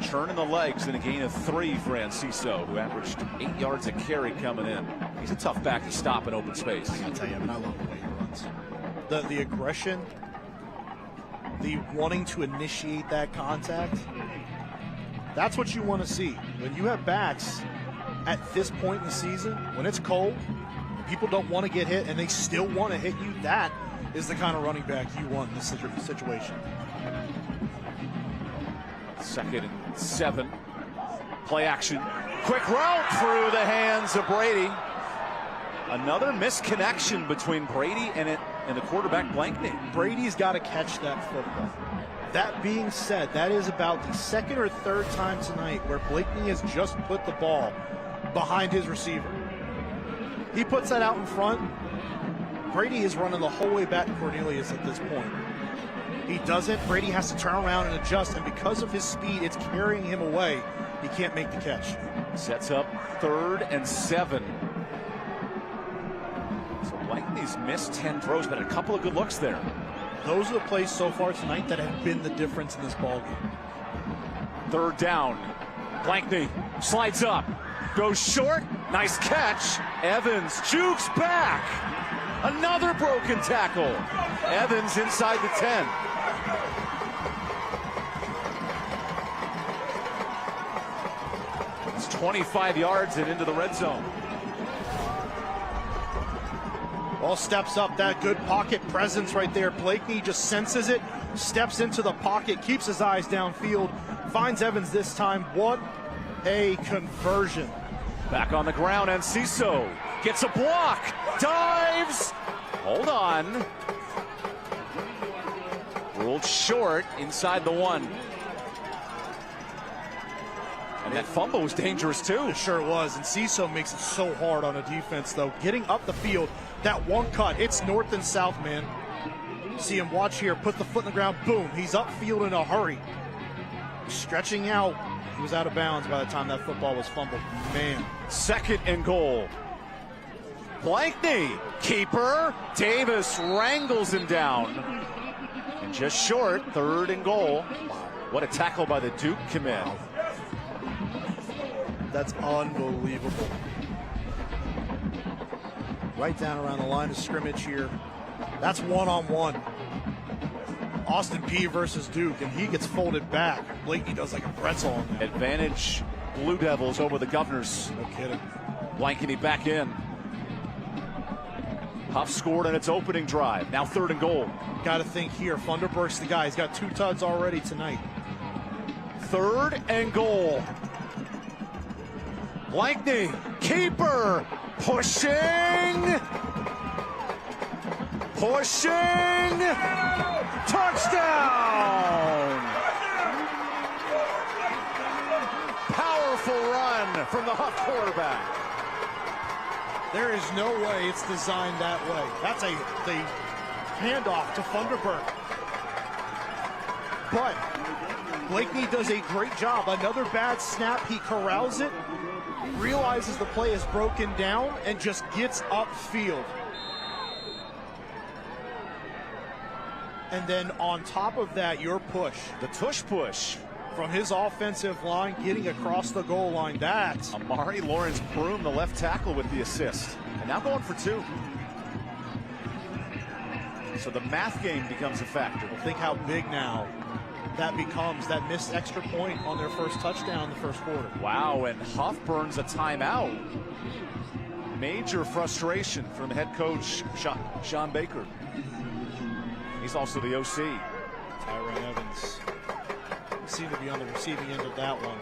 Churning the legs and a gain of 3 for Enciso, who averaged 8 yards a carry coming in. He's a tough back to stop in open space. I tell you, I love the way he runs. The aggression, the wanting to initiate that contact, that's what you want to see. When you have backs at this point in the season, when it's cold, people don't want to get hit and they still want to hit you, that is the kind of running back you want in this situation. 2nd and 7. Play action. Quick route through the hands of Brady. Another misconnection between Brady and the quarterback Blakeney. Brady's got to catch that football. That being said, that is about the 2nd or 3rd time tonight where Blakeney has just put the ball behind his receiver. He puts that out in front. Brady is running the whole way back to Cornelius at this point. He doesn't. Brady has to turn around and adjust, and because of his speed, it's carrying him away. He can't make the catch. Sets up 3rd and 7. So Blakeney's missed 10 throws, but a couple of good looks there. Those are the plays so far tonight that have been the difference in this ballgame. 3rd down. Blakeney slides up, goes short. Nice catch. Evans jukes back. Another broken tackle. Evans inside the 10. It's 25 yards and into the red zone. Ball steps up, that good pocket presence right there. Blakeney just senses it, steps into the pocket, keeps his eyes downfield, finds Evans this time. What a conversion. Back on the ground, Enciso gets a block, dives, hold on. Ruled short inside the 1. And that fumble was dangerous too. It sure was, and Enciso makes it so hard on a defense though. Getting up the field, that one cut, it's north and south, man. See him, watch here, put the foot in the ground, boom, he's upfield in a hurry. Stretching out, he was out of bounds by the time that football was fumbled. Man. 2nd and goal. Blankney, keeper. Davis wrangles him down. And just short, 3rd and goal. What a tackle by the Duke commit. That's unbelievable. Right down around the line of scrimmage here. That's one-on-one. Austin P versus Duke, and he gets folded back. Blakeney does like a pretzel on that. Advantage Blue Devils over the Governors. No kidding. Blankety back in. Hough scored on its opening drive. Now 3rd and goal. Got to think here. Funderburk's the guy. He's got 2 tugs already tonight. 3rd and goal. Blankney, keeper, pushing. Touchdown! Powerful run from the Hough quarterback. There is no way it's designed that way. That's the handoff to Funderburk. But Blakeney does a great job. Another bad snap. He corrals it, realizes the play is broken down, and just gets upfield. And then on top of that, your push. The tush push. From his offensive line, getting across the goal line. That's Amari Lawrence Broom, the left tackle, with the assist. And now going for 2. So the math game becomes a factor. Well, think how big now that becomes, that missed extra point on their first touchdown in the first quarter. Wow, and Hough burns a timeout. Major frustration from head coach Sean Baker. He's also the OC. Tyron Evans seemed to be on the receiving end of that one.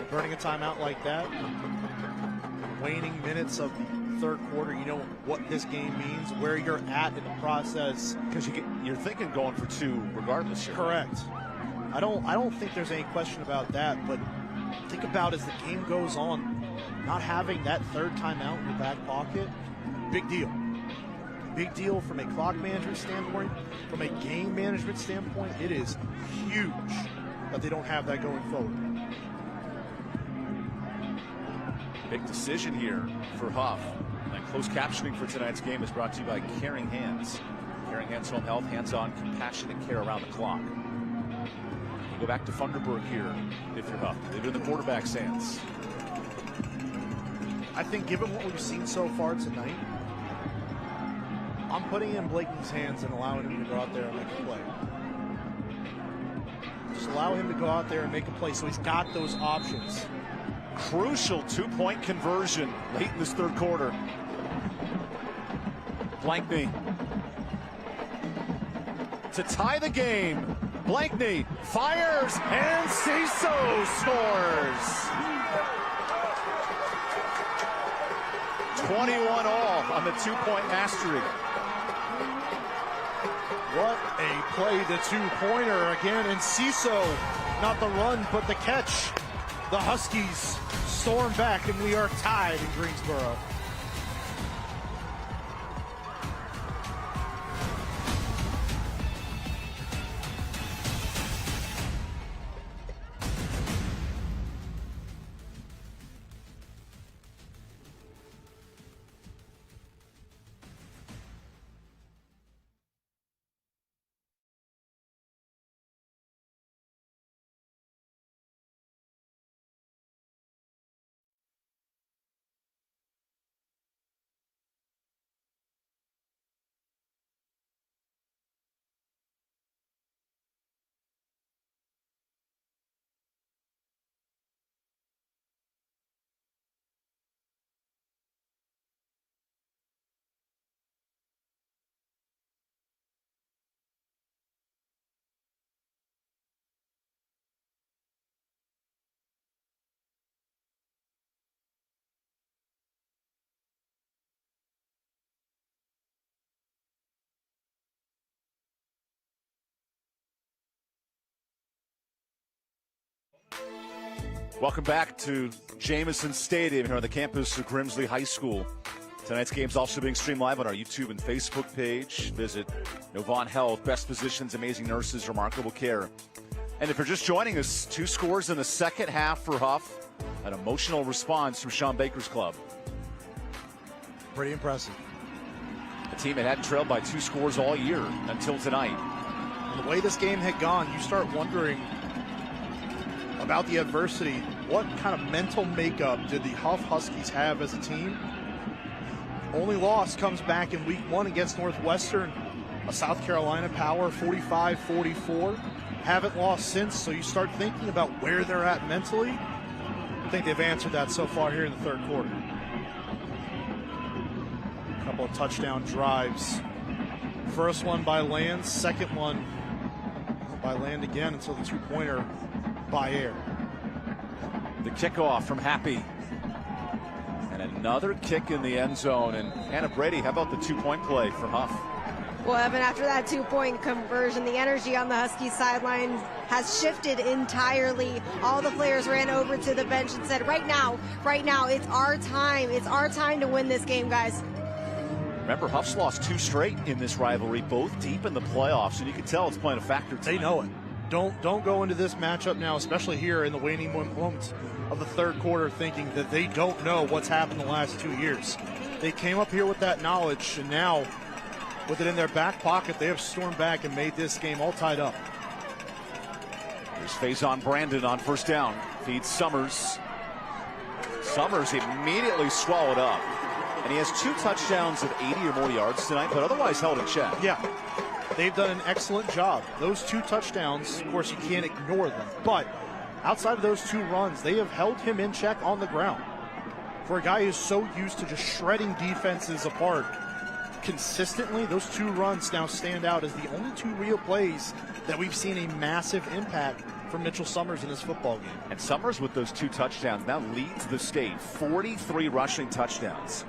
Burning a timeout like that, waning minutes of the 3rd quarter, you know what this game means, where you're at in the process. Because you're thinking going for 2 regardless here. Correct. I don't think there's any question about that, but think about as the game goes on, not having that 3rd timeout in your back pocket, big deal. Big deal from a clock management standpoint, from a game management standpoint. It is huge that they don't have that going forward. Big decision here for Hough. And closed captioning for tonight's game is brought to you by Caring Hands. Caring Hands Home Health, hands-on, compassionate care around the clock. You go back to Funderburk here if you're Hough. Leave it in the quarterback's hands. I think given what we've seen so far tonight, I'm putting in Blakeney's hands and allowing him to go out there and make a play. Just allow him to go out there and make a play so he's got those options. Crucial 2-point conversion late in this 3rd quarter. Blankney to tie the game. Blankney fires and Ciso scores. 21 all on the 2-point mastery. What a play, the 2-pointer again, and Ciso, not the run, but the catch. The Huskies storm back, and we are tied in Greensboro. Welcome back to Jamison Stadium here on the campus of Grimsley High School. Tonight's game is also being streamed live on our YouTube and Facebook page. Visit Novant Health, best physicians, amazing nurses, remarkable care. And if you're just joining us, 2 scores in the second half for Hough. An emotional response from Sean Baker's club. Pretty impressive. A team that hadn't trailed by 2 scores all year until tonight. And the way this game had gone, you start wondering about the adversity. What kind of mental makeup did the Hough Huskies have as a team? Only loss comes back in week 1 against Northwestern, a South Carolina power, 45-44. Haven't lost since, so you start thinking about where they're at mentally. I think they've answered that so far here in the third quarter. A couple of touchdown drives. First one by Land, second one by Land again until the 2-pointer by air. The kickoff from Happy. And another kick in the end zone. And Hannah Brady, how about the 2-point play from Hough? Well, Evan, after that 2-point conversion, the energy on the Huskies sideline has shifted entirely. All the players ran over to the bench and said, right now, it's our time. It's our time to win this game, guys. Remember, Hough's lost 2 straight in this rivalry, both deep in the playoffs, and you can tell it's playing a factor tonight. They know it. Don't go into this matchup now, especially here in the waning moments of the third quarter, thinking that they don't know what's happened the last 2 years. They came up here with that knowledge, and now, with it in their back pocket, they have stormed back and made this game all tied up. Here's Faison Brandon on first down. Feeds Summers. Summers immediately swallowed up. And he has 2 touchdowns of 80 or more yards tonight, but otherwise held in check. Yeah, they've done an excellent job. Those 2 touchdowns, of course, you can't ignore them. But outside of those 2 runs, they have held him in check on the ground. For a guy who's so used to just shredding defenses apart consistently, those 2 runs now stand out as the only 2 real plays that we've seen a massive impact from Mitchell Summers in this football game. And Summers, with those 2 touchdowns, now leads the state. 43 rushing touchdowns.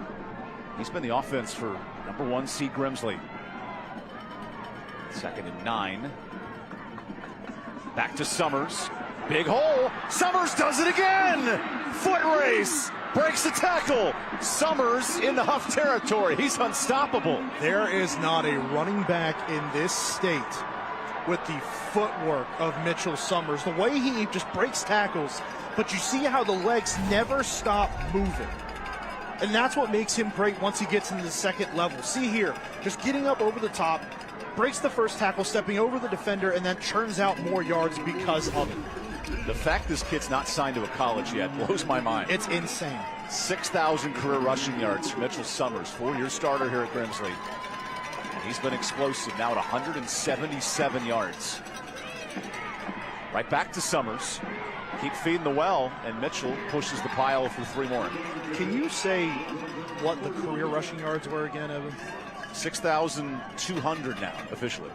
He's been the offense for number 1 seed Grimsley. 2nd and 9. Back to Summers. Big hole. Summers does it again. Foot race. Breaks the tackle. Summers in the Hough territory. He's unstoppable. There is not a running back in this state with the footwork of Mitchell Summers. The way he just breaks tackles, but you see how the legs never stop moving. And that's what makes him great once he gets into the second level. See here, just getting up over the top, breaks the first tackle, stepping over the defender, and then churns out more yards because of it. The fact this kid's not signed to a college yet blows my mind. It's insane. 6,000 career rushing yards for Mitchell Summers, 4-year starter here at Grimsley. And he's been explosive now at 177 yards. Right back to Summers. Keep feeding the well, and Mitchell pushes the pile for 3 more. Can you say what the career rushing yards were again, Evan? 6,200 now, officially.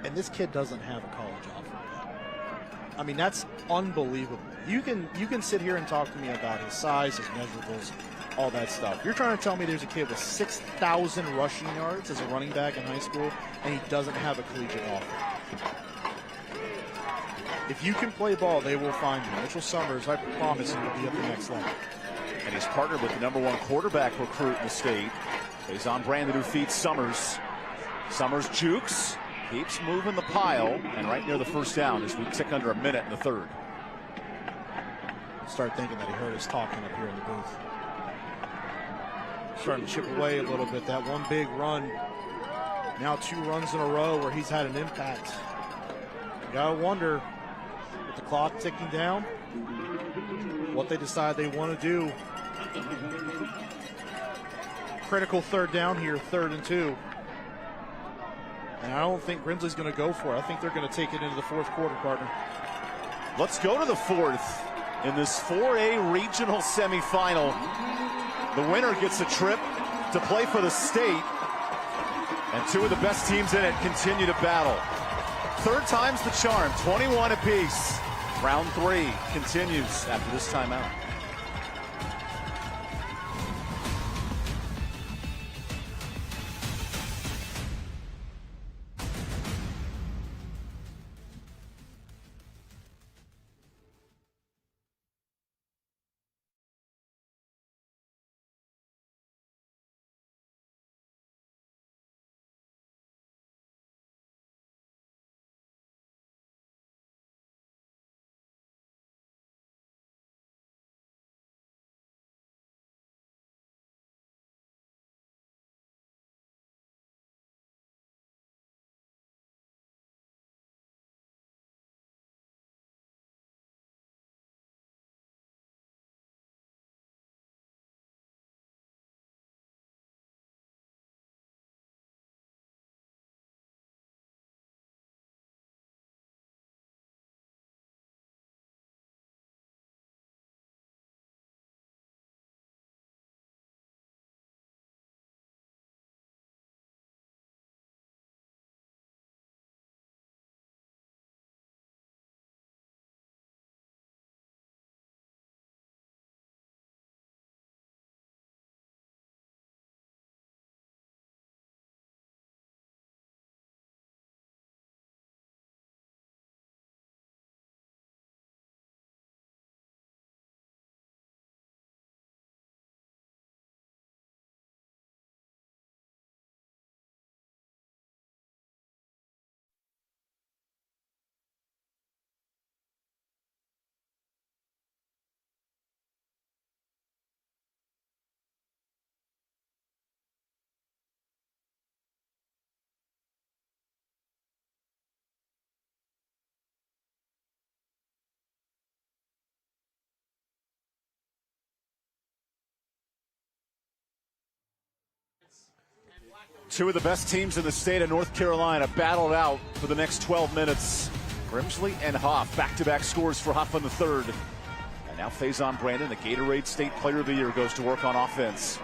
And this kid doesn't have a college offer. I mean, that's unbelievable. You can sit here and talk to me about his size, his measurables, all that stuff. You're trying to tell me there's a kid with 6,000 rushing yards as a running back in high school, and he doesn't have a collegiate offer. If you can play ball, they will find you. Mitchell Summers, I promise you, will be at the next level. And he's partnered with the number 1 quarterback recruit in the state. Faison Brandon, who feeds Summers. Summers jukes, keeps moving the pile, and right near the first down as we tick under a minute in the third. Start thinking that he heard us talking up here in the booth. Starting to chip away a little bit. That one big run. Now 2 runs in a row where he's had an impact. You gotta wonder, with the clock ticking down, what they decide they want to do. Critical third down here, 3rd and 2. And I don't think Grimsley's going to go for it. I think they're going to take it into the 4th quarter, partner. Let's go to the 4th in this 4A regional semifinal. The winner gets a trip to play for the state, and 2 of the best teams in it continue to battle. 3rd time's the charm, 21 apiece. Round 3 continues after this timeout. Two of the best teams in the state of North Carolina battled out for the next 12 minutes. Grimsley and Hough, back-to-back scores for Hough in the third. And now Faison Brandon, the Gatorade State Player of the Year, goes to work on offense.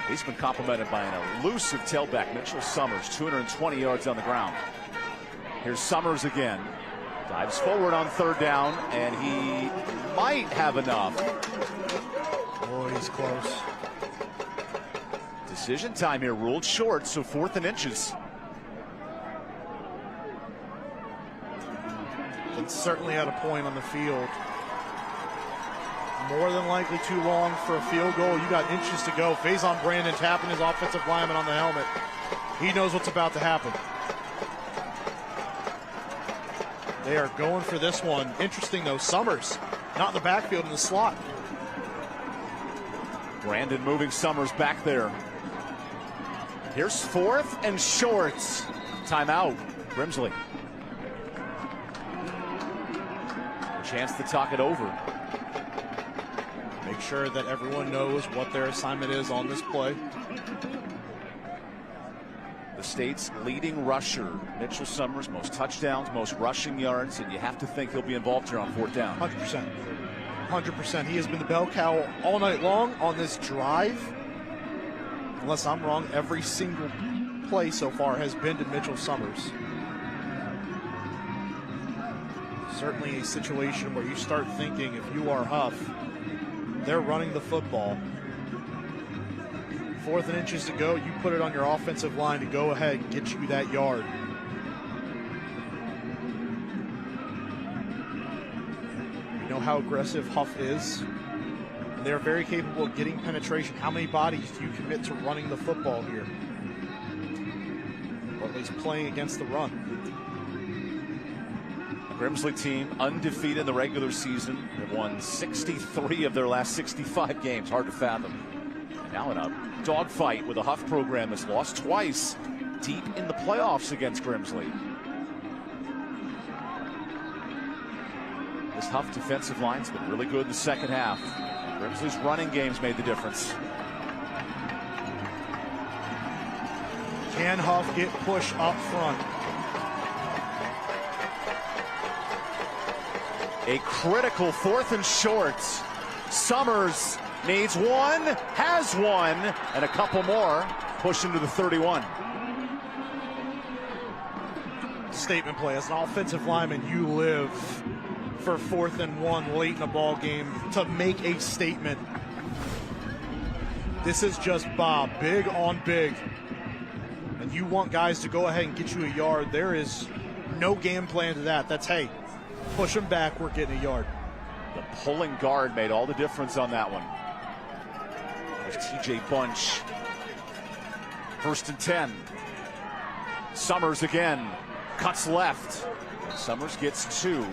He's been complimented by an elusive tailback, Mitchell Summers, 220 yards on the ground. Here's Summers again. Dives forward on third down, and he might have enough. Oh, he's close. Decision time here, ruled short, so 4th and inches. It's certainly at a point on the field. More than likely too long for a field goal. You got inches to go. Faison Brandon tapping his offensive lineman on the helmet. He knows what's about to happen. They are going for this one. Interesting though, Summers not in the backfield, in the slot. Brandon moving Summers back there. Here's 4th and shorts. Timeout, Grimsley. A chance to talk it over. Make sure that everyone knows what their assignment is on this play. The state's leading rusher, Mitchell Summers, most touchdowns, most rushing yards, and you have to think he'll be involved here on 4th down. 100%. 100%. He has been the bell cow all night long on this drive. Unless I'm wrong, every single play so far has been to Mitchell Summers. Certainly a situation where you start thinking, if you are Hough, they're running the football. 4th and inches to go, you put it on your offensive line to go ahead and get you that yard. You know how aggressive Hough is. They're very capable of getting penetration. How many bodies do you commit to running the football here? Or at least playing against the run. The Grimsley team undefeated in the regular season. They've won 63 of their last 65 games. Hard to fathom. And now in a dogfight with a Hough program that's lost twice deep in the playoffs against Grimsley. This Hough defensive line's been really good in the second half. Grimsley's running games made the difference. Can Hough get push up front? A critical 4th and short. Summers needs one, has one, and a couple more. Push into the 31. Statement play. As an offensive lineman, you live for 4th and 1 late in the ball game to make a statement. This is just Bob, big on big. And you want guys to go ahead and get you a yard. There is no game plan to that. That's, hey, push them back, we're getting a yard. The pulling guard made all the difference on that one. There's TJ Bunch. 1st and 10. Summers again. Cuts left. Summers gets 2.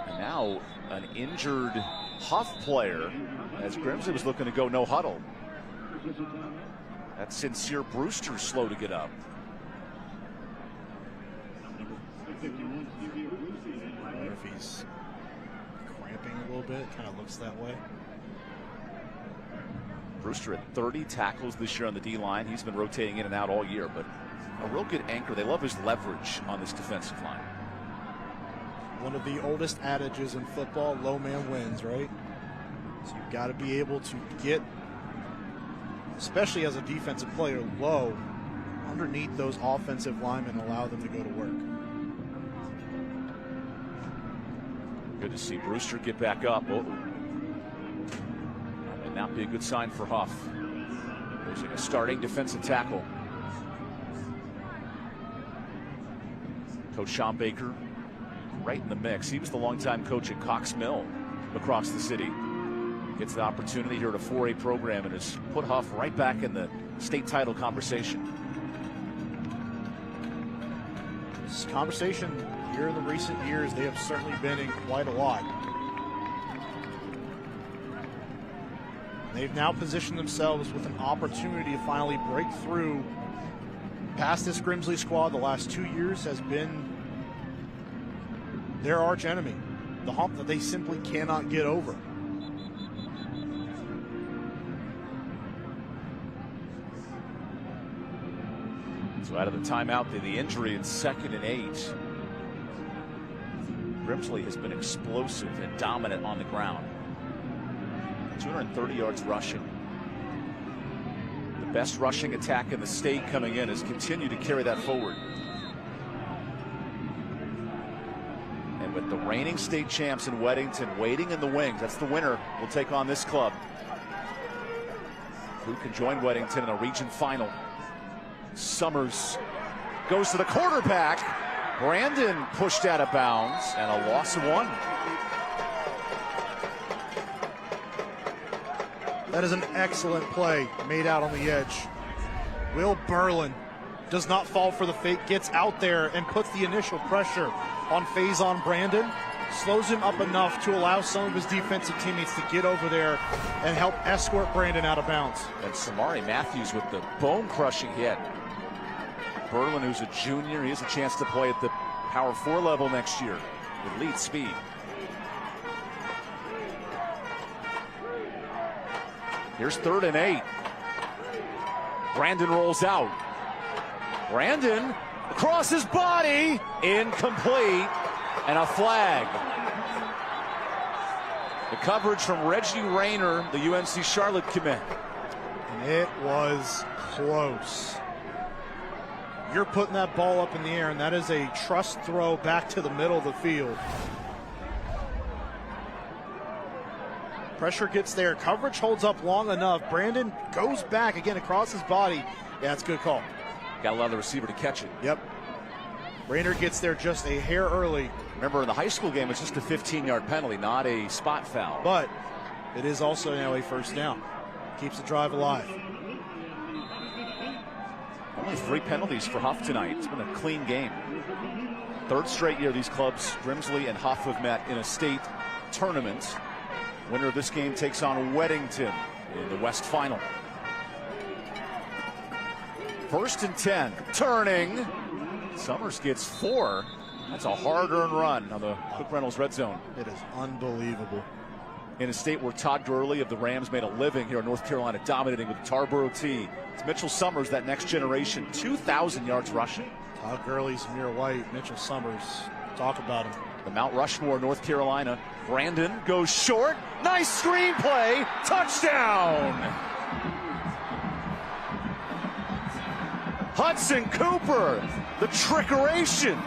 And now an injured Hough player as Grimsley was looking to go no huddle. That's Sincere Brewster slow to get up. I wonder if he's cramping a little bit. Kind of looks that way. Brewster at 30 tackles this year on the D-line. He's been rotating in and out all year, but a real good anchor. They love his leverage on this defensive line. One of the oldest adages in football, low man wins, right? So you've got to be able to get, especially as a defensive player, low underneath those offensive linemen, allow them to go to work. Good to see Brewster get back up. Oh. That may not be a good sign for Hough. Losing a starting defensive tackle. Coach Sean Baker right in the mix. He was the longtime coach at Cox Mill across the city. Gets the opportunity here at a 4A program and has put Hough right back in the state title conversation. This conversation here in the recent years, they have certainly been in quite a lot. They've now positioned themselves with an opportunity to finally break through past this Grimsley squad. The last 2 years has been their arch enemy, the hump that they simply cannot get over. So out of the timeout, the injury in 2nd and 8. Grimsley has been explosive and dominant on the ground. 230 yards rushing. The best rushing attack in the state coming in has continued to carry that forward. And with the reigning state champs in Weddington waiting in the wings, that's the winner will take on this club. Who can join Weddington in a region final? Summers goes to the quarterback. Brandon pushed out of bounds and a loss of 1. That is an excellent play made out on the edge. Will Berlin does not fall for the fake, gets out there and puts the initial pressure on Faison Brandon, slows him up enough to allow some of his defensive teammates to get over there and help escort Brandon out of bounds. And Samari Matthews with the bone-crushing hit. Berlin, who's a junior, he has a chance to play at the Power 4 level next year with lead speed. Here's 3rd and 8. Brandon rolls out. Brandon across his body, incomplete, and a flag. The coverage from Reggie Rayner, the UNC Charlotte commit. And it was close. You're putting that ball up in the air, and that is a trust throw back to the middle of the field. Pressure gets there. Coverage holds up long enough. Brandon goes back again across his body. Yeah, it's a good call. Got to allow the receiver to catch it. Yep. Rayner gets there just a hair early. Remember, in the high school game, it's just a 15-yard penalty, not a spot foul. But it is also now a first down. Keeps the drive alive. Only 3 penalties for Hough tonight. It's been a clean game. 3rd straight year these clubs, Grimsley and Hough, have met in a state tournament. Winner of this game takes on Weddington in the West Final. 1st and 10. Turning. Summers gets 4. That's a hard-earned run on the Cook Reynolds red zone. It is unbelievable. In a state where Todd Gurley of the Rams made a living here in North Carolina, dominating with the Tarboro T. It's Mitchell Summers, that next generation, 2,000 yards rushing. Todd Gurley's Amir White, Mitchell Summers. Talk about him. The Mount Rushmore, North Carolina. Brandon goes short. Nice screenplay. Touchdown. Hudson Cooper, the trickeration.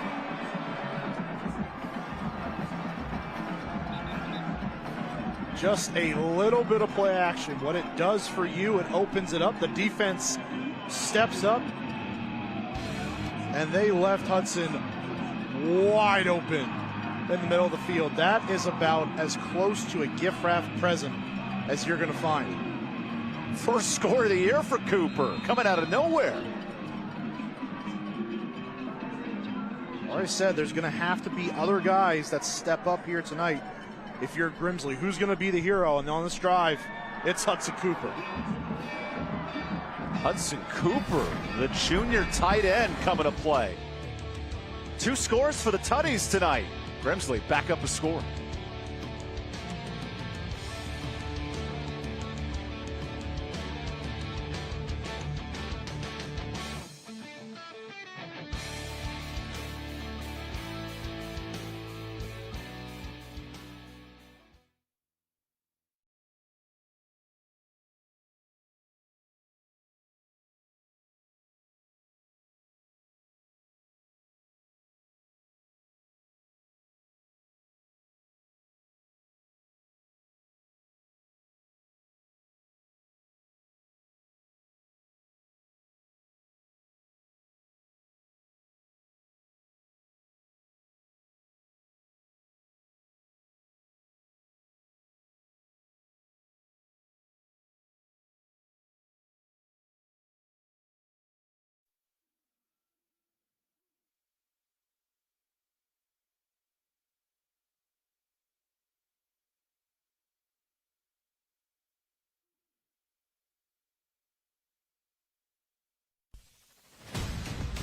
Just a little bit of play action. What it does for you, it opens it up. The defense steps up, and they left Hudson wide open in the middle of the field. That is about as close to a gift wrap present as you're going to find. First score of the year for Cooper, coming out of nowhere. Like I said, there's going to have to be other guys that step up here tonight. If you're Grimsley, who's going to be the hero? And on this drive, it's Hudson Cooper. Hudson Cooper, the junior tight end, coming to play. 2 scores for the Tutties tonight. Grimsley back up a score.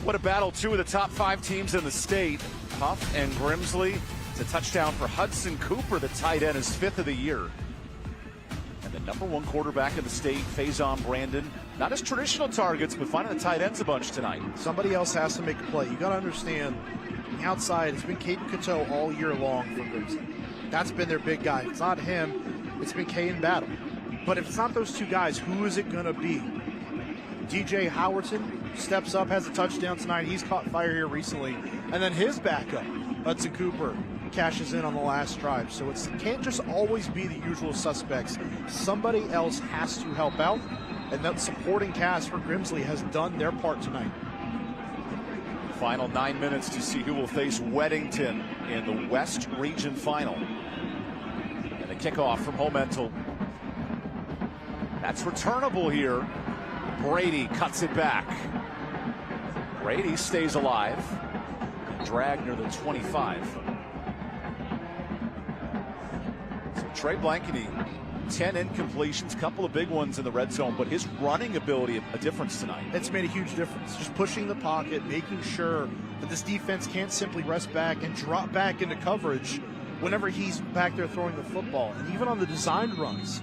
What a battle. 2 of the top 5 teams in the state. Hough and Grimsley. It's a touchdown for Hudson Cooper, the tight end, his 5th of the year. And the number one quarterback in the state, Faison Brandon. Not his traditional targets, but finding the tight ends a bunch tonight. Somebody else has to make a play. You got to understand, the outside, it's been Caden Cateau all year long for Grimsley. That's been their big guy. If it's not him, it's been Caden Battle. But if it's not those two guys, who is it going to be? DJ Howerton steps up, has a touchdown tonight. He's caught fire here recently. And then his backup, Hudson Cooper, cashes in on the last drive. So it can't just always be the usual suspects. Somebody else has to help out. And that supporting cast for Grimsley has done their part tonight. Final 9 minutes to see who will face Weddington in the West Region Final. And a kickoff from Homental. That's returnable here. Brady cuts it back. Brady stays alive. Dragged near the 25. So Trey Blankety, 10 incompletions, couple of big ones in the red zone, but his running ability a difference tonight. It's made a huge difference. Just pushing the pocket, making sure that this defense can't simply rest back and drop back into coverage whenever he's back there throwing the football. And even on the designed runs,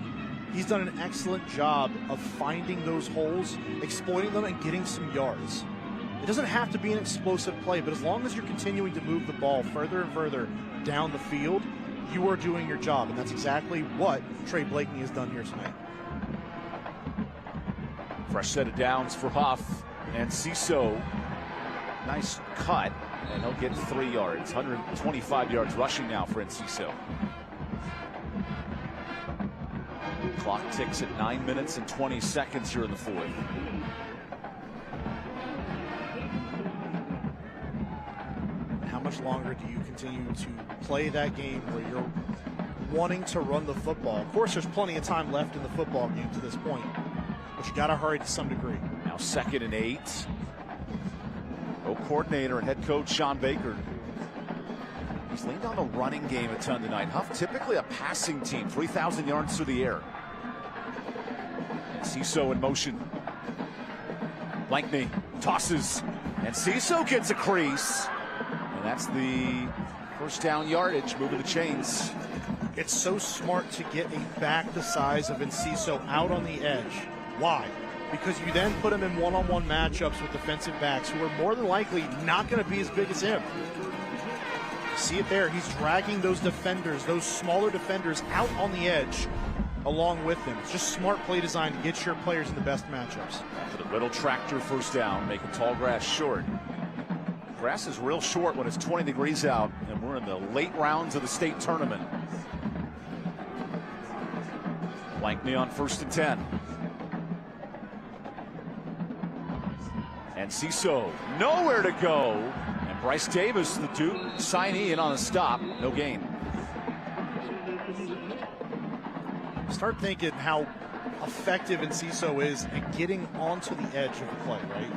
he's done an excellent job of finding those holes, exploiting them, and getting some yards. It doesn't have to be an explosive play, but as long as you're continuing to move the ball further and further down the field, you are doing your job, and that's exactly what Trey Blakeney has done here tonight. Fresh set of downs for Hough and Ciso. Nice cut, and he'll get 3 yards. 125 yards rushing now for Enciso. Clock ticks at 9 minutes and 20 seconds here in the fourth. How much longer do you continue to play that game where you're wanting to run the football? Of course, there's plenty of time left in the football game to this point, but you got to hurry to some degree. Now 2nd and 8. Co-coordinator and head coach Sean Baker. He's leaned on the running game a ton tonight. Hough typically a passing team, 3,000 yards through the air. Ciso in motion. Blankney tosses, and Ciso gets a crease. And that's the first down yardage, moving the chains. It's so smart to get a back the size of Enciso out on the edge. Why? Because you then put him in one-on-one matchups with defensive backs who are more than likely not going to be as big as him. See it there. He's dragging those defenders, those smaller defenders, out on the edge along with him. It's just smart play design to get your players in the best matchups. For the little tractor first down, making tall grass short. Grass is real short when it's 20 degrees out, and we're in the late rounds of the state tournament. Blankney on 1st and 10. And Ciso nowhere to go. And Bryce Davis, the Duke signee, in on a stop. No gain. Start thinking how effective Enciso is at getting onto the edge of the play, right?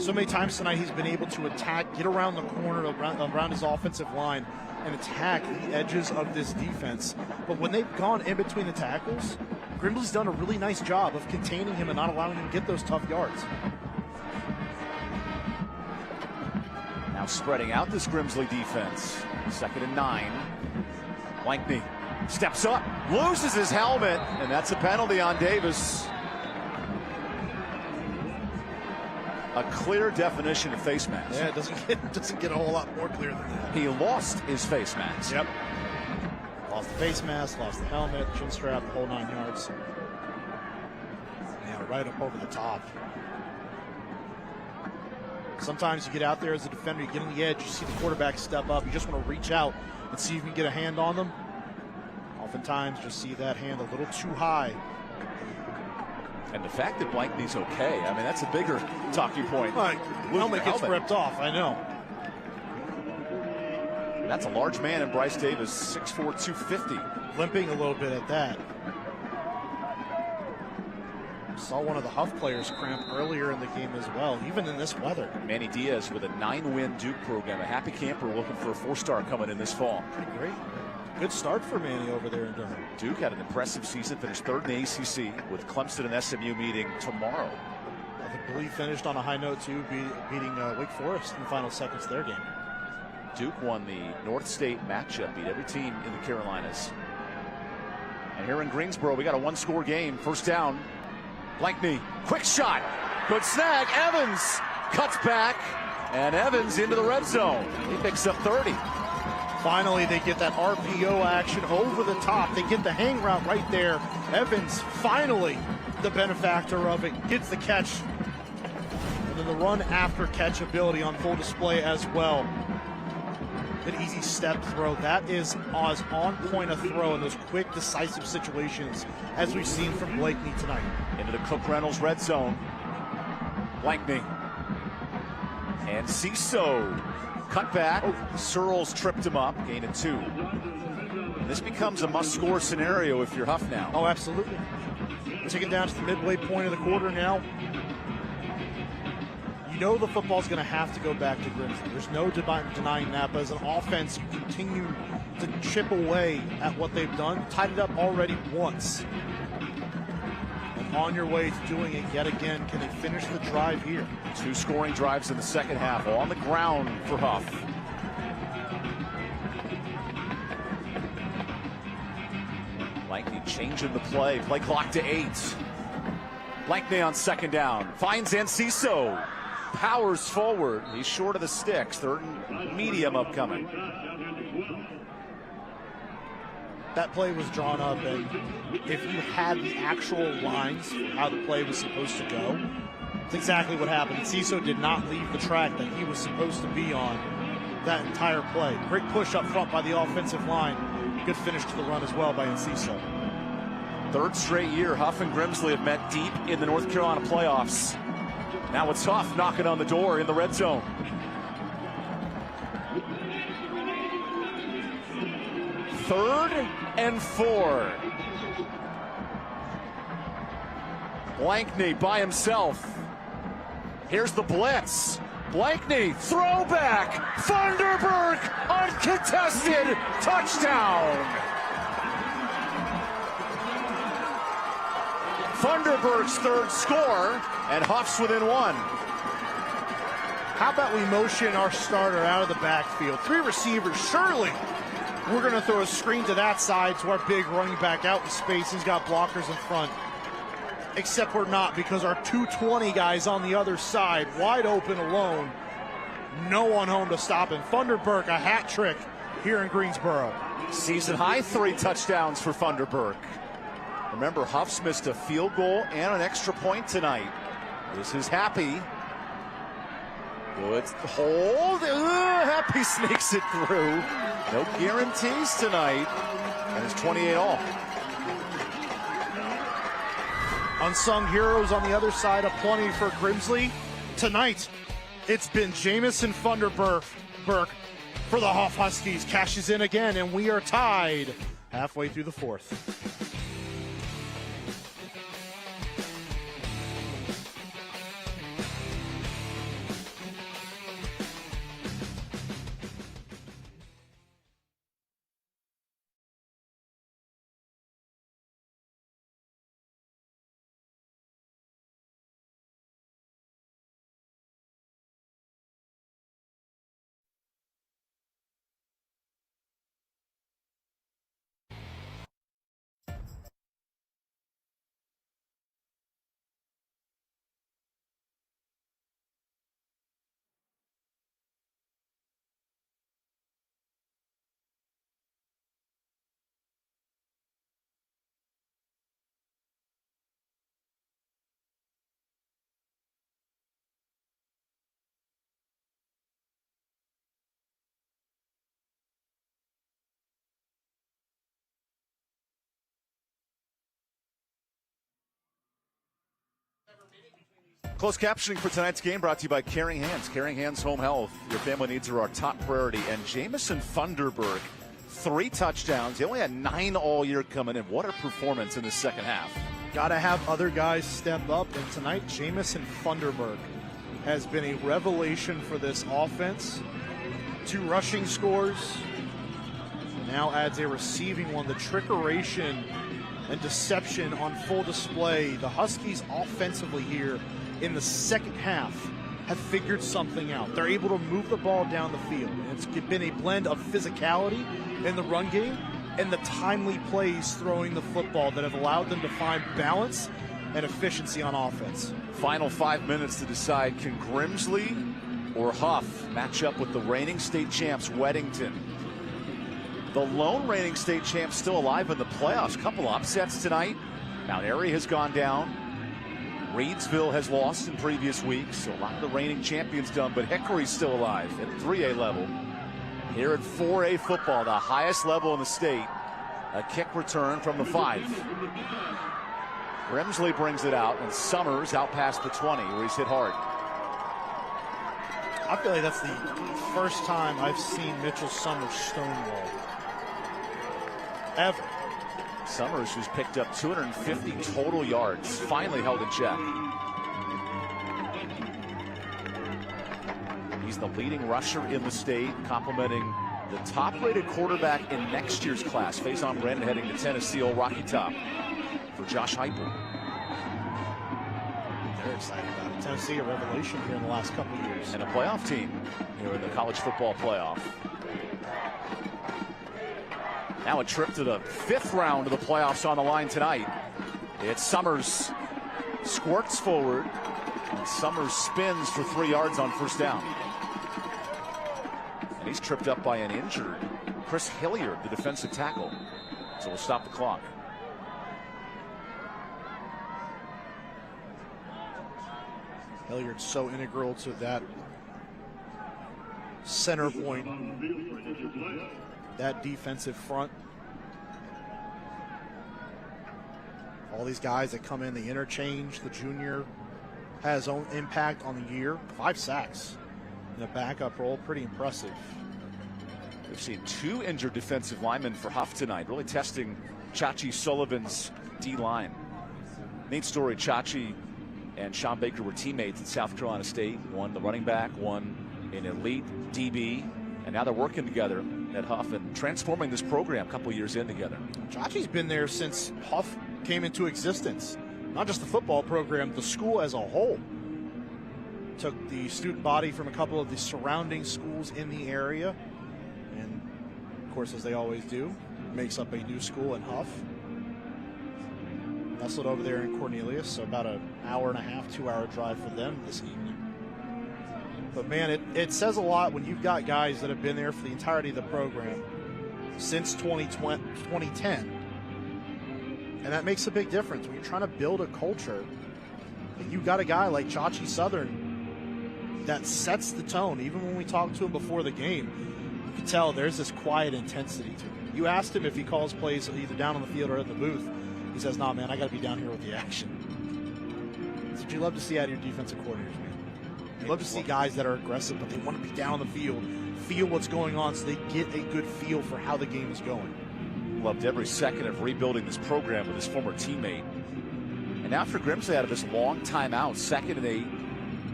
So many times tonight he's been able to attack, get around the corner, around his offensive line, and attack the edges of this defense. But when they've gone in between the tackles, Grimsley's done a really nice job of containing him and not allowing him to get those tough yards. Now spreading out this Grimsley defense. 2nd and 9. Blankney steps up, loses his helmet, and that's a penalty on Davis. A clear definition of face mask. Yeah, it doesn't get a whole lot more clear than that. He lost his face mask. Yep. Lost the face mask, lost the helmet, chin strap, the whole 9 yards. Yeah, right up over the top. Sometimes you get out there as a defender, you get on the edge, you see the quarterback step up, you just want to reach out and see if you can get a hand on them. Oftentimes, just see that hand a little too high. And the fact that Blankney's okay, I mean, that's a bigger talking point. Helmet gets ripped off, I know. That's a large man in Bryce Davis, 6'4", 250. Limping a little bit at that. Saw one of the Hough players cramp earlier in the game as well, even in this weather. Manny Diaz with a 9-win Duke program, a happy camper looking for a 4-star coming in this fall. Pretty great. Good start for Manny over there in Durham. Duke had an impressive season, finished 3rd in the ACC with Clemson and SMU meeting tomorrow. I believe finished on a high note too, beating Wake Forest in the final seconds of their game. Duke won the North State matchup, beat every team in the Carolinas. And here in Greensboro. We got a one-score game. First down. Blankney, quick shot. Good snag. Evans cuts back, and Evans into the red zone. He picks up 30. Finally, they get that RPO action over the top. They get the hang route right there. Evans, finally, the benefactor of it, gets the catch. And then the run after catch ability on full display as well. An easy step throw. That is as on point a throw in those quick, decisive situations as we've seen from Blakeney tonight. Into the Cook Reynolds red zone. Blankney. And Ciso. Cut back. Searles tripped him up. Gain of 2. This becomes a must-score scenario if you're Hough now. Oh, absolutely. Take it down to the midway point of the quarter now. You know the football's going to have to go back to Grimsley. There's no denying that, but as an offense, you continue to chip away at what they've done. Tied it up already once. And on your way to doing it yet again. Can they finish the drive here? 2 scoring drives in the second half, all on the ground for Hough. Blankney changing the play clock to 8. Blankney on second down, finds Enciso. Powers forward. He's short of the sticks. Third and medium upcoming. That play was drawn up, and if you had the actual lines how the play was supposed to go, it's exactly what happened. Enciso did not leave the track that he was supposed to be on that entire play. Great push up front by the offensive line. Good finish to the run as well by Enciso. Third straight year, Hough and Grimsley have met deep in the North Carolina playoffs. Now it's Hough knocking on the door in the red zone. Third and 4. Blankney by himself. Here's the blitz. Blankney, throwback. Funderburk, uncontested, touchdown. Funderburk's third score, and Hough's within 1. How about we motion our starter out of the backfield? 3 receivers, surely we're going to throw a screen to that side to our big running back out in space. He's got blockers in front. Except we're not, because our 220 guys on the other side, wide open alone. No one home to stop him. Funderburk, a hat trick here in Greensboro. Season high 3 touchdowns for Funderburk. Remember, Hough's missed a field goal and an extra point tonight. This is Happy. Good hold. Happy sneaks it through. No guarantees tonight. And it's 28 all. Unsung heroes on the other side of plenty for Grimsley. Tonight, it's been Jamison Funderburk for the Hough Huskies. Cashes in again, and we are tied halfway through the 4th. Closed captioning for tonight's game brought to you by Caring Hands. Caring Hands Home Health. Your family needs are our top priority. And Jamison Funderburk, 3 touchdowns. He only had 9 all year coming in. What a performance in the second half. Got to have other guys step up. And tonight, Jamison Funderburk has been a revelation for this offense. 2 rushing scores. Now adds a receiving one. The trickeration and deception on full display. The Huskies offensively here in the second half have figured something out. They're able to move the ball down the field. It's been a blend of physicality in the run game and the timely plays throwing the football that have allowed them to find balance and efficiency on offense. Final 5 minutes to decide, can Grimsley or Hough match up with the reigning state champs Weddington? The lone reigning state champs still alive in the playoffs. Couple upsets tonight. Mount Airy has gone down. Reedsville has lost in previous weeks, so a lot of the reigning champions done, but Hickory's still alive at 3A level. Here at 4A football, the highest level in the state, a kick return from the 5. Grimsley brings it out, and Summers out past the 20, where he's hit hard. I feel like that's the first time I've seen Mitchell Summers stonewall ever. Summers, who's picked up 250 total yards, finally held in check. He's the leading rusher in the state, complimenting the top-rated quarterback in next year's class. Faison Brandon heading to Tennessee, old Rocky Top, for Josh Heupel. They're excited about it. Tennessee, a revelation here in the last couple of years. And a playoff team here in the college football playoff. Now a trip to the 5th round of the playoffs on the line tonight. It's Summers, squirts forward, and Summers spins for 3 yards on first down. And he's tripped up by an injured Chris Hilliard, the defensive tackle. So we'll stop the clock. Hilliard's so integral to that center point, that defensive front. All these guys that come in, the interchange, the junior has own impact on the year. 5 sacks in a backup role, pretty impressive. We've seen 2 injured defensive linemen for Hough tonight, really testing Chachi Sullivan's D-line. Neat story, Chachi and Sean Baker were teammates at South Carolina State. One the running back, one an elite DB, and now they're working together at Hough and transforming this program a couple years in together. Chachi's been there since Hough came into existence. Not just the football program, the school as a whole. Took the student body from a couple of the surrounding schools in the area, and of course, as they always do, makes up a new school in Hough. Nestled over there in Cornelius, so about an hour and a half, 2-hour drive for them this evening. But man, it says a lot when you've got guys that have been there for the entirety of the program since 2010. And that makes a big difference when you're trying to build a culture. And you've got a guy like Chachi Southern that sets the tone. Even when we talked to him before the game, you could tell there's this quiet intensity to him. You asked him if he calls plays either down on the field or at the booth. He says, nah, man, I got to be down here with the action. That's what you love to see out of your defensive coordinators, man. You love to see guys that are aggressive, but they want to be down on the field, feel what's going on so they get a good feel for how the game is going. Loved every second of rebuilding this program with his former teammate. And now for Grimsley out of his long timeout, 2nd and 8.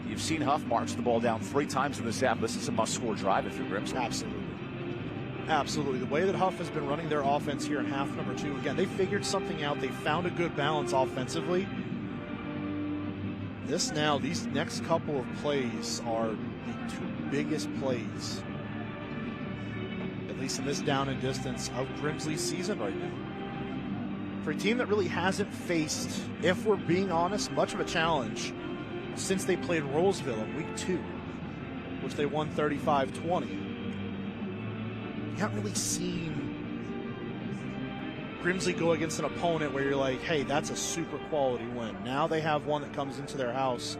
You've seen Hough march the ball down 3 times in this half. This is a must-score drive if you're Grimsley. Absolutely. Absolutely. The way that Hough has been running their offense here in half number 2, again, they figured something out. They found a good balance offensively. These next couple of plays are the 2 biggest plays, at least in this down and distance, of Grimsley's season right now. For a team that really hasn't faced, if we're being honest, much of a challenge since they played Rolesville in week 2, which they won 35-20. You haven't really seen Grimsley go against an opponent where you're like, hey, that's a super quality win. Now they have one that comes into their house.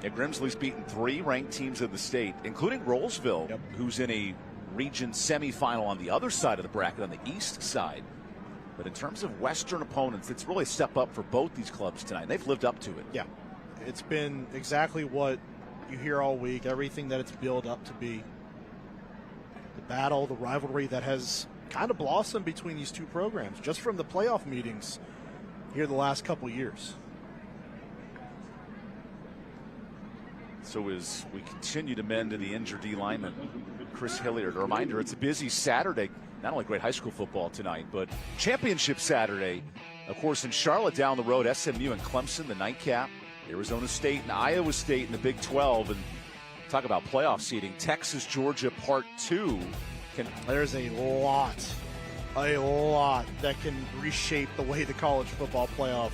Yeah, Grimsley's beaten 3 ranked teams in the state, including Rolesville, who's in a region semifinal on the other side of the bracket, on the east side. But in terms of Western opponents, it's really a step up for both these clubs tonight. They've lived up to it. Yeah, it's been exactly what you hear all week, everything that it's built up to be. The battle, the rivalry that has kind of blossomed between these 2 programs, just from the playoff meetings here the last couple years. So as we continue to mend to the injured D lineman, Chris Hilliard. A reminder, it's a busy Saturday. Not only great high school football tonight, but championship Saturday. Of course, in Charlotte down the road, SMU and Clemson, the nightcap. Arizona State and Iowa State in the Big 12. And talk about playoff seeding. Texas, Georgia, Part 2. There's a lot a lot that can reshape the way the college football playoff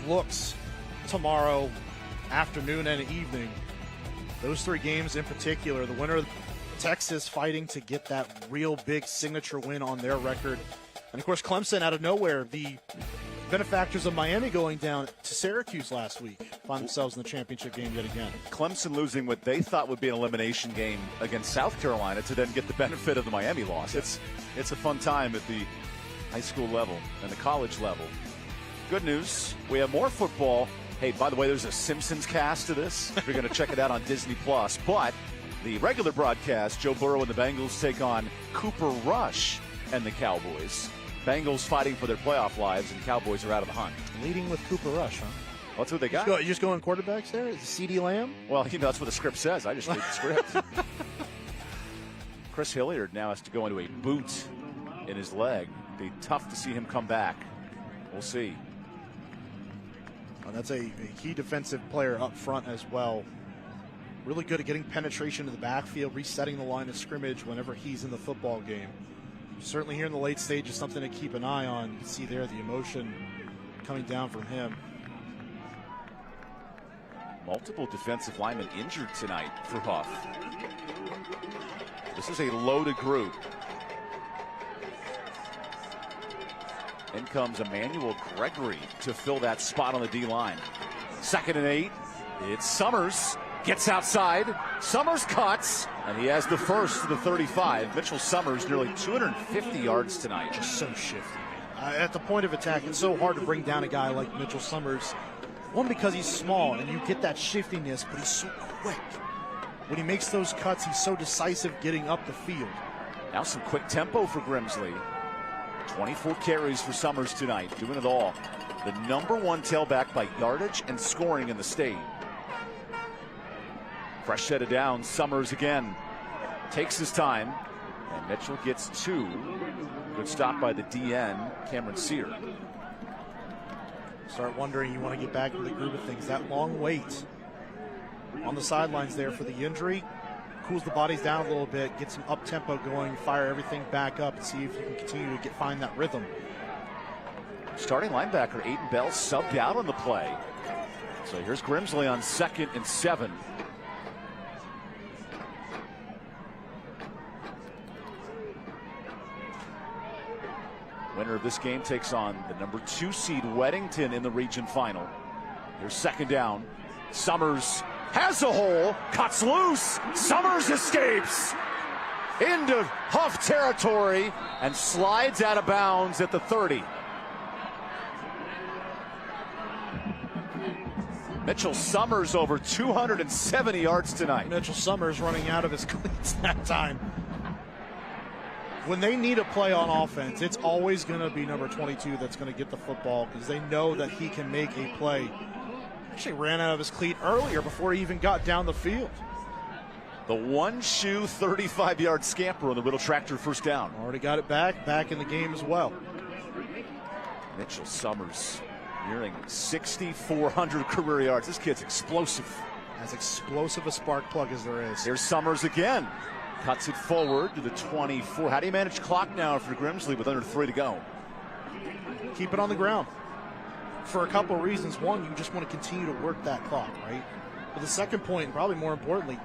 looks tomorrow afternoon and evening. Those 3 games in particular, the winner of Texas fighting to get that real big signature win on their record. And of course, Clemson out of nowhere, the benefactors of Miami going down to Syracuse last week, find themselves in the championship game yet again. Clemson losing what they thought would be an elimination game against South Carolina to then get the benefit of the Miami loss. It's a fun time at the high school level and the college level. Good news, we have more football. Hey, by the way, there's a Simpsons cast to this. You're going to check it out on Disney+. But the regular broadcast, Joe Burrow and the Bengals take on Cooper Rush and the Cowboys. Bengals fighting for their playoff lives, and Cowboys are out of the hunt. Leading with Cooper Rush, huh? That's what they got. You just going quarterbacks there? Is it CeeDee Lamb? Well, that's what the script says. I just read the script. Chris Hilliard now has to go into a boot in his leg. Be tough to see him come back. We'll see. Well, that's a key defensive player up front as well. Really good at getting penetration to the backfield, resetting the line of scrimmage whenever he's in the football game. Certainly here in the late stages, something to keep an eye on. You can see there the emotion coming down from him. Multiple defensive linemen injured tonight for Hough. This is a loaded group. In comes Emmanuel Gregory to fill that spot on the D-line. 2nd and 8. It's Summers. Gets outside. Summers cuts. And he has the first to the 35. Mitchell Summers nearly 250 yards tonight. Just so shifty. At the point of attack, it's so hard to bring down a guy like Mitchell Summers. One, because he's small and you get that shiftiness, but he's so quick. When he makes those cuts, he's so decisive getting up the field. Now some quick tempo for Grimsley. 24 carries for Summers tonight, doing it all. The #1 tailback by yardage and scoring in the state. Fresh set of downs, Summers again. Takes his time, and Mitchell gets 2. Good stop by the DN, Cameron Sear. Start wondering, you want to get back into the groove of things. That long wait on the sidelines there for the injury cools the bodies down a little bit, get some up-tempo going, fire everything back up, and see if you can continue to find that rhythm. Starting linebacker Aiden Bell subbed out on the play. So here's Grimsley on 2nd and 7. Winner of this game takes on the #2 seed Weddington in the region final. Here's 2nd down. Summers has a hole, cuts loose. Summers escapes into Hough territory and slides out of bounds at the 30. Mitchell Summers over 270 yards tonight. Mitchell Summers running out of his cleats that time. When they need a play on offense, it's always going to be number 22 that's going to get the football because they know that he can make a play. Actually ran out of his cleat earlier before he even got down the field. The one-shoe 35-yard scamper on the Riddle Tractor first down. Already got it back in the game as well. Mitchell Summers nearing 6,400 career yards. This kid's explosive. As explosive a spark plug as there is. Here's Summers again. Cuts it forward to the 24. How do you manage clock now for Grimsley with under 3 to go? Keep it on the ground. For a couple of reasons. One, you just want to continue to work that clock, right? But the second point, and probably more importantly,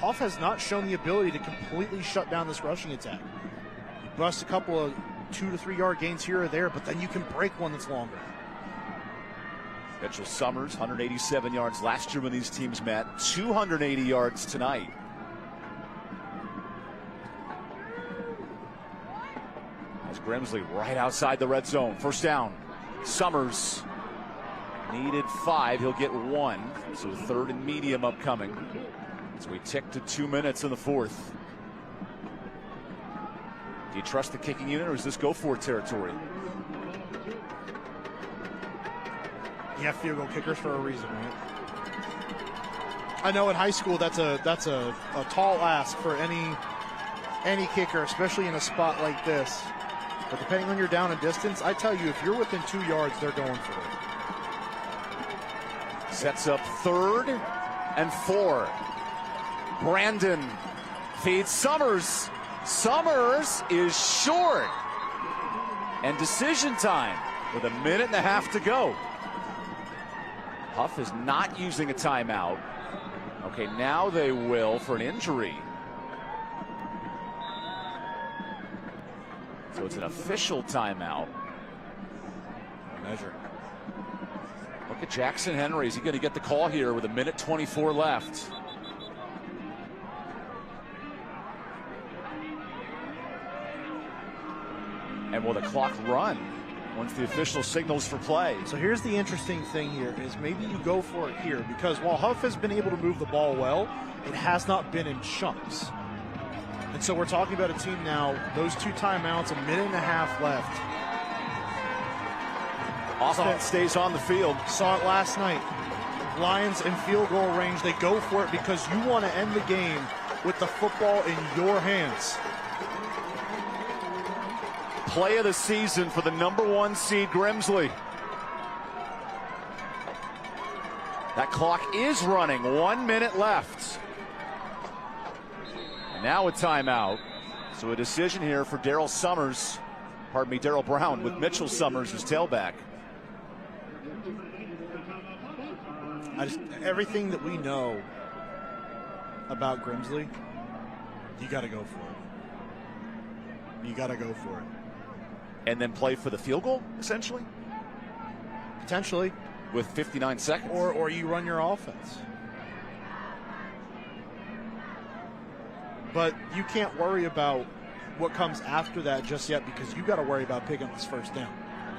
Hough has not shown the ability to completely shut down this rushing attack. You bust a couple of 2 to 3 yard gains here or there, but then you can break one that's longer. Mitchell Summers, 187 yards last year when these teams met. 280 yards tonight. As Grimsley right outside the red zone. First down. Summers needed 5. He'll get 1. So 3rd and medium upcoming. As we tick to 2 minutes in the 4th. Do you trust the kicking unit or is this go for it territory? You have field goal kickers for a reason, right? I know in high school that's a tall ask for any kicker, especially in a spot like this. But depending on your down and distance, I tell you, if you're within 2 yards, they're going for it. Sets up 3rd and 4. Brandon feeds Summers. Summers is short. And decision time with a minute and a half to go. Hough is not using a timeout. Okay, now they will for an injury. So it's an official timeout. Measuring. Look at Jackson Henry. Is he going to get the call here with a minute 24 left? And will the clock run once the official signals for play? So here's the interesting thing here is maybe you go for it here because while Hough has been able to move the ball well, it has not been in chunks. And so we're talking about a team now, those 2 timeouts, a minute and a half left. Offense stays on the field. Saw it last night. Lions in field goal range, they go for it because you want to end the game with the football in your hands. Play of the season for the #1 seed Grimsley. That clock is running. 1 minute left. And now a timeout. So a decision here for Darryl Brown with Mitchell Summers as tailback. Everything that we know about Grimsley, you got to go for it. You got to go for it. And then play for the field goal, essentially? Potentially. With 59 seconds? Or you run your offense. But you can't worry about what comes after that just yet because you got to worry about picking this first down.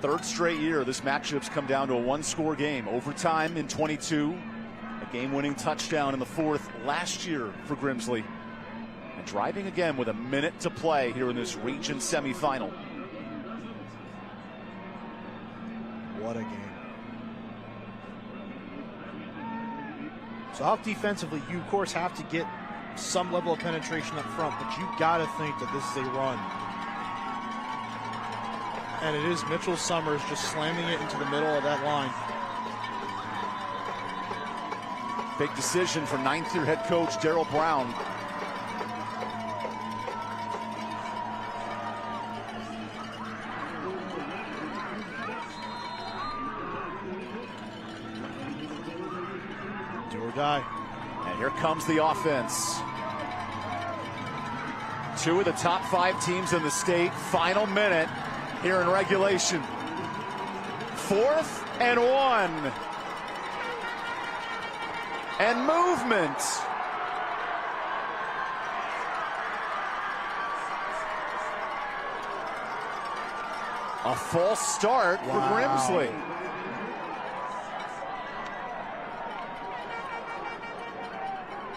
3rd straight year this matchup's come down to a 1-score game. Overtime in 22. A game-winning touchdown in the 4th last year for Grimsley. And driving again with a minute to play here in this region semifinal. What a game. So Hough defensively, you of course have to get some level of penetration up front, but you got to think that this is a run. And it is Mitchell Summers just slamming it into the middle of that line. Big decision for 9th-year head coach Darryl Brown. Do or die. And here comes the offense. 2 of the top 5 teams in the state. Final minute here in regulation. 4th and 1. And movement. A false start for Grimsley.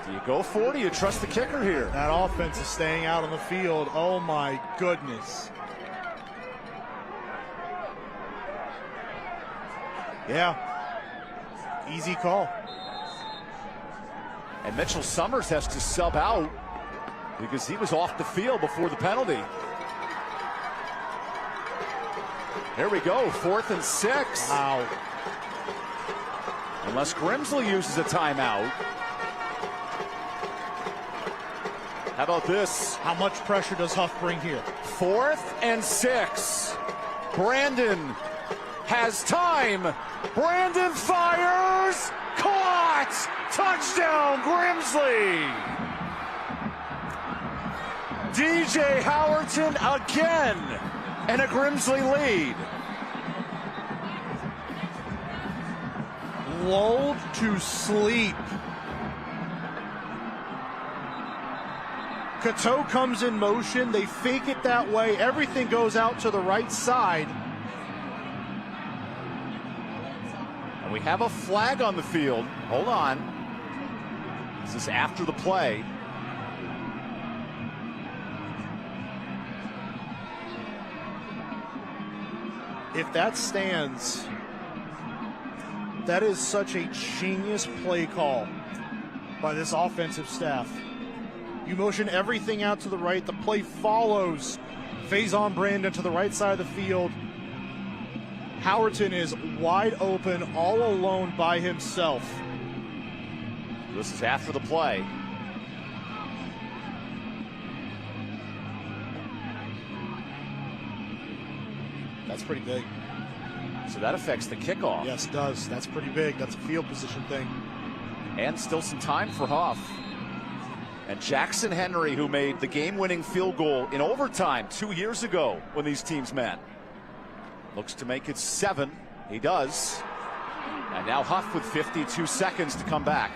Do you go for it or do you trust the kicker here? That offense is staying out on the field. Oh my goodness. Yeah. Easy call. And Mitchell Summers has to sub out because he was off the field before the penalty. Here we go, 4th and 6. Wow. Unless Grimsley uses a timeout. How about this? How much pressure does Hough bring here? 4th and 6. Brandon has time. Brandon fires. Caught. Touchdown, Grimsley. DJ Howerton again. And a Grimsley lead. Lulled to sleep. Cateau comes in motion. They fake it that way. Everything goes out to the right side. And we have a flag on the field. Hold on. This is after the play. If that stands, that is such a genius play call by this offensive staff. You motion everything out to the right. The play follows Faison Brandon to the right side of the field. Howerton is wide open, all alone by himself. This is after the play. That's pretty big. So that affects the kickoff. Yes, it does. That's pretty big. That's a field position thing. And still some time for Hough. And Jackson Henry, who made the game-winning field goal in overtime 2 years ago when these teams met, looks to make it 7. He does. And now Hough with 52 seconds to come back.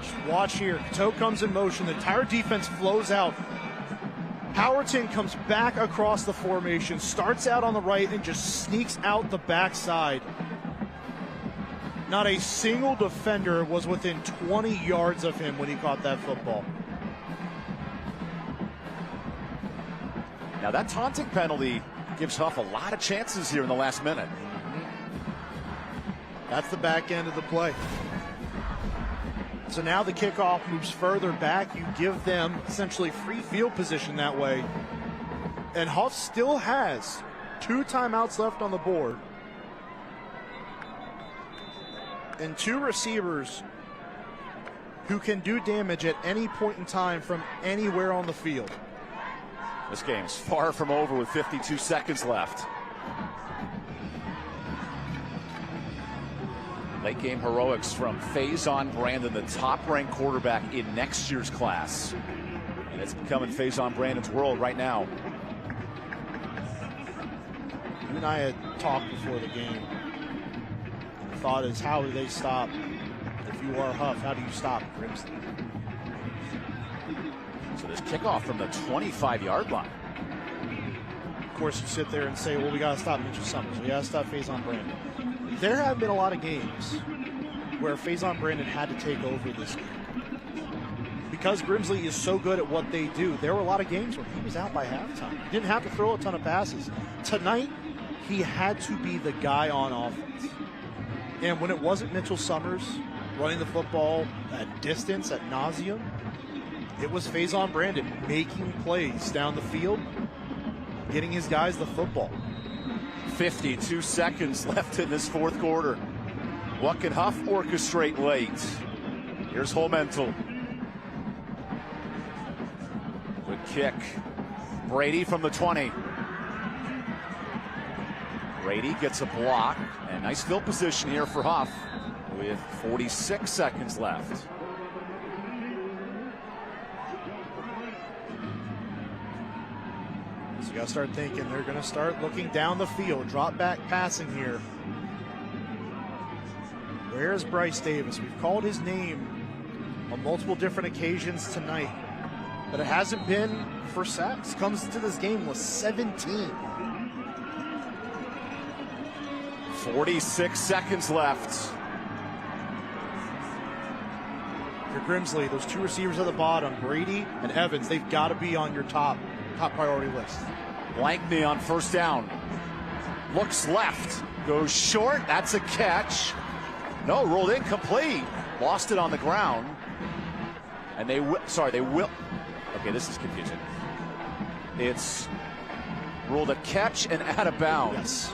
Just watch here. Toe comes in motion. The entire defense flows out. Howerton comes back across the formation, starts out on the right, and just sneaks out the backside. Not a single defender was within 20 yards of him when he caught that football. Now that taunting penalty gives Hough a lot of chances here in the last minute. That's the back end of the play. So now the kickoff moves further back. You give them essentially free field position that way. And Hough still has 2 timeouts left on the board. And 2 receivers who can do damage at any point in time from anywhere on the field. This game's far from over with 52 seconds left. Late game heroics from Faison Brandon, the top-ranked quarterback in next year's class. And it's becoming Faison Brandon's world right now. You and I had talked before the game. The thought is, how do they stop? If you are Hough, how do you stop Grimsley? So this kickoff from the 25-yard line. Of course, you sit there and say, well, we got to stop Mitchell Summers. We got to stop Faison Brandon. There have been a lot of games where Faison Brandon had to take over this game. Because Grimsley is so good at what they do, there were a lot of games where he was out by halftime. He didn't have to throw a ton of passes. Tonight, he had to be the guy on offense. And when it wasn't Mitchell Summers running the football at distance, at nauseum, it was Faison Brandon making plays down the field, getting his guys the football. 52 seconds left in this fourth quarter. What can Hough orchestrate late? Here's Holmental. Good kick. Brady from the 20. Brady gets a block, and nice field position here for Hough with 46 seconds left. So you got to start thinking they're going to start looking down the field, drop back passing here. Where's Bryce Davis? We've called his name on multiple different occasions tonight, but it hasn't been for sacks. Comes to this game with 17. 46 seconds left. For Grimsley, those 2 receivers at the bottom, Brady and Evans, they've got to be on your top priority list. Blankney on first down. Looks left. Goes short. That's a catch. No, rolled incomplete. Lost it on the ground. And they will. Okay, this is confusing. It's ruled a catch and out of bounds. Yes.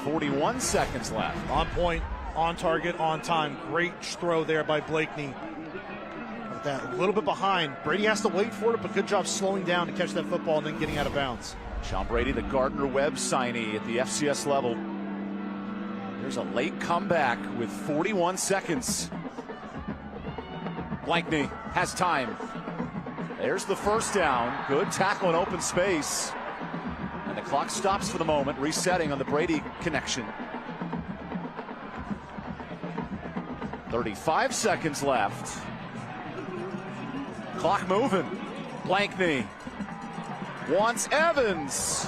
41 seconds left. On point, on target, on time. Great throw there by Blakeney. That a little bit behind. Brady has to wait for it, but good job slowing down to catch that football and then getting out of bounds. Sean Brady, the Gardner-Webb signee at the FCS level. There's a late comeback with 41 seconds. Blankney has time. There's the first down. Good tackle in open space. And the clock stops for the moment, resetting on the Brady connection. 35 seconds left. Clock moving. Blankney wants Evans.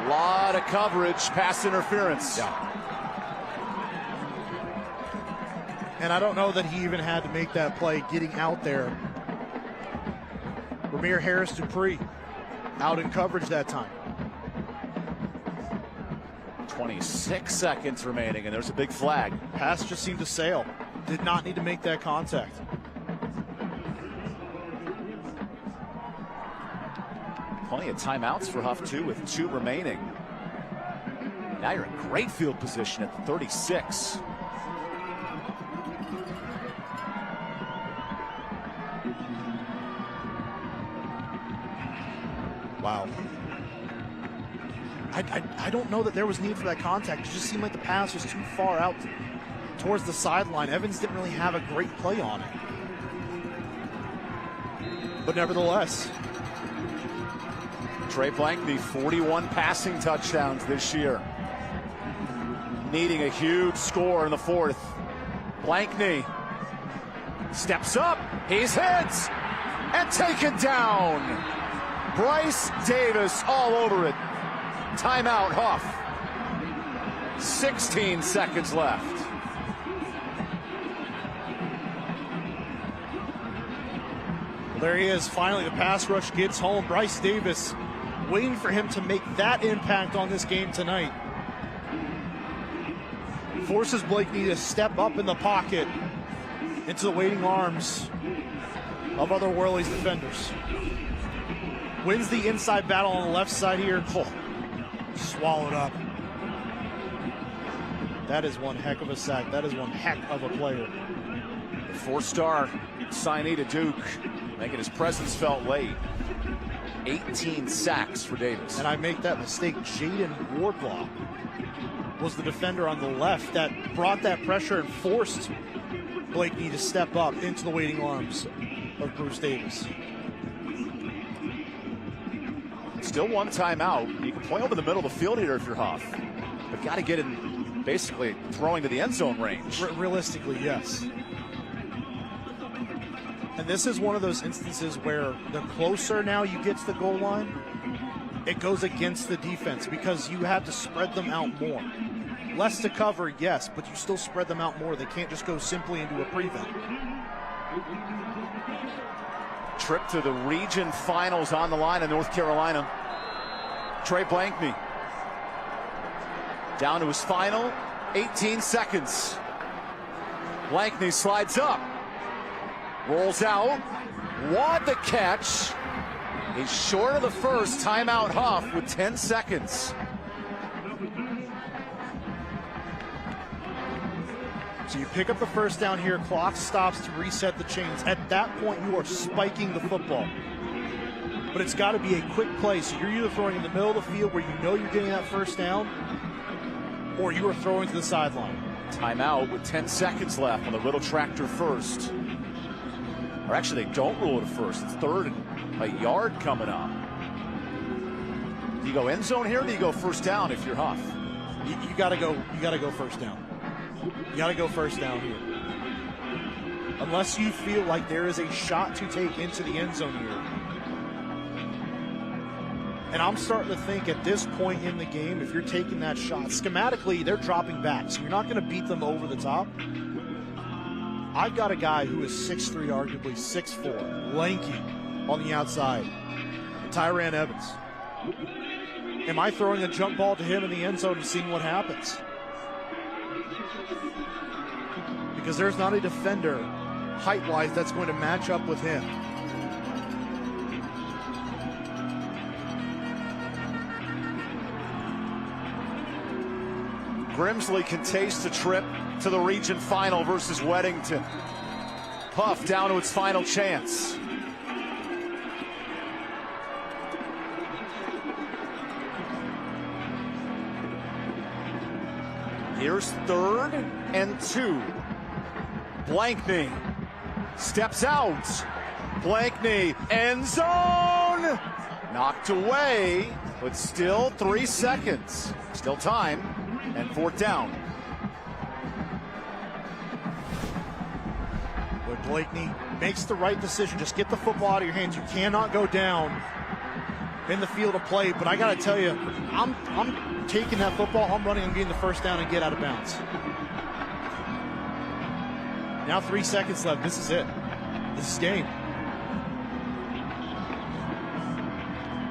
Lot of coverage, pass interference. Yeah. And I don't know that he even had to make that play getting out there. Ramir Harris Dupree out in coverage that time. 26 seconds remaining, and there's a big flag. Pass just seemed to sail. Did not need to make that contact. Plenty of timeouts for Hough, too, with 2 remaining. Now you're in great field position at the 36. Wow. I don't know that there was need for that contact. It just seemed like the pass was too far out towards the sideline. Evans didn't really have a great play on it. But nevertheless. Trey Blankney, 41 passing touchdowns this year. Needing a huge score in the fourth. Blankney steps up. He's hit and taken down. Bryce Davis all over it. Timeout, Hough. 16 seconds left. Well, there he is. Finally, the pass rush gets home. Bryce Davis waiting for him to make that impact on this game tonight. Forces Blakeney to step up in the pocket into the waiting arms of other Worley's defenders. Wins the inside battle on the left side here. Oh, swallowed up. That is one heck of a sack. That is one heck of a player. The four-star signee to Duke, making his presence felt late. 18 sacks for Davis. And I make that mistake. Jaden Wardlaw was the defender on the left that brought that pressure and forced Blakeney to step up into the waiting arms of Bruce Davis. Still one timeout. You can play over the middle of the field here if you're Hough, but got to get in basically throwing to the end zone range. Realistically, yes. And this is one of those instances where the closer now you get to the goal line, it goes against the defense because you have to spread them out more. Less to cover, yes, but you still spread them out more. They can't just go simply into a prevent. Trip to the region finals on the line in North Carolina. Trey Blankney down to his final 18 seconds. Blankney slides up, rolls out. What the catch! He's short of the first. Timeout, Hough with 10 seconds. So you pick up the first down here, clock stops to reset the chains. At that point, you are spiking the football. But it's got to be a quick play. So you're either throwing in the middle of the field where you know you're getting that first down, or you are throwing to the sideline. Timeout with 10 seconds left on the Little Tractor first. Or actually, they don't rule it a first. It's third and a yard coming up. Do you go end zone here, or do you go first down if you're Hough? You got to go. You got to go first down. You got to go first down here. Unless you feel like there is a shot to take into the end zone here. And I'm starting to think at this point in the game, if you're taking that shot, schematically, they're dropping back, so you're not going to beat them over the top. I've got a guy who is 6'3", arguably 6'4", lanky on the outside, Tyran Evans. Am I throwing a jump ball to him in the end zone and seeing what happens? Because there's not a defender height-wise that's going to match up with him. Grimsley can taste a trip to the region final versus Weddington. Hough down to its final chance. Here's 3rd and 2. Blankney steps out. Blankney, end zone! Knocked away, but still 3 seconds. Still time, and 4th down. But Blakeney makes the right decision. Just get the football out of your hands. You cannot go down in the field of play, but I got to tell you, I'm taking that football, I'm running, I'm getting the first down and get out of bounds. Now 3 seconds left. This is it. This is game.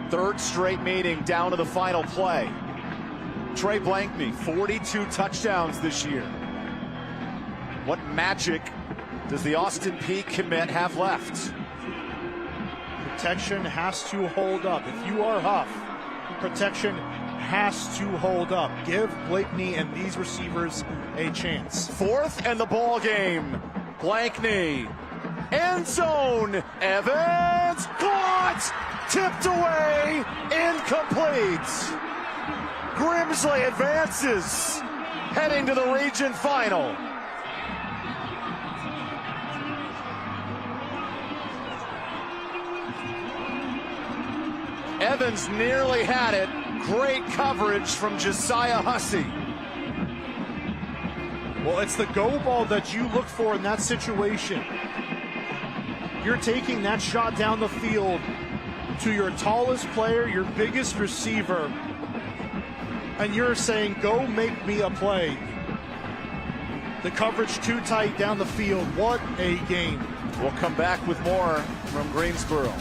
3rd straight meeting down to the final play. Trey Blankney, 42 touchdowns this year. What magic does the Austin Peay commit have left? Protection has to hold up. If you are Hough, protection has to hold up. Give Blakeney and these receivers a chance. 4th and the ball game. Blankney, end zone. Evans, caught! tipped away, incomplete. Grimsley advances, heading to the region final. Evans nearly had it. Great coverage from Josiah Hussey. Well, it's the go ball that you look for in that situation. You're taking that shot down the field to your tallest player, your biggest receiver, and you're saying, go make me a play. The coverage too tight down the field. What a game. We'll come back with more from Greensboro.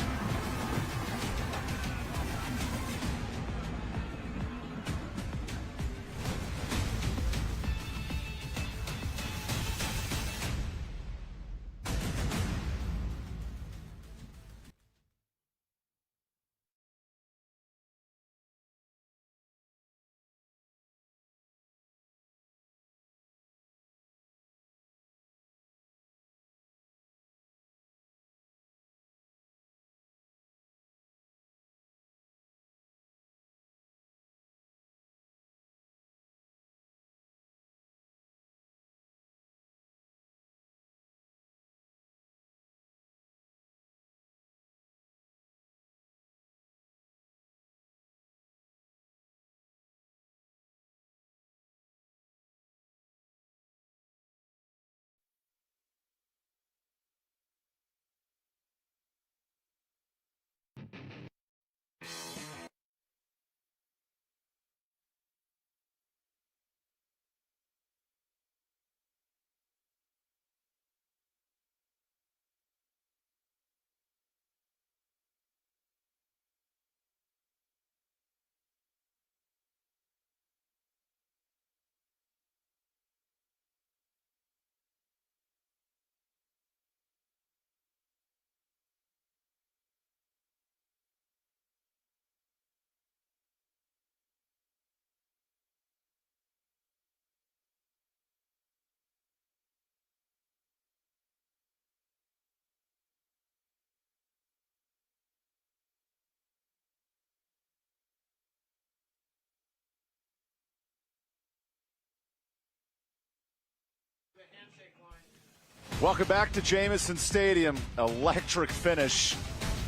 Welcome back to Jamison Stadium. Electric finish.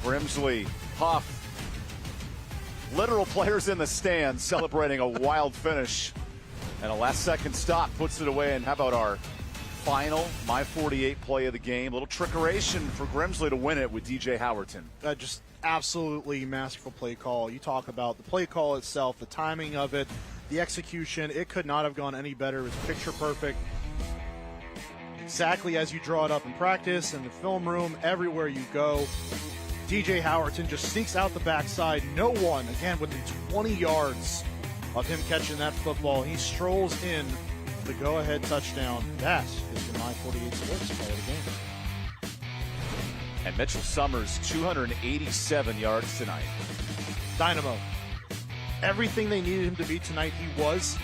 Grimsley, Hough, literal players in the stands celebrating a wild finish. And a last-second stop puts it away. And how about our final My 48 play of the game? A little trickeration for Grimsley to win it with DJ Howerton. Just absolutely masterful play call. You talk about the play call itself, the timing of it, the execution. It could not have gone any better. It was picture perfect. Exactly as you draw it up in practice, in the film room, everywhere you go. DJ Howerton just sneaks out the backside. No one, again, within 20 yards of him catching that football. He strolls in the go-ahead touchdown. That is the My 48 Sports play of the game. And Mitchell Summers, 287 yards tonight. Dynamo. Everything they needed him to be tonight, he was.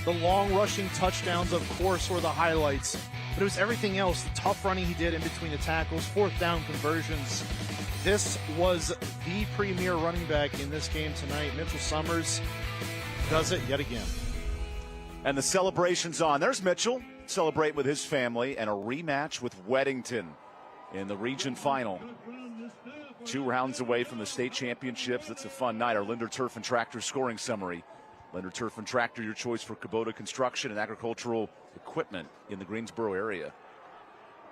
The long rushing touchdowns, of course, were the highlights. But it was everything else, the tough running he did in between the tackles, fourth down conversions. This was the premier running back in this game tonight. Mitchell Summers does it yet again. And the celebration's on. There's Mitchell, celebrate with his family, and a rematch with Weddington in the region final. 2 rounds away from the state championships. It's a fun night. Our Linder Turf and Tractor scoring summary. Linder Turf and Tractor, your choice for Kubota construction and agricultural equipment in the Greensboro area.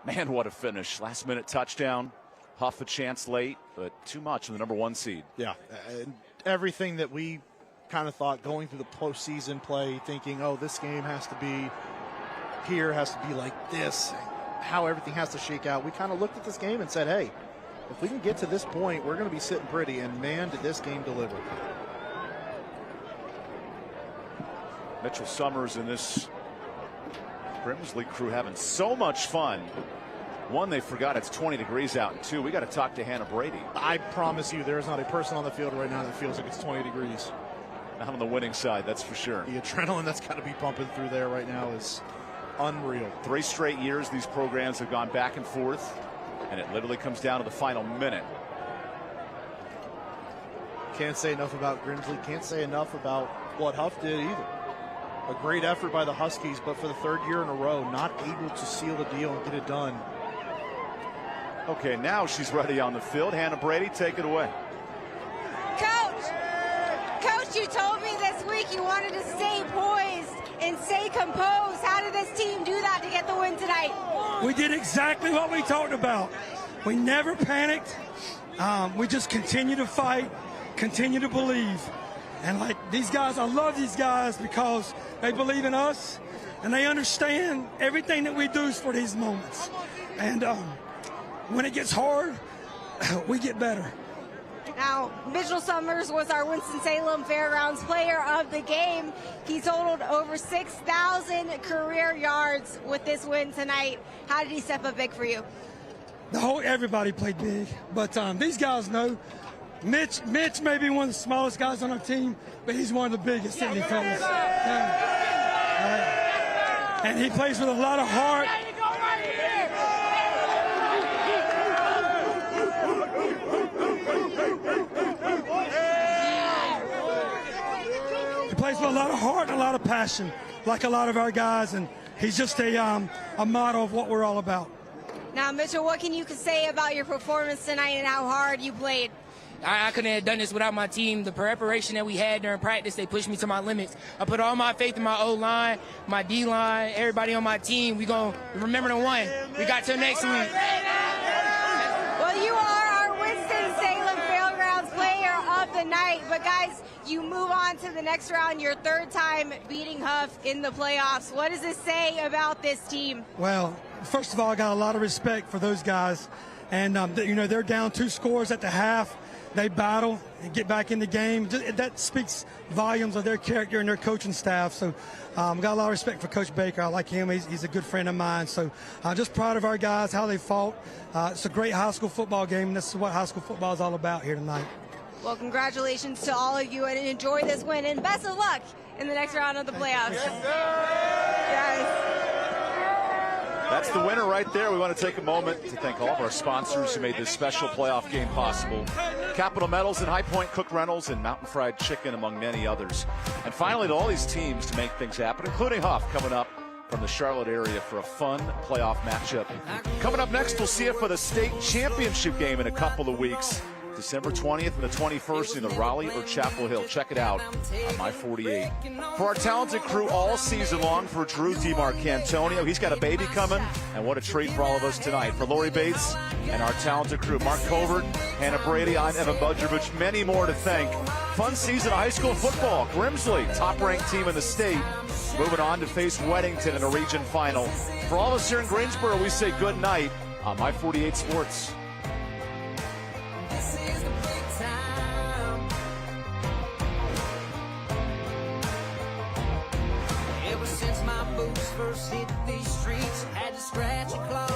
Man, what a finish. Last minute touchdown. Hough a chance late, but too much in the number 1 seed. Yeah, and everything that we kind of thought going through the postseason play, thinking, oh, this game has to be here, has to be like this, how everything has to shake out. We kind of looked at this game and said, hey, if we can get to this point, we're going to be sitting pretty, and man, did this game deliver. Mitchell Summers and this Grimsley crew having so much fun. 1, they forgot it's 20 degrees out, and 2, we got to talk to Hannah Brady. I promise you, there is not a person on the field right now that feels like it's 20 degrees. Not on the winning side, that's for sure. The adrenaline that's got to be pumping through there right now is unreal. 3 straight years these programs have gone back and forth, and it literally comes down to the final minute. Can't say enough about Grimsley. Can't say enough about what Hough did either. A great effort by the Huskies, but for the third year in a row, not able to seal the deal and get it done. Okay, now she's ready on the field. Hannah Brady, take it away. Coach, you told me this week you wanted to stay poised and stay composed. How did this team do that to get the win tonight? We did exactly what we talked about. We never panicked. We just continue to fight, continue to believe. And like these guys, I love these guys because they believe in us and they understand everything that we do is for these moments. And when it gets hard, we get better. Now, Mitchell Summers was our Winston-Salem Fairgrounds player of the game. He totaled over 6,000 career yards with this win tonight. How did he step up big for you? Everybody played big, but these guys know. Mitch may be one of the smallest guys on our team, but he's one of the biggest in the fellas. And he plays with a lot of heart. He plays with a lot of heart and a lot of passion, like a lot of our guys, and he's just a model of what we're all about. Now, Mitchell, what can you say about your performance tonight and how hard you played? I couldn't have done this without my team. The preparation that we had during practice, they pushed me to my limits. I put all my faith in my O-line, my D-line, everybody on my team. We going to remember the one. We got till next week. Well, you are our Winston-Salem Fairgrounds player of the night. But, guys, you move on to the next round, your third time beating Hough in the playoffs. What does this say about this team? Well, first of all, I got a lot of respect for those guys. And, they're down 2 scores at the half. They battle and get back in the game. That speaks volumes of their character and their coaching staff. So got a lot of respect for Coach Baker. I like him. He's a good friend of mine. So just proud of our guys, how they fought. It's a great high school football game, and this is what high school football is all about here tonight. Well, congratulations to all of you, and enjoy this win, and best of luck in the next round of the playoffs. Yes. That's the winner right there. We want to take a moment to thank all of our sponsors who made this special playoff game possible. Capital Metals and High Point Cook Rentals and Mountain Fried Chicken, among many others. And finally, to all these teams to make things happen, including Hough coming up from the Charlotte area for a fun playoff matchup. Coming up next, we'll see you for the state championship game in a couple of weeks. December 20th and the 21st in the Raleigh or Chapel Hill. Check it out on My 48. For our talented crew all season long, for Drew DiMarcantonio, he's got a baby coming, and what a treat for all of us tonight. For Lori Bates and our talented crew, Mark Covert, Hannah Brady, I'm Evan Budrovich, many more to thank. Fun season of high school football. Grimsley, top-ranked team in the state, moving on to face Weddington in a region final. For all of us here in Greensboro, we say good night on My 48 Sports. Ever since my boots first hit these streets, had to scratch and claw